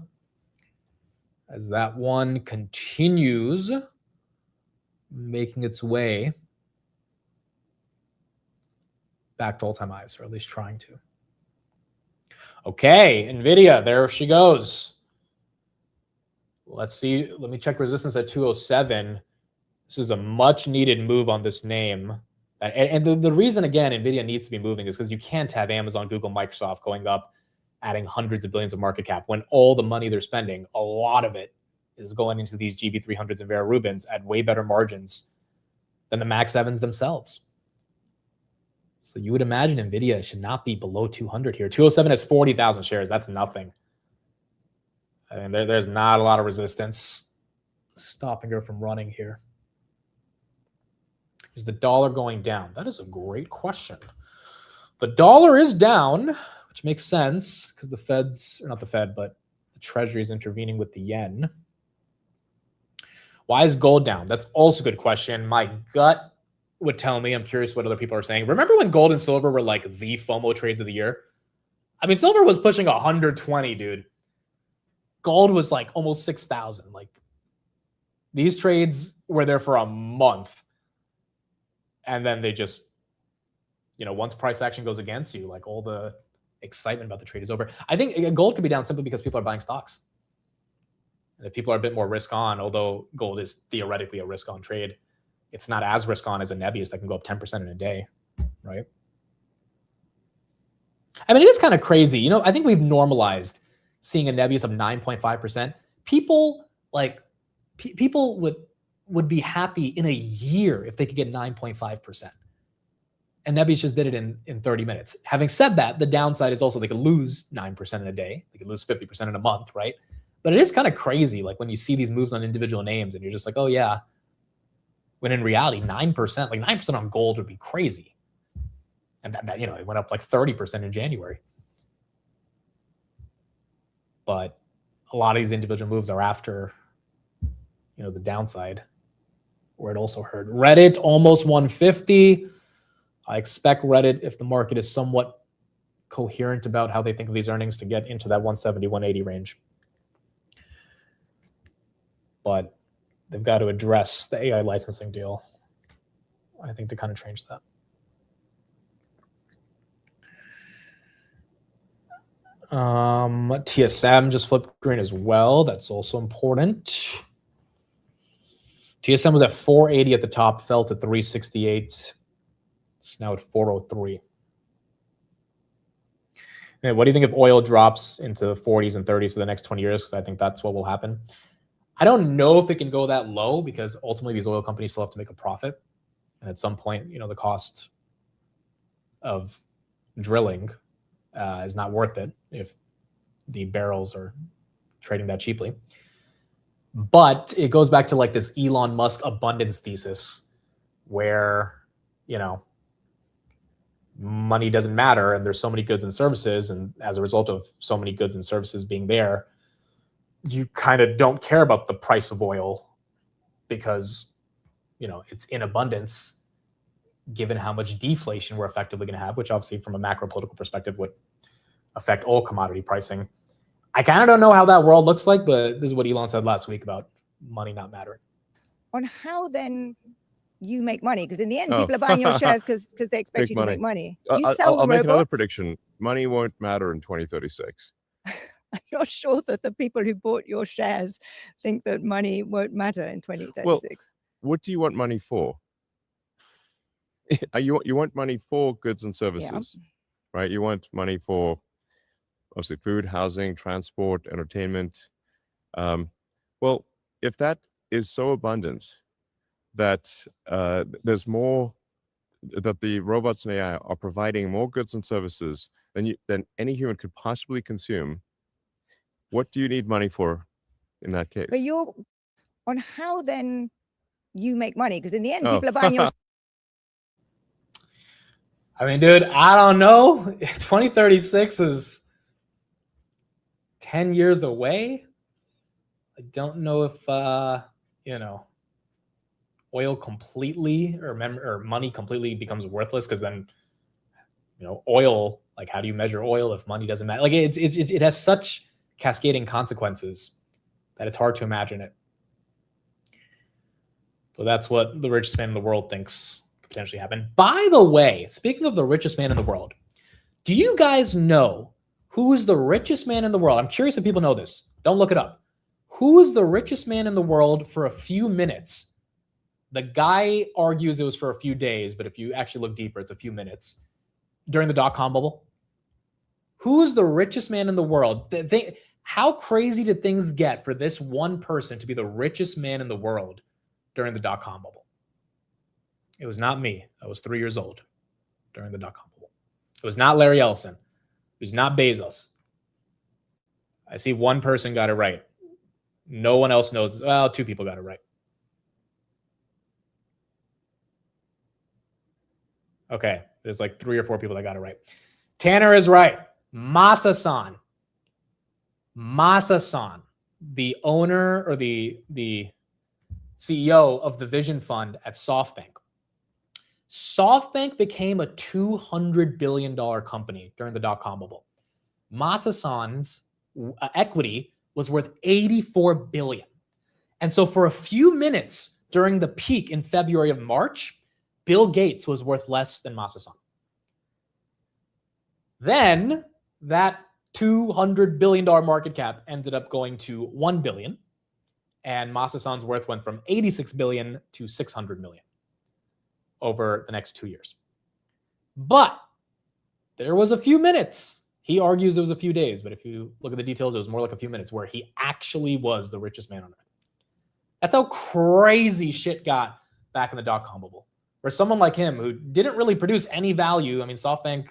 S1: as that one continues making its way back to all-time highs, or at least trying to. Okay, NVIDIA, there she goes. Let's see. Let me check resistance at 207. This is a much-needed move on this name. And the reason, again, NVIDIA needs to be moving is because you can't have Amazon, Google, Microsoft going up, adding hundreds of billions of market cap when all the money they're spending, a lot of it is going into these GB300s and Vera Rubins at way better margins than the Max 7s themselves. So you would imagine NVIDIA should not be below 200 here. 207 has 40,000 shares. That's nothing. I mean, there's not a lot of resistance stopping her from running here. Is the dollar going down? That is a great question. The dollar is down, which makes sense because the Fed's, or not the Fed, but the Treasury is intervening with the yen. Why is gold down? That's also a good question. My gut would tell me, I'm curious what other people are saying. Remember when gold and silver were like the FOMO trades of the year? I mean, silver was pushing 120, dude. Gold was like almost 6,000. Like, these trades were there for a month. And then they just, once price action goes against you, like all the excitement about the trade is over. I think gold could be down simply because people are buying stocks. And if people are a bit more risk on, although gold is theoretically a risk on trade, it's not as risk on as a Nebius that can go up 10% in a day, right? I mean, it is kind of crazy. I think we've normalized seeing a Nebius of 9.5%. People would be happy in a year if they could get 9.5%. And Nebius just did it in 30 minutes. Having said that, the downside is also they could lose 9% in a day. They could lose 50% in a month, right? But it is kind of crazy, like when you see these moves on individual names and you're just like, oh yeah. When in reality, 9%, like 9% on gold would be crazy. And that it went up like 30% in January. But a lot of these individual moves are after, the downside, where it also hurt. Reddit almost 150. I expect Reddit, if the market is somewhat coherent about how they think of these earnings, to get into that 170, 180 range. But they've got to address the AI licensing deal, I think, to kind of change that. TSM just flipped green as well. That's also important. TSM was at 480 at the top, fell to 368. It's now at 403. And what do you think if oil drops into the 40s and 30s for the next 20 years? Because I think that's what will happen. I don't know if it can go that low because ultimately these oil companies still have to make a profit. And at some point, the cost of drilling is not worth it if the barrels are trading that cheaply. But it goes back to like this Elon Musk abundance thesis where, money doesn't matter and there's so many goods and services. And as a result of so many goods and services being there, you kind of don't care about the price of oil because, it's in abundance given how much deflation we're effectively going to have, which obviously from a macro political perspective would affect all commodity pricing. I kind of don't know how that world looks like, but this is what Elon said last week about money not mattering.
S11: On how then you make money? Because in the end, people are buying your shares because they expect you to make money. Do you sell
S12: I'll make another
S11: robots?
S12: prediction. Money won't matter in 2036.
S11: I'm not sure that the people who bought your shares think that money won't matter in 2036.
S12: Well, what do you want money for? You want money for goods and services, right? You want money for obviously food, housing, transport, entertainment. Well, if that is so abundant that there's more, that the robots and AI are providing more goods and services than any human could possibly consume, what do you need money for in that case?
S11: But you're on how then you make money? Because in the end, people are buying your.
S1: I mean, dude, I don't know. 2036 is 10 years away. I don't know if, oil completely or money completely becomes worthless because then, oil, like how do you measure oil if money doesn't matter? Like it has such cascading consequences that it's hard to imagine it. But that's what the richest man in the world thinks could potentially happen. By the way, speaking of the richest man in the world, do you guys know who is the richest man in the world? I'm curious if people know this. Don't look it up. Who is the richest man in the world for a few minutes The guy argues it was for a few days, but if you actually look deeper, it's a few minutes. During the dot-com bubble, who's the richest man in the world? How crazy did things get for this one person to be the richest man in the world during the dot-com bubble? It was not me. I was 3 years old during the dot-com bubble. It was not Larry Ellison. It was not Bezos. I see one person got it right. No one else knows. Well, 2 people got it right. Okay, there's like 3 or 4 people that got it right. Tanner is right. Masa-san, the owner or the CEO of the Vision Fund at SoftBank. SoftBank became a $200 billion company during the dot-com bubble. Masa-san's equity was worth $84 billion. And so for a few minutes during the peak in February of March, Bill Gates was worth less than Masa-san. Then that $200 billion market cap ended up going to $1 billion, and Masa-san's worth went from $86 billion to $600 million over the next 2 years. But there was a few minutes. He argues it was a few days, but if you look at the details, it was more like a few minutes where he actually was the richest man on earth. That's how crazy shit got back in the dot-com bubble. For someone like him who didn't really produce any value, I mean, SoftBank,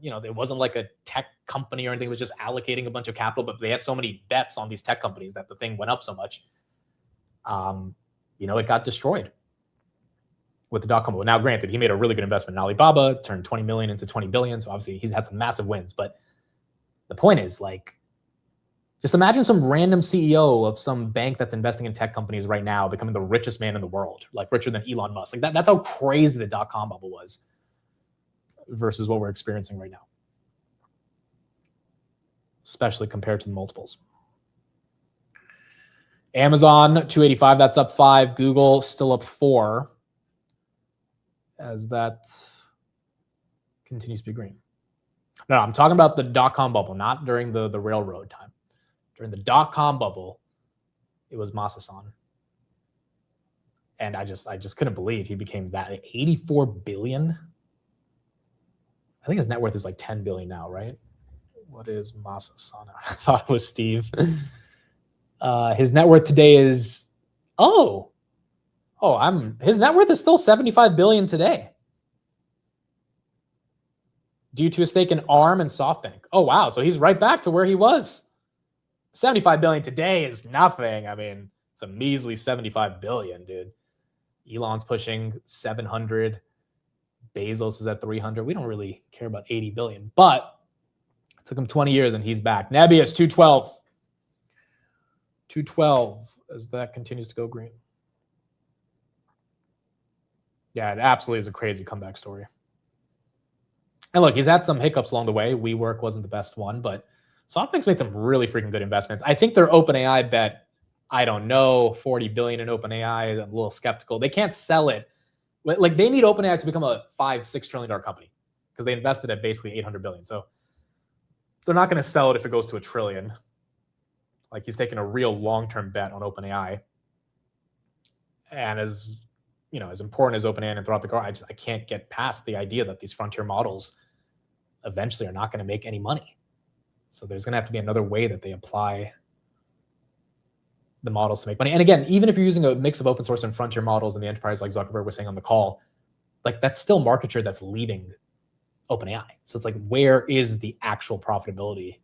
S1: it wasn't like a tech company or anything. It was just allocating a bunch of capital, but they had so many bets on these tech companies that the thing went up so much. It got destroyed with the dot-com bubble. Now, granted, he made a really good investment in Alibaba, turned 20 million into 20 billion. So obviously he's had some massive wins. But the point is, just imagine some random CEO of some bank that's investing in tech companies right now becoming the richest man in the world, like richer than Elon Musk. That's how crazy the dot-com bubble was versus what we're experiencing right now, especially compared to the multiples. Amazon 285, that's up 5. Google still up 4 as that continues to be green. No, I'm talking about the dot-com bubble, not during the railroad time. During the dot-com bubble, it was Masa-san. And I just couldn't believe he became that. 84 billion. I think his net worth is like 10 billion now, right? What is Masa-san? I thought it was Steve. His net worth today is his net worth is still 75 billion today. Due to a stake in ARM and SoftBank. Oh wow, so he's right back to where he was. 75 billion today is nothing. I mean, it's a measly 75 billion, dude. Elon's pushing 700. Bezos is at 300. We don't really care about 80 billion, but it took him 20 years and he's back. Nebius 212. 212 as that continues to go green. Yeah, it absolutely is a crazy comeback story. And look, he's had some hiccups along the way. WeWork wasn't the best one, but SoftBank's made some really freaking good investments. I think their OpenAI bet, I don't know, 40 billion in OpenAI. I'm a little skeptical. They can't sell it. They need OpenAI to become a $5-6 trillion company because they invested at basically 800 billion. So they're not going to sell it if it goes to $1 trillion. He's taking a real long-term bet on OpenAI. And as important as OpenAI and Anthropic are, I can't get past the idea that these frontier models eventually are not going to make any money. So there's going to have to be another way that they apply the models to make money. And again, even if you're using a mix of open source and frontier models in the enterprise, like Zuckerberg was saying on the call, that's still market share that's leaving OpenAI. So it's where is the actual profitability,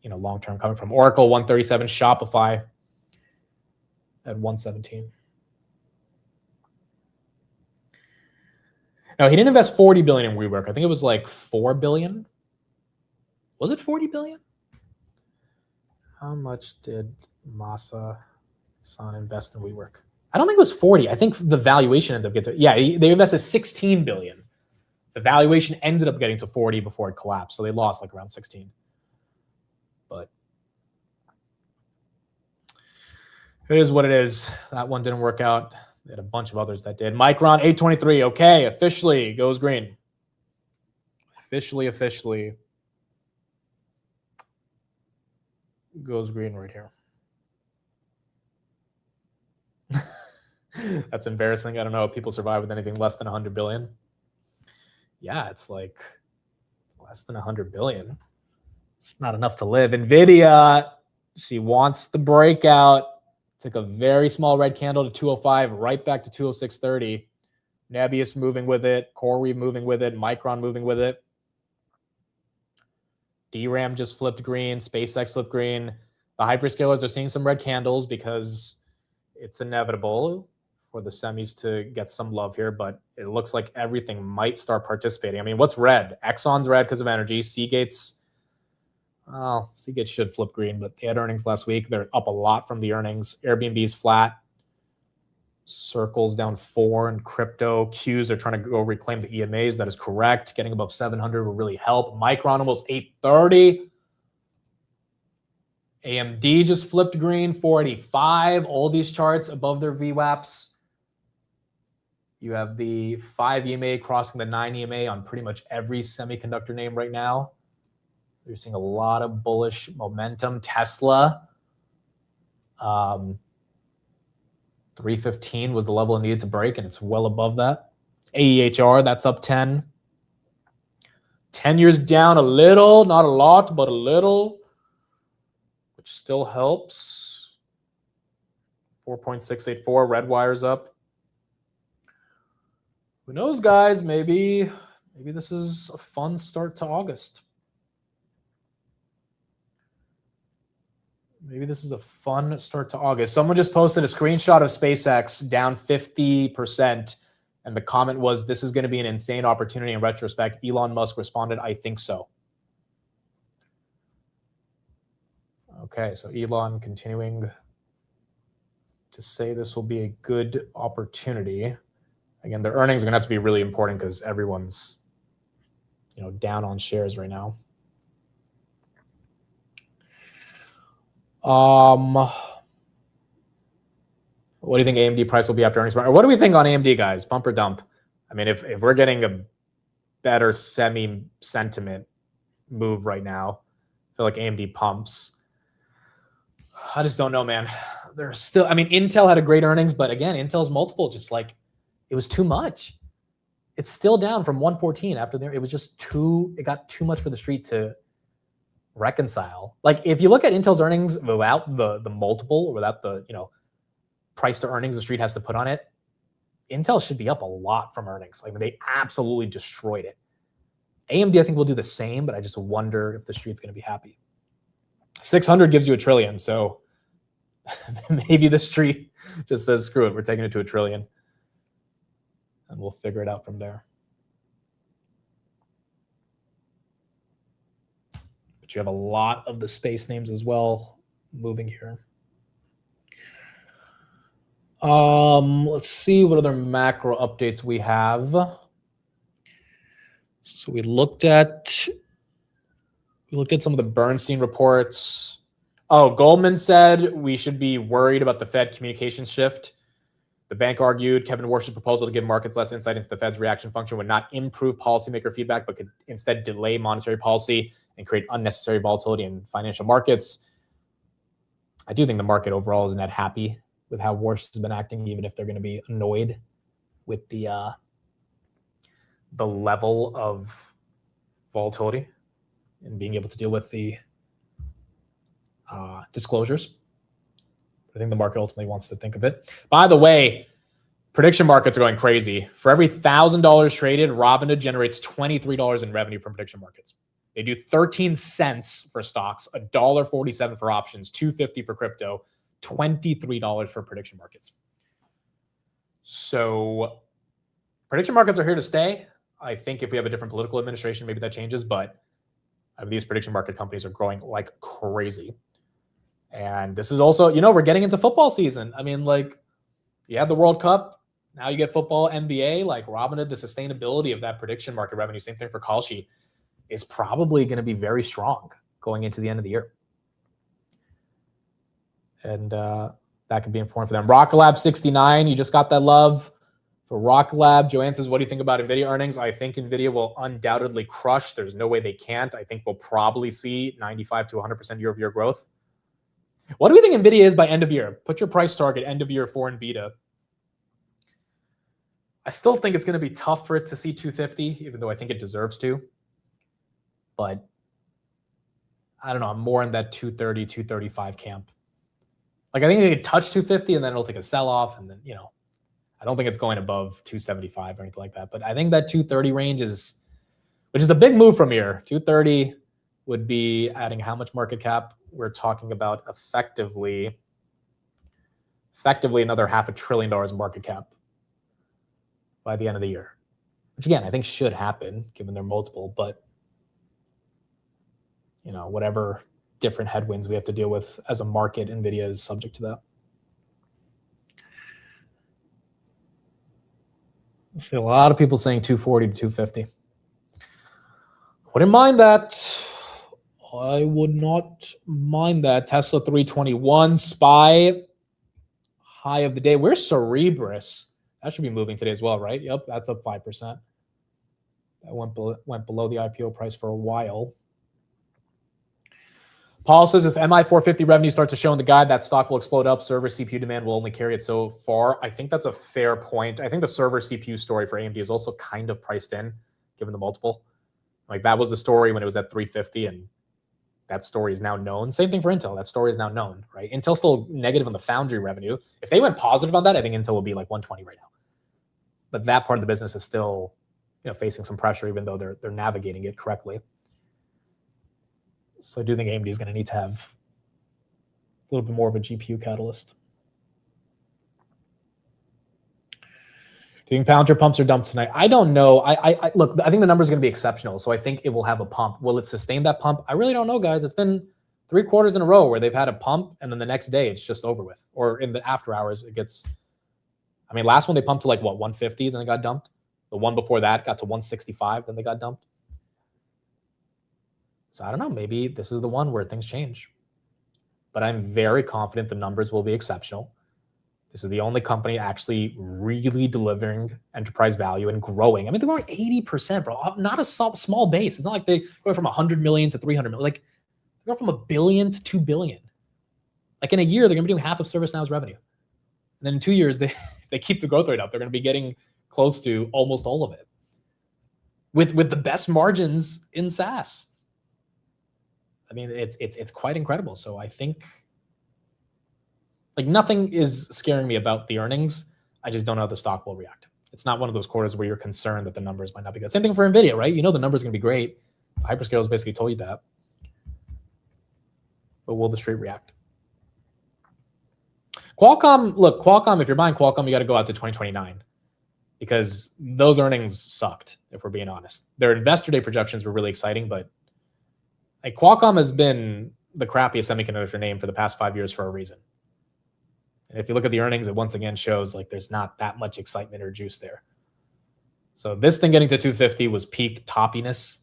S1: long-term coming from? Oracle 137, Shopify at 117. Now, he didn't invest 40 billion in WeWork. I think it was 4 billion. Was it 40 billion? How much did Masa-san invest in WeWork? I don't think it was 40. I think the valuation ended up getting to, they invested 16 billion. The valuation ended up getting to 40 before it collapsed. So they lost around 16. But it is what it is. That one didn't work out. They had a bunch of others that did. Micron 823. Okay, officially goes green. Officially goes green right here. That's embarrassing. I don't know if people survive with anything less than 100 billion. Yeah, it's like less than 100 billion. It's not enough to live. NVIDIA, she wants the breakout. Took a very small red candle to 205, right back to 206.30. Nebius moving with it. CoreWeave moving with it. Micron moving with it. DRAM just flipped green. SpaceX flipped green. The hyperscalers are seeing some red candles because it's inevitable for the semis to get some love here, but it looks like everything might start participating. I mean, what's red? Exxon's red because of energy. Seagate's should flip green, but they had earnings last week. They're up a lot from the earnings. Airbnb's flat. Circle's down 4 in crypto. Qs are trying to go reclaim the EMAs. That is correct. Getting above 700 will really help. Micron almost 830. AMD just flipped green, 485. All these charts above their VWAPs. You have the 5 EMA crossing the 9 EMA on pretty much every semiconductor name right now. You're seeing a lot of bullish momentum. Tesla, 315 was the level it needed to break, and it's well above that. AEHR, that's up 10. 10 years down a little, not a lot, but a little, which still helps. 4.684, Redwire's up. Who knows, guys? Maybe this is a fun start to August. Maybe this is a fun start to August. Someone just posted a screenshot of SpaceX down 50%. And the comment was, this is going to be an insane opportunity in retrospect. Elon Musk responded, I think so. Okay, so Elon continuing to say this will be a good opportunity. Again, their earnings are going to have to be really important because everyone's, down on shares right now. What do you think AMD price will be after earnings? Or what do we think on AMD, guys? Pump or dump? I mean, if we're getting a better sentiment move right now, I feel like AMD pumps. I just don't know, man. There's still, Intel had a great earnings, but again, Intel's multiple just it was too much. It's still down from 114 after there. It was just it got too much for the street to reconcile. If you look at Intel's earnings without the multiple, or without the price to earnings the street has to put on it, Intel should be up a lot from earnings. They absolutely destroyed it. AMD I think will do the same, but I just wonder if the street's going to be happy. 600 gives you $1 trillion, so maybe the street just says screw it, we're taking it to $1 trillion, and we'll figure it out from there. You have a lot of the space names as well moving here. Let's see what other macro updates we have. So we looked at some of the Bernstein reports. Oh, Goldman said we should be worried about the Fed communications shift. The bank argued Kevin Warsh's proposal to give markets less insight into the Fed's reaction function would not improve policymaker feedback, but could instead delay monetary policy and create unnecessary volatility in financial markets. I do think the market overall is net happy with how Warsh has been acting, even if they're going to be annoyed with the level of volatility and being able to deal with the disclosures. I think the market ultimately wants to think of it. By the way, prediction markets are going crazy. For every $1,000 traded, Robinhood generates $23 in revenue from prediction markets. They do 13 cents for stocks, $1.47 for options, $2.50 for crypto, $23 for prediction markets. So prediction markets are here to stay. I think if we have a different political administration, maybe that changes, but these prediction market companies are growing like crazy. And this is also, we're getting into football season. You have the World Cup, now you get football, NBA, Robinhood, the sustainability of that prediction market revenue, same thing for Kalshi, is probably going to be very strong going into the end of the year. And that could be important for them. Rocket Lab 69, you just got that love for Rocket Lab. Joanne says, what do you think about NVIDIA earnings? I think NVIDIA will undoubtedly crush. There's no way they can't. I think we'll probably see 95 to 100% year-over-year growth. What do we think NVIDIA is by end of year? Put your price target end of year for NVIDIA. I still think it's going to be tough for it to see 250, even though I think it deserves to. But I don't know. I'm more in that 230, 235 camp. Like, I think it could touch 250 and then it'll take a sell-off. And then, I don't think it's going above 275 or anything like that. But I think that 230 range which is a big move from here. 230 would be adding how much market cap? We're talking about effectively another $500 billion in market cap by the end of the year, which again, I think should happen given their multiple, but whatever different headwinds we have to deal with as a market, NVIDIA is subject to that. I see a lot of people saying 240 to 250. Wouldn't mind that. I would not mind that. Tesla 321, SPY, high of the day. Where's Cerebras? That should be moving today as well, right? Yep, that's up 5%. That went below the IPO price for a while. Paul says if MI 450 revenue starts to show in the guide, that stock will explode up. Server CPU demand will only carry it so far. I think that's a fair point. I think the server CPU story for AMD is also kind of priced in, given the multiple. Like, that was the story when it was at 350, and that story is now known. Same thing for Intel. That story is now known, right? Intel's still negative on the foundry revenue. If they went positive on that, I think Intel will be like 120 right now. But that part of the business is still, facing some pressure, even though they're navigating it correctly. So I do think AMD is going to need to have a little bit more of a GPU catalyst. Do you think Palantir pumps are dumped tonight? I don't know. I look, I think the number is going to be exceptional. So I think it will have a pump. Will it sustain that pump? I really don't know, guys. It's been 3 quarters in a row where they've had a pump, and then the next day it's just over with. Or in the after hours, it gets, last one they pumped to 150, then they got dumped. The one before that got to 165, then they got dumped. So I don't know. Maybe this is the one where things change. But I'm very confident the numbers will be exceptional. This is the only company actually really delivering enterprise value and growing. They're growing 80%, bro. Not a small base. It's not like they're going from 100 million to 300 million. Like, they're going from $1 billion to $2 billion. Like, in a year, they're going to be doing half of ServiceNow's revenue. And then in 2 years, they keep the growth rate up. They're going to be getting close to almost all of it. With the best margins in SaaS. It's quite incredible. So I think nothing is scaring me about the earnings. I just don't know how the stock will react. It's not one of those quarters where you're concerned that the numbers might not be good. Same thing for NVIDIA, right? The numbers are going to be great. Hyperscalers basically told you that. But will the street react? Qualcomm, if you're buying Qualcomm, you got to go out to 2029 because those earnings sucked, if we're being honest. Their investor day projections were really exciting, but Qualcomm has been the crappiest semiconductor name for the past 5 years for a reason. And if you look at the earnings, it once again shows there's not that much excitement or juice there. So this thing getting to 250 was peak toppiness.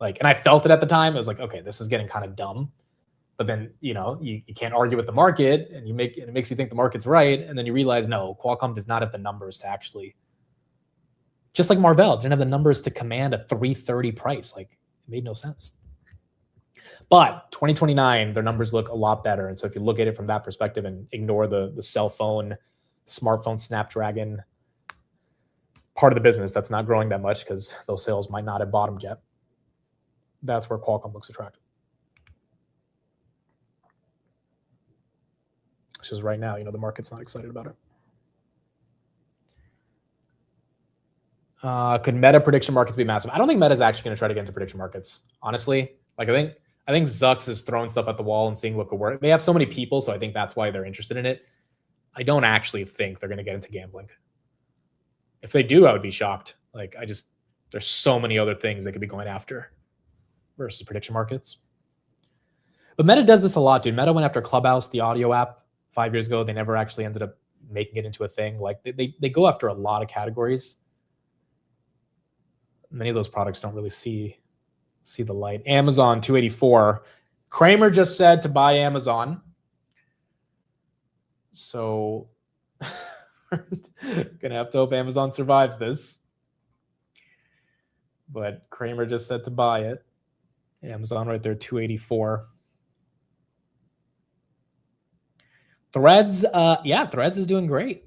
S1: And I felt it at the time. It was okay, this is getting kind of dumb. But then, you can't argue with the market, and it makes you think the market's right. And then you realize, no, Qualcomm does not have the numbers to actually, just like Marvell, didn't have the numbers to command a 330 price. It made no sense. But 2029, their numbers look a lot better. And so if you look at it from that perspective and ignore the cell phone, smartphone, Snapdragon part of the business that's not growing that much because those sales might not have bottomed yet, that's where Qualcomm looks attractive. It's just right now, the market's not excited about it. Could Meta prediction markets be massive? I don't think Meta's actually going to try to get into prediction markets, honestly. I think Zucks is throwing stuff at the wall and seeing what could work. They have so many people, so I think that's why they're interested in it. I don't actually think they're going to get into gambling. If they do, I would be shocked. There's so many other things they could be going after versus prediction markets. But Meta does this a lot, dude. Meta went after Clubhouse, the audio app, 5 years ago. They never actually ended up making it into a thing. They go after a lot of categories. Many of those products don't really see the light. Amazon 284. Kramer just said to buy Amazon. So we're gonna have to hope Amazon survives this. But Kramer just said to buy it. Amazon right there, 284. Threads, Threads is doing great.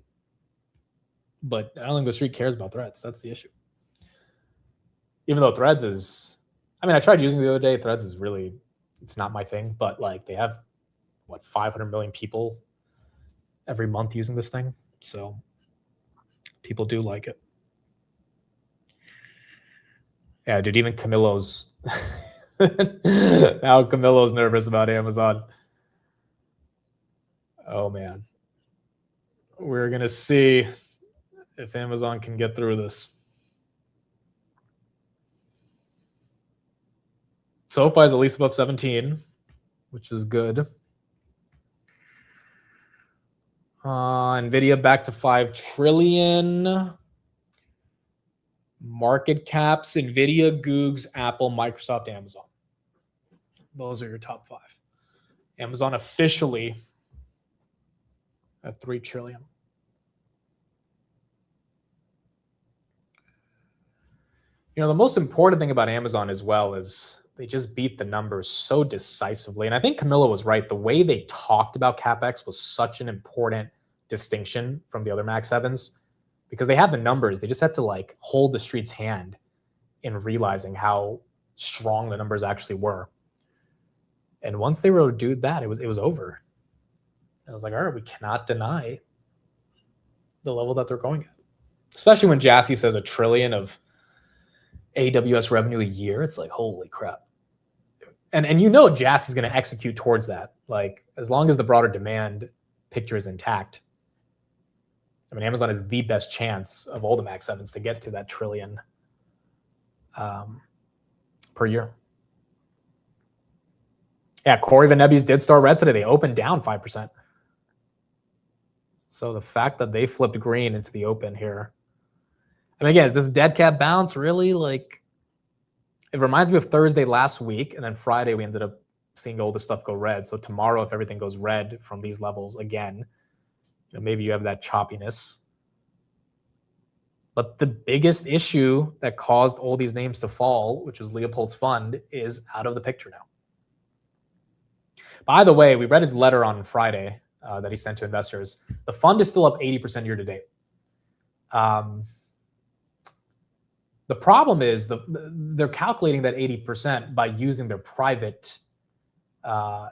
S1: but I don't think the street cares about Threads. That's the issue. Even though Threads is, I mean, I tried using it the other day. Threads is really, it's not my thing, but like they have, 500 million people every month using this thing. So people do like it. Yeah, dude, even Camilo's, now Camilo's nervous about Amazon. Oh, man. We're going to see if Amazon can get through this. SoFi is at least above 17, which is good. Nvidia back to 5 trillion. Market caps, Nvidia, Googs, Apple, Microsoft, Amazon. Those are your top 5. Amazon officially at 3 trillion. You know, the most important thing about Amazon as well is they just beat the numbers so decisively. And I think Camilla was right. The way they talked about CapEx was such an important distinction from the other Max 7s because they had the numbers. They just had to like hold the street's hand in realizing how strong the numbers actually were. And once they were to do that, it was over. I was like, all right, we cannot deny the level that they're going at. Especially when Jassy says $1 trillion of AWS revenue a year. It's like, holy crap. And you know Jassy's going to execute towards that. Like, as long as the broader demand picture is intact. I mean, Amazon is the best chance of all the Max 7s to get to that $1 trillion per year. Yeah, Corey Van Nebbies did start red today. They opened down 5%. So the fact that they flipped green into the open here. I mean, again, is this dead cat bounce really like, it reminds me of Thursday last week, and then Friday we ended up seeing all the stuff go red. So tomorrow, if everything goes red from these levels again, you know, maybe you have that choppiness. But the biggest issue that caused all these names to fall, which was Leopold's fund, is out of the picture now. By the way, we read his letter on Friday that he sent to investors. The fund is still up 80% year to date. The problem is they're calculating that 80% by using their private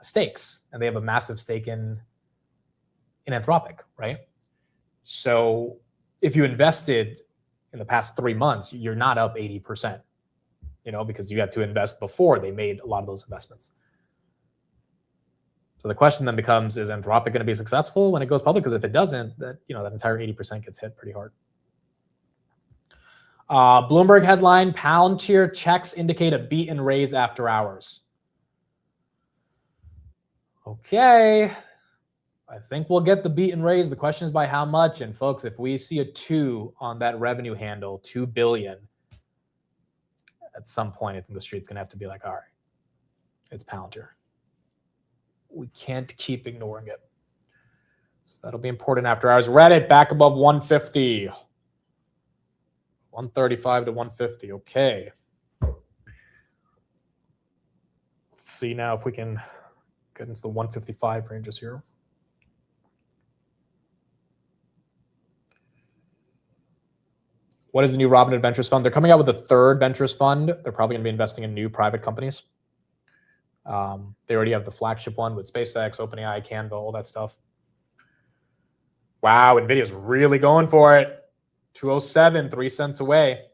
S1: stakes, and they have a massive stake in Anthropic, right? So if you invested in the past 3 months, you're not up 80%, you know, because you had to invest before they made a lot of those investments. So the question then becomes, is Anthropic going to be successful when it goes public? Because if it doesn't, that entire 80% gets hit pretty hard. Bloomberg headline, Palantir checks indicate a beat and raise after hours. Okay. I think we'll get the beat and raise. The question is by how much. And folks, if we see a 2 on that revenue handle, 2 billion, at some point, I think the street's going to have to be like, all right, it's Palantir. We can't keep ignoring it. So that'll be important after hours. Reddit back above 150. 135 to 150. Okay. Let's see now if we can get into the 155 ranges here. What is the new Robinhood Ventures Fund? They're coming out with a 3rd Ventures Fund. They're probably going to be investing in new private companies. They already have the flagship one with SpaceX, OpenAI, Canva, all that stuff. Wow, NVIDIA's really going for it. 207, 3 cents away.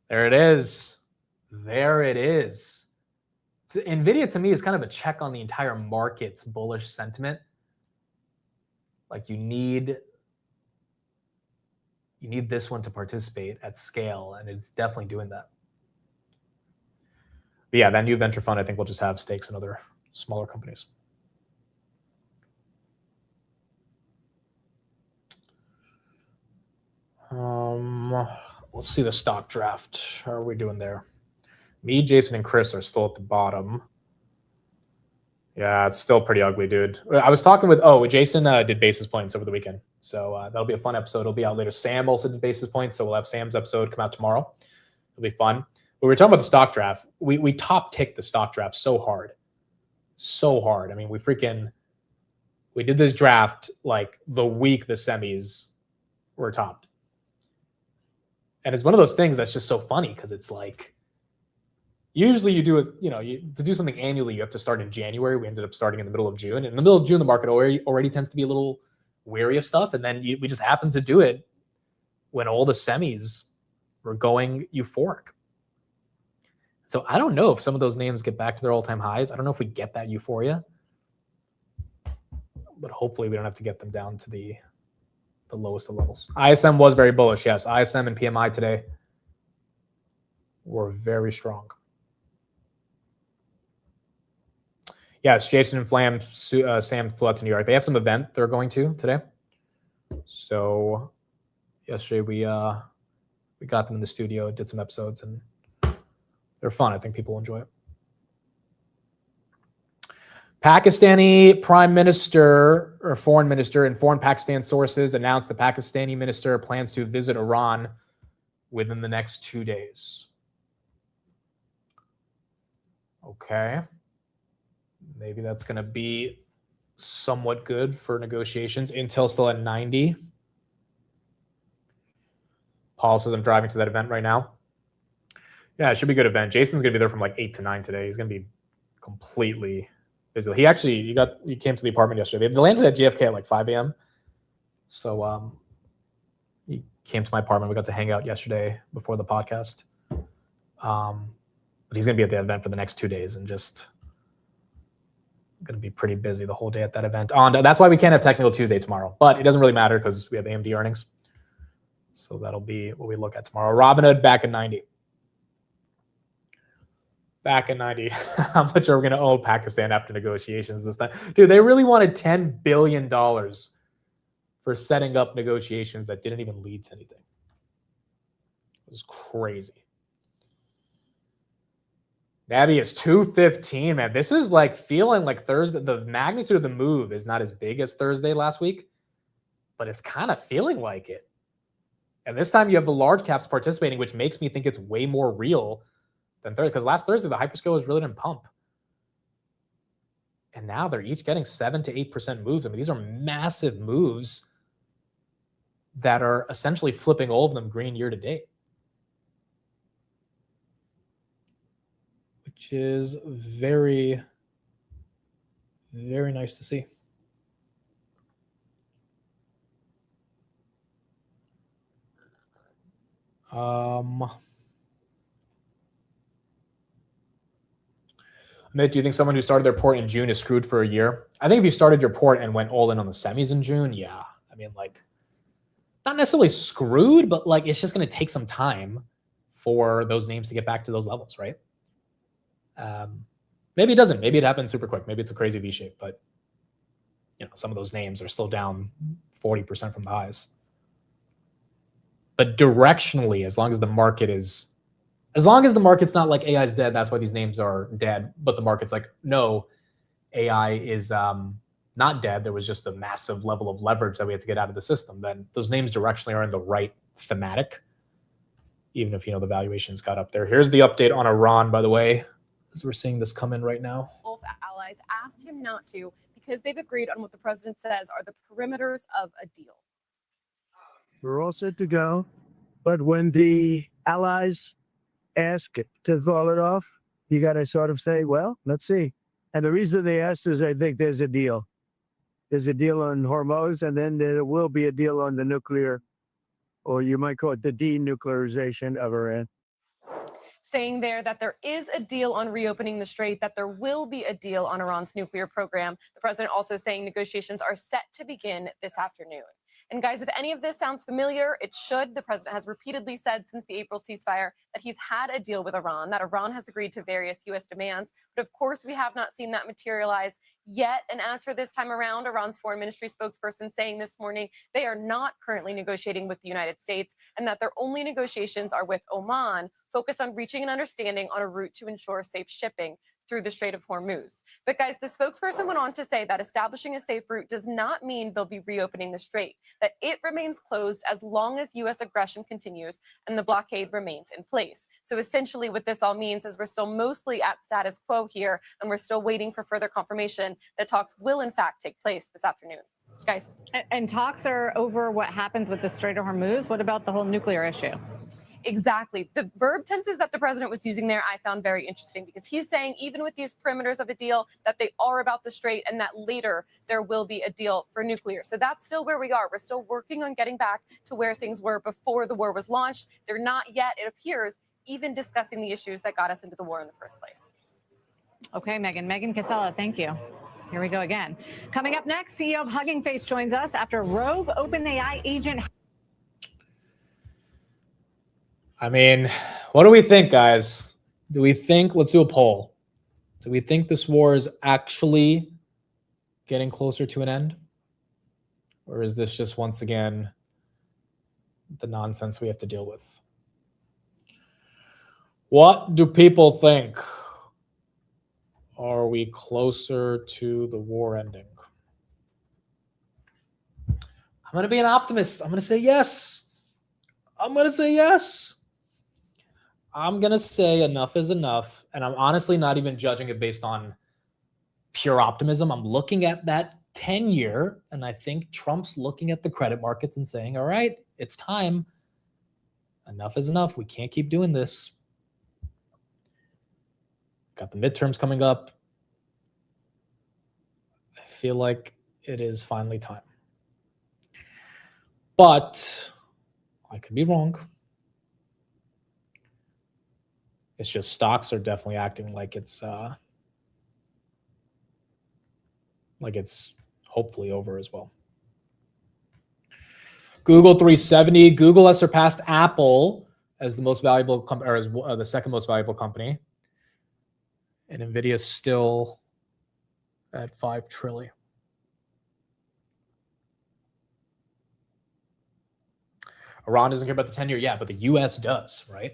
S1: There it is. There it is. NVIDIA to me is kind of a check on the entire market's bullish sentiment. Like you need this one to participate at scale, and it's definitely doing that. But yeah, that new venture fund, I think we'll just have stakes in other smaller companies. Let's see the stock draft. How are we doing there? Me, Jason, and Chris are still at the bottom. Yeah, it's still pretty ugly, dude. I was talking with, Jason did basis points over the weekend. So that'll be a fun episode. It'll be out later. Sam also did basis points. So we'll have Sam's episode come out tomorrow. It'll be fun. But we were talking about the stock draft. We top ticked the stock draft so hard. So hard. I mean, we did this draft like the week the semis we're topped. And it's one of those things that's just so funny because it's like, usually you do, to do something annually, you have to start in January. We ended up starting in the middle of June. And in the middle of June, the market already tends to be a little wary of stuff. And then we just happened to do it when all the semis were going euphoric. So I don't know if some of those names get back to their all-time highs. I don't know if we get that euphoria. But hopefully we don't have to get them down to the lowest of levels. ISM was very bullish. Yes, ISM and PMI today were very strong. Yes, Jason and Sam flew out to New York. They have some event they're going to today. So yesterday we got them in the studio, did some episodes, and they're fun. I think people will enjoy it. Pakistani Prime Minister or Foreign Minister and foreign Pakistan sources announced the Pakistani minister plans to visit Iran within the next 2 days. Okay. Maybe that's going to be somewhat good for negotiations. Intel still at 90. Paul says I'm driving to that event right now. Yeah, it should be a good event. Jason's going to be there from like 8 to 9 today. He's going to be completely busy. He came to the apartment yesterday. They landed at JFK at like 5 a.m. So he came to my apartment. We got to hang out yesterday before the podcast. But he's going to be at the event for the next 2 days and just going to be pretty busy the whole day at that event. That's why we can't have Technical Tuesday tomorrow. But it doesn't really matter because we have AMD earnings. So that'll be what we look at tomorrow. Robinhood back at 90. Back at 90. How much are we going to owe Pakistan after negotiations this time? Dude, they really wanted $10 billion for setting up negotiations that didn't even lead to anything. It was crazy. Nabby is 215, man. This is like feeling like Thursday. The magnitude of the move is not as big as Thursday last week, but it's kind of feeling like it. And this time you have the large caps participating, which makes me think it's way more real than Thursday. Because last Thursday, the hyperscalers really didn't pump. And now they're each getting 7 to 8% moves. I mean, these are massive moves that are essentially flipping all of them green year to date. Which is very, very nice to see. Amit, do you think someone who started their port in June is screwed for a year? I think if you started your port and went all in on the semis in June, yeah. I mean, like, not necessarily screwed, but like it's just going to take some time for those names to get back to those levels, right? Maybe it doesn't. Maybe it happens super quick. Maybe it's a crazy V shape, but some of those names are still down 40% from the highs. But directionally, as long as the market's not like AI is dead, that's why these names are dead. But the market's like, no, AI is not dead. There was just a massive level of leverage that we had to get out of the system. Then those names directionally are in the right thematic, even if the valuations got up there. Here's the update on Iran, by the way, as we're seeing this come in right now.
S13: Both allies asked him not to because they've agreed on what the president says are the perimeters of a deal.
S2: We're all set to go, but when the allies ask to call it off, you got to sort of say, well, let's see. And the reason they asked is I think there's a deal. There's a deal on Hormuz, and then there will be a deal on the nuclear, or you might call it the denuclearization of Iran.
S13: Saying there that there is a deal on reopening the strait, that there will be a deal on Iran's nuclear program. The president also saying negotiations are set to begin this afternoon. And guys, if any of this sounds familiar, it should. The president has repeatedly said since the April ceasefire that he's had a deal with Iran, that Iran has agreed to various U.S. demands. But of course, we have not seen that materialize yet. And as for this time around, Iran's foreign ministry spokesperson saying this morning they are not currently negotiating with the United States and that their only negotiations are with Oman, focused on reaching an understanding on a route to ensure safe shipping through the Strait of Hormuz. But guys, the spokesperson went on to say that establishing a safe route does not mean they'll be reopening the strait, that it remains closed as long as U.S. aggression continues and the blockade remains in place. So essentially what this all means is we're still mostly at status quo here, and we're still waiting for further confirmation that talks will in fact take place this afternoon. Guys.
S8: And talks are over what happens with the Strait of Hormuz. What about the whole nuclear issue?
S13: Exactly. The verb tenses that the president was using there, I found very interesting because he's saying even with these perimeters of a deal that they are about the strait and that later there will be a deal for nuclear. So that's still where we are. We're still working on getting back to where things were before the war was launched. They're not yet, it appears, even discussing the issues that got us into the war in the first place.
S8: Okay, Megan Casella, thank you. Here we go again. Coming up next, CEO of Hugging Face joins us after rogue OpenAI agent.
S1: I mean, what do we think, guys? Do we think, let's do a poll. Do we think this war is actually getting closer to an end? Or is this just once again the nonsense we have to deal with? What do people think? Are we closer to the war ending? I'm going to be an optimist. I'm going to say yes. I'm going to say yes. I'm going to say enough is enough. And I'm honestly not even judging it based on pure optimism. I'm looking at that 10-year, and I think Trump's looking at the credit markets and saying, all right, it's time. Enough is enough. We can't keep doing this. Got the midterms coming up. I feel like it is finally time. But I could be wrong. It's just stocks are definitely acting like it's hopefully over as well. Google 370. Google has surpassed Apple as the most valuable company, or as the second most valuable company. And Nvidia is still at $5 trillion. Iran doesn't care about the 10-year, yeah, but the U.S. does, right?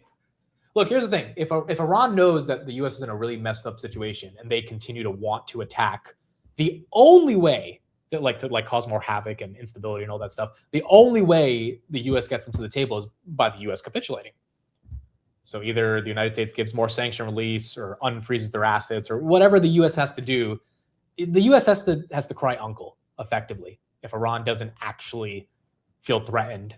S1: Look, here's the thing. If Iran knows that the U.S. is in a really messed up situation and they continue to want to attack, the only way to cause more havoc and instability and all that stuff, the only way the U.S. gets them to the table is by the U.S. capitulating. So either the United States gives more sanction release or unfreezes their assets or whatever the U.S. has to do. The U.S. has to cry uncle effectively if Iran doesn't actually feel threatened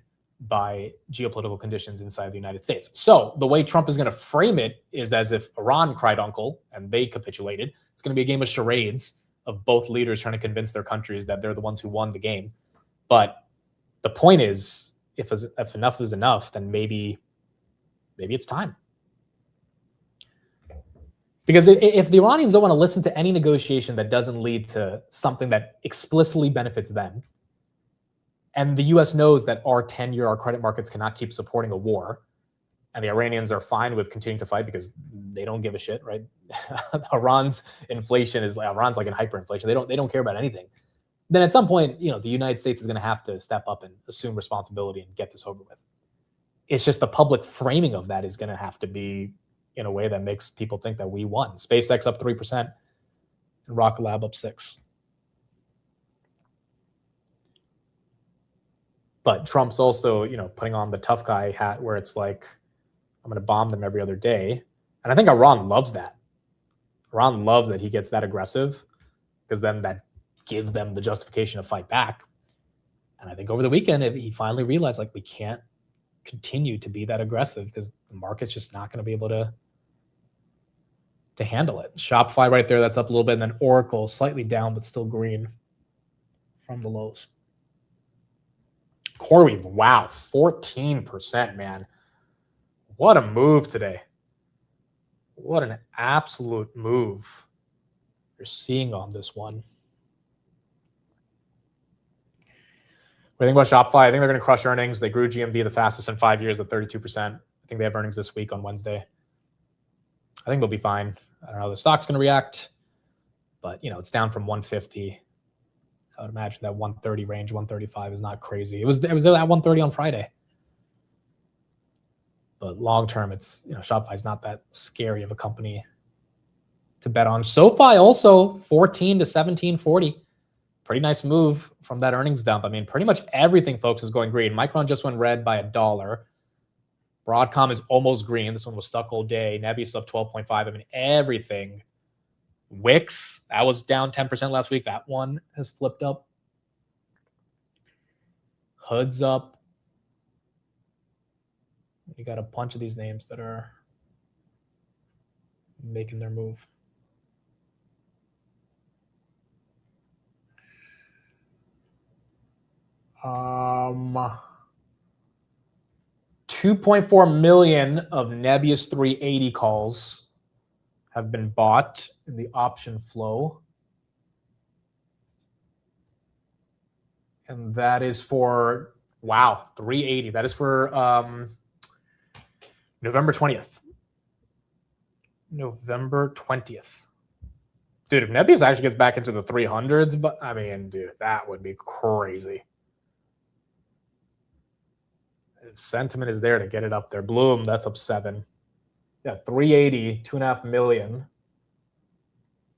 S1: by geopolitical conditions inside the United States. So the way Trump is going to frame it is as if Iran cried uncle and they capitulated. It's going to be a game of charades of both leaders trying to convince their countries that they're the ones who won the game. But the point is, if enough is enough, then maybe it's time. Because if the Iranians don't want to listen to any negotiation that doesn't lead to something that explicitly benefits them, and the U.S. knows that our 10-year, our credit markets cannot keep supporting a war, and the Iranians are fine with continuing to fight because they don't give a shit, right? Iran's inflation is Iran's like in hyperinflation. They don't care about anything. Then at some point, the United States is going to have to step up and assume responsibility and get this over with. It's just the public framing of that is going to have to be in a way that makes people think that we won. SpaceX up 3% and Rocket Lab up 6%. But Trump's also, putting on the tough guy hat where it's like, I'm going to bomb them every other day. And I think Iran loves that. Iran loves that he gets that aggressive because then that gives them the justification to fight back. And I think over the weekend, he finally realized we can't continue to be that aggressive because the market's just not going to be able to handle it. Shopify right there, that's up a little bit. And then Oracle slightly down, but still green from the lows. CoreWeave, wow, 14%, man. What a move today. What an absolute move you're seeing on this one. What do you think about Shopify? I think they're going to crush earnings. They grew GMV the fastest in 5 years at 32%. I think they have earnings this week on Wednesday. I think they'll be fine. I don't know how the stock's going to react, but it's down from 150. I would imagine that 130 range, 135 is not crazy. It was at 130 on Friday. But long term, it's Shopify's not that scary of a company to bet on. SoFi also 14 to 17.40. Pretty nice move from that earnings dump. I mean, pretty much everything, folks, is going green. Micron just went red by $1. Broadcom is almost green. This one was stuck all day. Nebius up 12.5. I mean, everything. Wix, that was down 10% last week. That one has flipped up. Hood's up. You got a bunch of these names that are making their move. Um, 2.4 million of Nebius 380 calls have been bought in the option flow. And that is for, wow, 380. That is for November 20th. November 20th. Dude, if Nebius actually gets back into the 300s, but I mean, dude, that would be crazy. If sentiment is there to get it up there. Bloom, that's up 7. Yeah, 380, 2.5 million.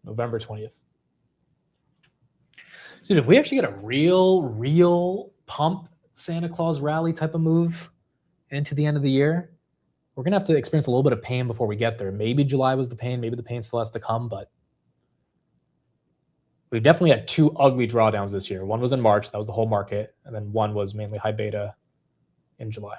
S1: November 20th. Dude, if we actually get a real pump Santa Claus rally type of move into the end of the year, we're going to have to experience a little bit of pain before we get there. Maybe July was the pain. Maybe the pain still has to come, but we definitely had 2 ugly drawdowns this year. One was in March. That was the whole market. And then one was mainly high beta in July.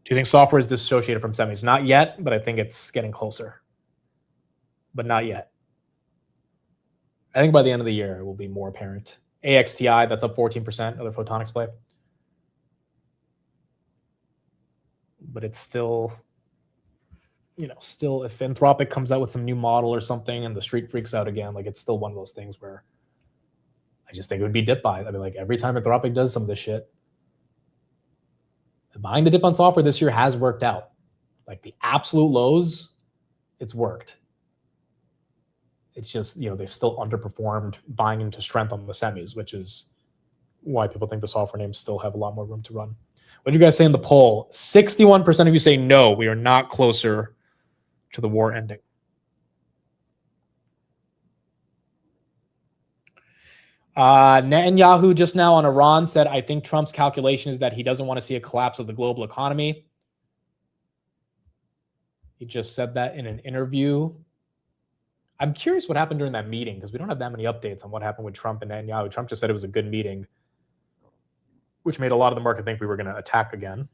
S1: Do you think software is dissociated from semis? Not yet, but I think it's getting closer. But not yet. I think by the end of the year, it will be more apparent. AXTI, that's up 14%, other photonics play. But it's still, still if Anthropic comes out with some new model or something and the street freaks out again, like it's still one of those things where I just think it would be dip buy. I mean, like every time Anthropic does some of this shit, buying the dip on software this year has worked out. Like the absolute lows, it's worked. It's just, they've still underperformed buying into strength on the semis, which is why people think the software names still have a lot more room to run. What did you guys say in the poll? 61% of you say no, we are not closer to the war ending. Netanyahu just now on Iran said, I think Trump's calculation is that he doesn't want to see a collapse of the global economy. He just said that in an interview. I'm curious what happened during that meeting because we don't have that many updates on what happened with Trump and Netanyahu. Trump just said it was a good meeting, which made a lot of the market think we were going to attack again.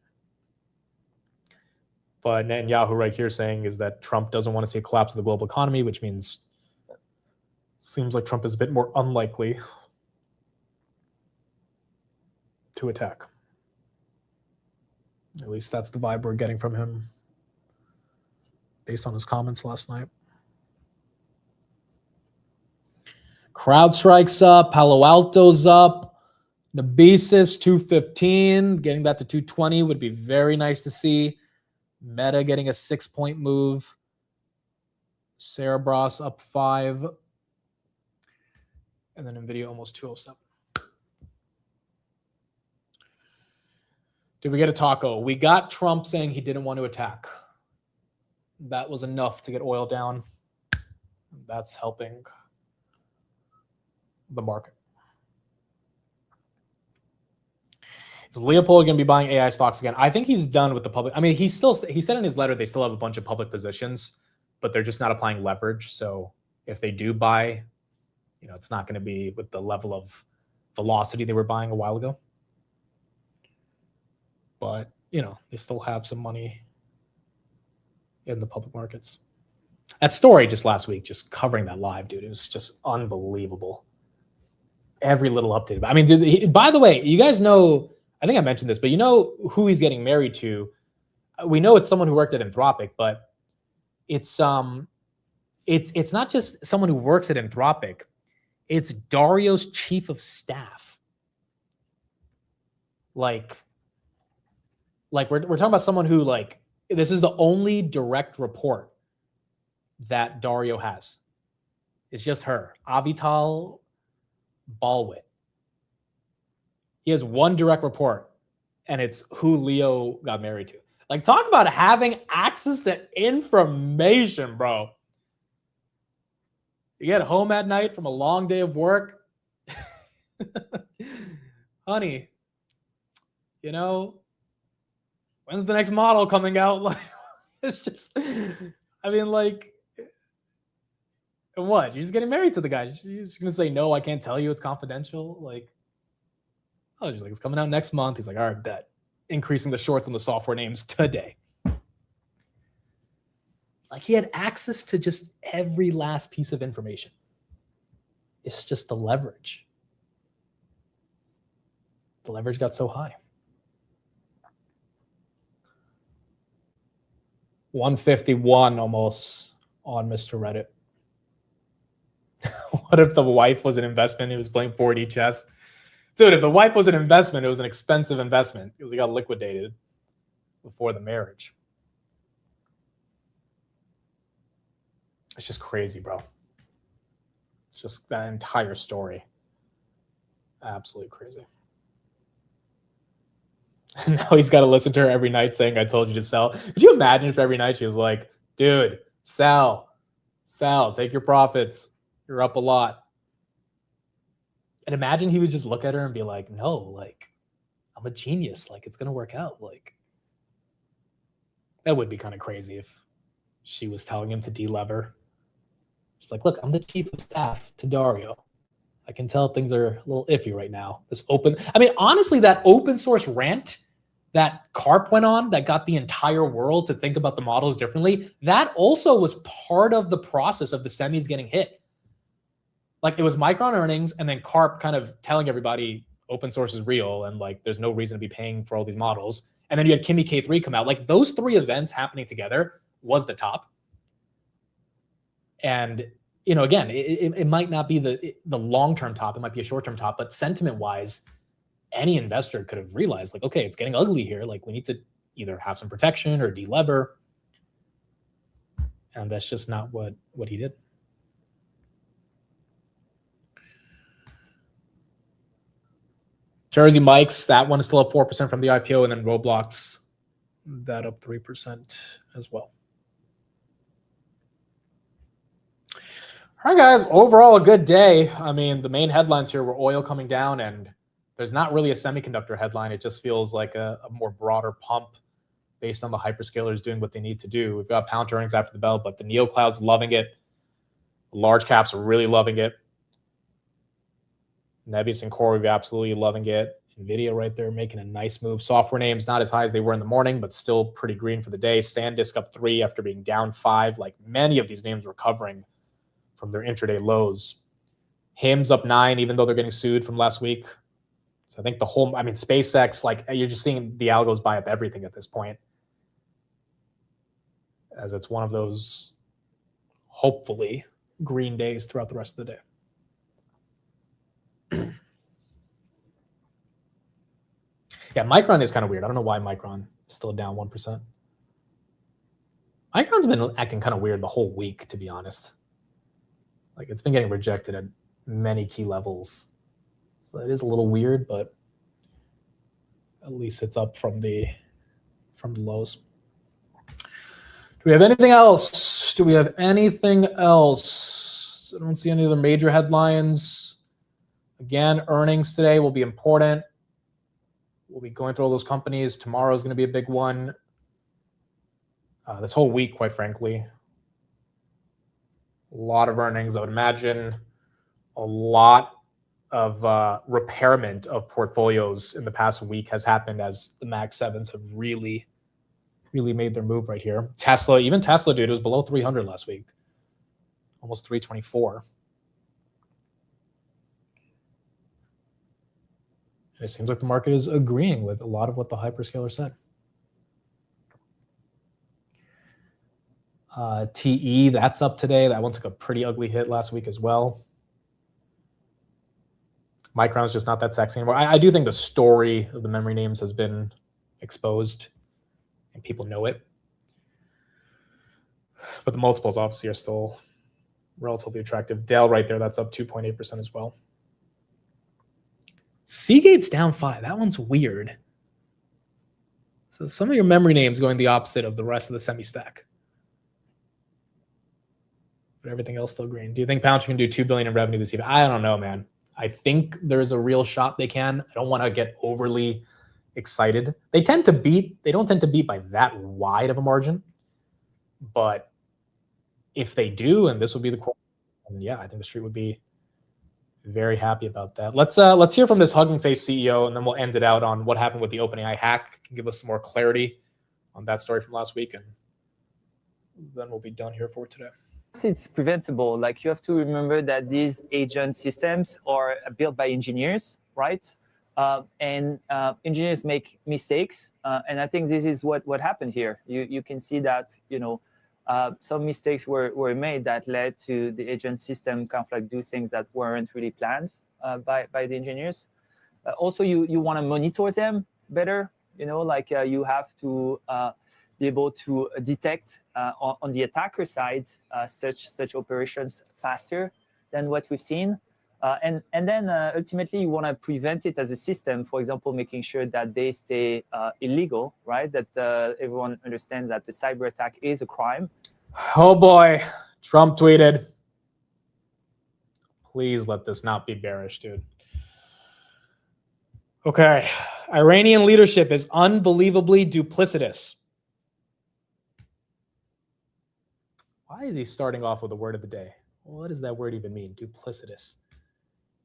S1: But Netanyahu right here saying is that Trump doesn't want to see a collapse of the global economy, which means seems like Trump is a bit more unlikely to attack. At least that's the vibe we're getting from him based on his comments last night. CrowdStrike's up, Palo Alto's up, Nabesis 215, getting that to 220 would be very nice to see. Meta getting a 6-point move. Cerebras up 5. And then NVIDIA almost 207. Did we get a taco? We got Trump saying he didn't want to attack. That was enough to get oil down. That's helping the market. Is Leopold going to be buying AI stocks again? I think he's done with the public. I mean, he said in his letter they still have a bunch of public positions, but they're just not applying leverage. So if they do buy, it's not going to be with the level of velocity they were buying a while ago. But, they still have some money in the public markets. That story just last week, just covering that live, dude, it was just unbelievable. Every little update. I mean, dude, by the way, you guys know, I think I mentioned this, but you know who he's getting married to. We know it's someone who worked at Anthropic, but it's not just someone who works at Anthropic. It's Dario's chief of staff. Like we're talking about someone who, like, this is the only direct report that Dario has. It's just her, Avital Balwit. He has one direct report, and it's who Leo got married to. Like, talk about having access to information, bro. You get home at night from a long day of work. Honey, when's the next model coming out? Like, it's just, I mean, like, And what? You're just getting married to the guy. You're just gonna say no. I can't tell you. It's confidential. Like, oh, she's like, it's coming out next month. He's like, all right, bet. Increasing the shorts on the software names today. Like he had access to just every last piece of information. It's just the leverage. The leverage got so high. 151 almost on Mr. Reddit. What if the wife was an investment? He was playing 4D chess. Dude, if the wife was an investment, it was an expensive investment because he got liquidated before the marriage. It's just crazy, bro. It's just that entire story. Absolutely crazy. And now he's got to listen to her every night saying, I told you to sell. Could you imagine if every night she was like, dude, sell, take your profits. You're up a lot. And imagine he would just look at her and be like, no, like, I'm a genius. Like, it's going to work out. Like, that would be kind of crazy if she was telling him to de-lever. She's like, look, I'm the chief of staff to Dario. I can tell things are a little iffy right now. Honestly, that open source rant that Karp went on that got the entire world to think about the models differently, that also was part of the process of the semis getting hit. Like it was Micron earnings and then Karp kind of telling everybody open source is real and like there's no reason to be paying for all these models. And then you had Kimi K3 come out. Like those three events happening together was the top. And again, it might not be the long-term top. It might be a short-term top, but sentiment-wise, any investor could have realized, like, okay, it's getting ugly here. Like, we need to either have some protection or de-lever. And that's just not what he did. Jersey Mike's, that one is still up 4% from the IPO, and then Roblox, that up 3% as well. All right, guys, overall a good day. I mean, the main headlines here were oil coming down, and there's not really a semiconductor headline. It just feels like a more broader pump based on the hyperscalers doing what they need to do. We've got pound earnings after the bell, but the neo clouds loving it. Large caps are really loving it. Nebius and CoreWeave absolutely loving it. NVIDIA right there making a nice move. Software names not as high as they were in the morning, but still pretty green for the day. SanDisk up 3 after being down 5. Like many of these names recovering from their intraday lows. HIM's up 9, even though they're getting sued from last week. So I think SpaceX, like you're just seeing the algos buy up everything at this point, as it's one of those hopefully green days throughout the rest of the day. Yeah, Micron is kind of weird. I don't know why Micron is still down 1%. Micron's been acting kind of weird the whole week, to be honest. Like it's been getting rejected at many key levels. So it is a little weird, but at least it's up from the lows. Do we have anything else? I don't see any other major headlines. Again, earnings today will be important. We'll be going through all those companies. Tomorrow is going to be a big one. This whole week, quite frankly. A lot of earnings. I would imagine a lot of repairment of portfolios in the past week has happened as the Mag 7s have really made their move right here. Tesla, dude, it was below 300 last week. Almost 324. And it seems like the market is agreeing with a lot of what the hyperscaler said. TE, that's up today. That one took a pretty ugly hit last week as well. Micron's just not that sexy anymore. I do think the story of the memory names has been exposed and people know it. But the multiples obviously are still relatively attractive. Dell right there, that's up 2.8% as well. Seagate's down 5. That one's weird. So some of your memory names going the opposite of the rest of the semi-stack. But everything else still green. Do you think Pouncer can do $2 billion in revenue this year? I don't know, man. I think there's a real shot they can. I don't want to get overly excited. They don't tend to beat by that wide of a margin. But if they do, and this will be the quarter And yeah, I think the street would be very happy about that. Let's hear from this Hugging Face CEO, and then we'll end it out on what happened with the OpenAI hack. Can give us some more clarity on that story from last week, and then we'll be done here for today.
S14: It's preventable. Like, you have to remember that these agent systems are built by engineers, right? And engineers make mistakes, and I think this is what happened here. You can see that, you know, some mistakes were made that led to the agent system kind of like do things that weren't really planned by the engineers. Also, you want to monitor them better. You know, like you have to be able to detect on the attacker side such operations faster than what we've seen. And then ultimately, you want to prevent it as a system, for example, making sure that they stay illegal, right? That everyone understands that the cyber attack is a crime.
S1: Oh boy, Trump tweeted, please let this not be bearish, dude. Okay, Iranian leadership is unbelievably duplicitous. Why is he starting off with the word of the day? What does that word even mean? Duplicitous.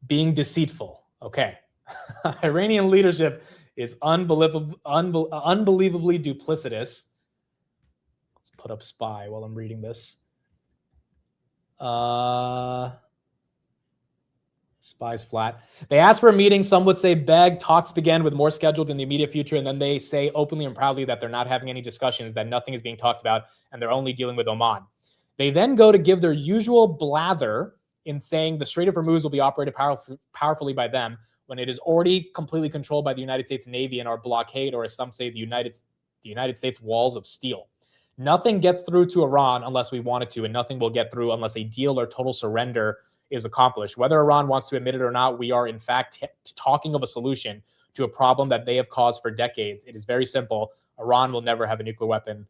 S1: Being deceitful. Okay. Iranian leadership is unbelievably duplicitous. Let's put up SPY while I'm reading this. SPY's flat. They asked for a meeting. Some would say beg. Talks began with more scheduled in the immediate future. And then they say openly and proudly that they're not having any discussions, that nothing is being talked about, and they're only dealing with Oman. They then go to give their usual blather in saying the Strait of Hormuz will be operated powerfully by them when it is already completely controlled by the United States Navy and our blockade, or as some say, the United States walls of steel. Nothing gets through to Iran unless we want it to, and nothing will get through unless a deal or total surrender is accomplished. Whether Iran wants to admit it or not, we are in fact talking of a solution to a problem that they have caused for decades. It is very simple. Iran will never have a nuclear weapon.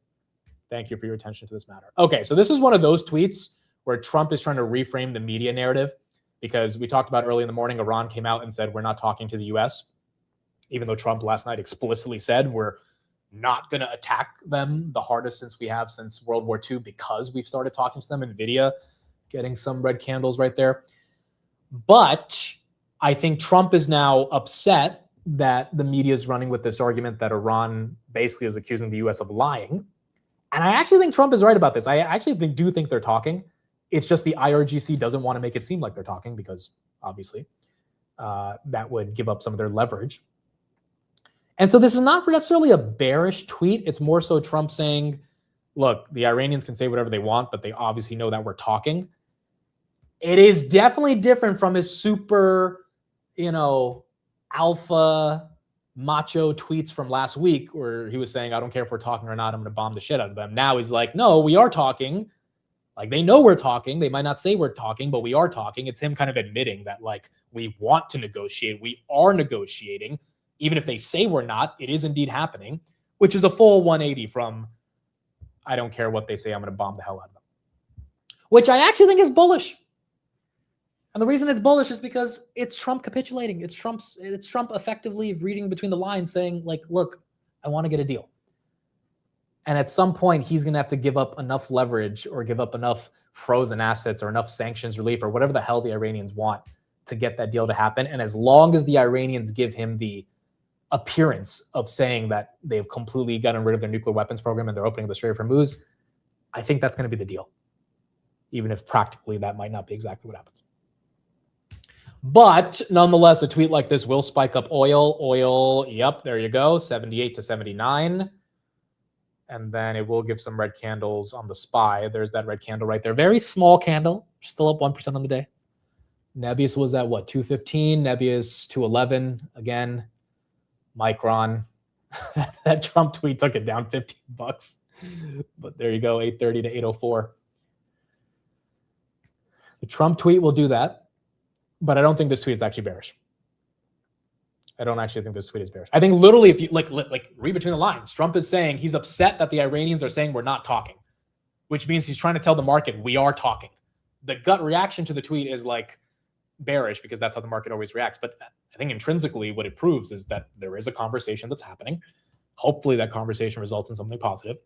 S1: Thank you for your attention to this matter. Okay, so this is one of those tweets where Trump is trying to reframe the media narrative, because we talked about early in the morning, Iran came out and said, we're not talking to the US, even though Trump last night explicitly said we're not going to attack them the hardest since World War II, because we've started talking to them. NVIDIA getting some red candles right there. But I think Trump is now upset that the media is running with this argument that Iran basically is accusing the US of lying. And I actually think Trump is right about this. I actually do think they're talking. It's just the IRGC doesn't want to make it seem like they're talking, because obviously that would give up some of their leverage. And so this is not necessarily a bearish tweet. It's more so Trump saying, look, the Iranians can say whatever they want, but they obviously know that we're talking. It is definitely different from his super, alpha macho tweets from last week, where he was saying, I don't care if we're talking or not, I'm going to bomb the shit out of them. Now he's like, no, we are talking. Like, they know we're talking. They might not say we're talking, but we are talking. It's him kind of admitting that, like, we want to negotiate. We are negotiating. Even if they say we're not, it is indeed happening, which is a full 180 from, I don't care what they say, I'm going to bomb the hell out of them. Which I actually think is bullish. And the reason it's bullish is because it's Trump capitulating. It's Trump effectively reading between the lines, saying, like, look, I want to get a deal. And at some point, he's going to have to give up enough leverage or give up enough frozen assets or enough sanctions relief or whatever the hell the Iranians want to get that deal to happen. And as long as the Iranians give him the appearance of saying that they've completely gotten rid of their nuclear weapons program and they're opening the Strait of Hormuz, I think that's going to be the deal, even if practically that might not be exactly what happens. But nonetheless, a tweet like this will spike up oil. Oil, yep, there you go, 78 to 79. And then it will give some red candles on the SPY. There's that red candle right there. Very small candle, still up 1% on the day. Nebius was at what, 215? Nebius 211 again. Micron. That Trump tweet took it down $15. But there you go, 830 to 804. The Trump tweet will do that. But I don't think this tweet is actually bearish. I don't actually think this tweet is bearish. I think literally, if you like read between the lines, Trump is saying he's upset that the Iranians are saying we're not talking, which means he's trying to tell the market we are talking. The gut reaction to the tweet is like bearish, because that's how the market always reacts. But I think intrinsically what it proves is that there is a conversation that's happening. Hopefully that conversation results in something positive.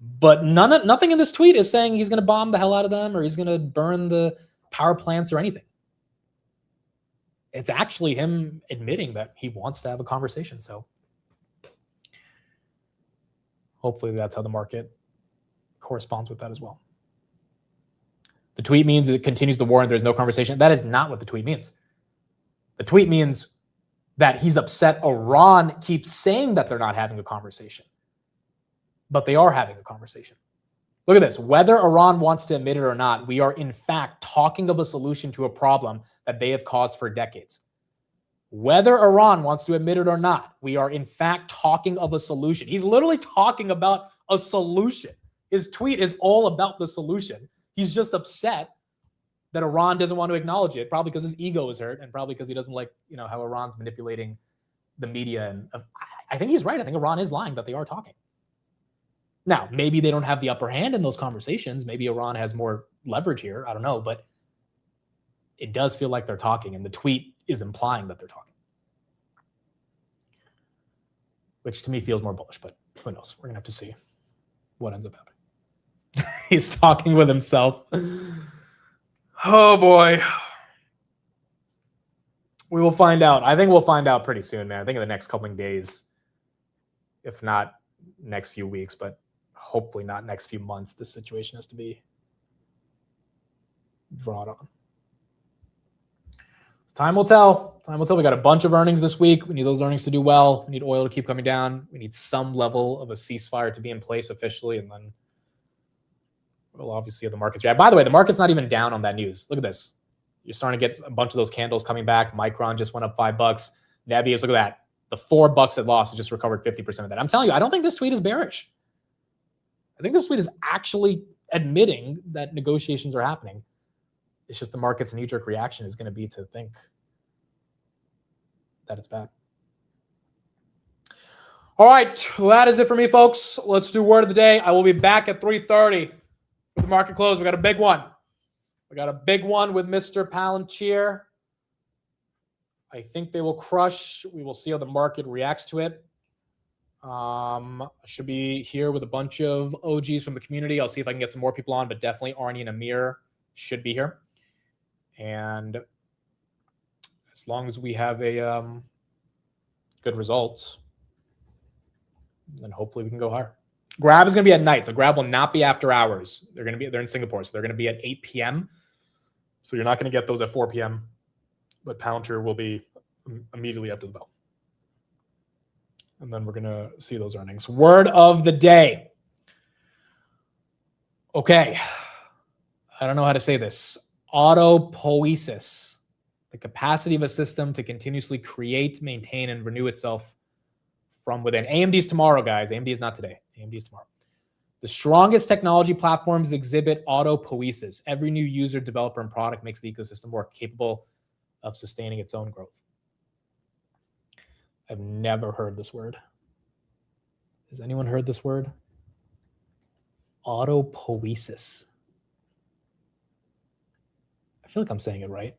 S1: But nothing in this tweet is saying he's going to bomb the hell out of them or he's going to burn the power plants or anything. It's actually him admitting that he wants to have a conversation. So hopefully that's how the market corresponds with that as well. The tweet means it continues the war and there's no conversation. That is not what the tweet means. The tweet means that he's upset Iran keeps saying that they're not having a conversation. But they are having a conversation. Look at this. Whether Iran wants to admit it or not, we are in fact talking of a solution to a problem that they have caused for decades. Whether Iran wants to admit it or not, we are in fact talking of a solution. He's literally talking about a solution. His tweet is all about the solution. He's just upset that Iran doesn't want to acknowledge it, probably because his ego is hurt and probably because he doesn't like, how Iran's manipulating the media. And I think he's right. I think Iran is lying that they are talking. Now, maybe they don't have the upper hand in those conversations. Maybe Iran has more leverage here. I don't know, but it does feel like they're talking, and the tweet is implying that they're talking, which to me feels more bullish, but who knows? We're going to have to see what ends up happening. He's talking with himself. Oh, boy. We will find out. I think we'll find out pretty soon, man. I think in the next couple of days, if not next few weeks, but hopefully not next few months, this situation has to be brought on. Time will tell. Time will tell. We got a bunch of earnings this week. We need those earnings to do well. We need oil to keep coming down. We need some level of a ceasefire to be in place officially, and then we'll obviously have the markets react. By the way, the market's not even down on that news. Look at this. You're starting to get a bunch of those candles coming back. Micron just went up $5. Nebius, look at that. The $4 it lost, it just recovered 50% of that. I'm telling you, I don't think this tweet is bearish. I think this tweet is actually admitting that negotiations are happening. It's just the market's knee-jerk reaction is going to be to think that it's bad. All right, well, that is it for me, folks. Let's do word of the day. I will be back at 3:30 for the market close. We got a big one. We got a big one with Mr. Palantir. I think they will crush. We will see how the market reacts to it. I should be here with a bunch of OGs from the community. I'll see if I can get some more people on, but definitely Arnie and Amir should be here. And as long as we have a good results, then hopefully we can go higher. Grab is going to be at night, so Grab will not be after hours. They're in Singapore, so they're going to be at 8 p.m. So you're not going to get those at 4 p.m. But Palantir will be immediately after the bell. And then we're going to see those earnings. Word of the day. Okay. I don't know how to say this. Autopoiesis. The capacity of a system to continuously create, maintain, and renew itself from within. AMD's tomorrow, guys. AMD is not today. AMD is tomorrow. The strongest technology platforms exhibit autopoiesis. Every new user, developer, and product makes the ecosystem more capable of sustaining its own growth. I've never heard this word. Has anyone heard this word? Autopoiesis. I feel like I'm saying it right.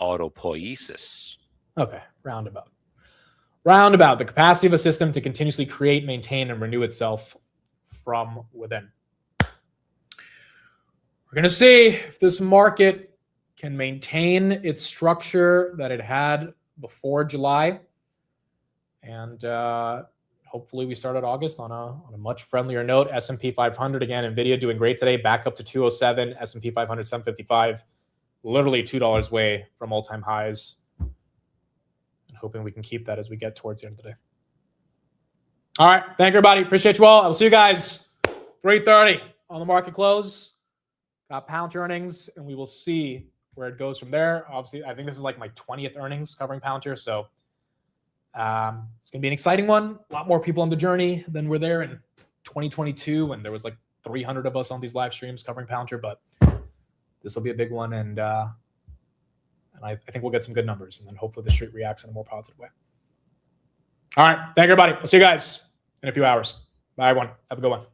S15: Autopoiesis.
S1: Okay, roundabout. Roundabout, the capacity of a system to continuously create, maintain, and renew itself from within. We're going to see if this market can maintain its structure that it had before July. And hopefully we started August on a much friendlier note. S&P 500, again, NVIDIA doing great today, back up to 207. S&P 500, 755, literally $2 away from all-time highs. And hoping we can keep that as we get towards the end of the day. All right. Thank you, everybody. Appreciate you all. I will see you guys 3:30 on the market close. Got Palantir earnings, and we will see where it goes from there. Obviously, I think this is like my 20th earnings covering Palantir, so it's going to be an exciting one. A lot more people on the journey than were there in 2022 when there was like 300 of us on these live streams covering Palantir, but this will be a big one, and I think we'll get some good numbers, and then hopefully the street reacts in a more positive way. All right. Thank you, everybody. We'll see you guys in a few hours. Bye, everyone. Have a good one.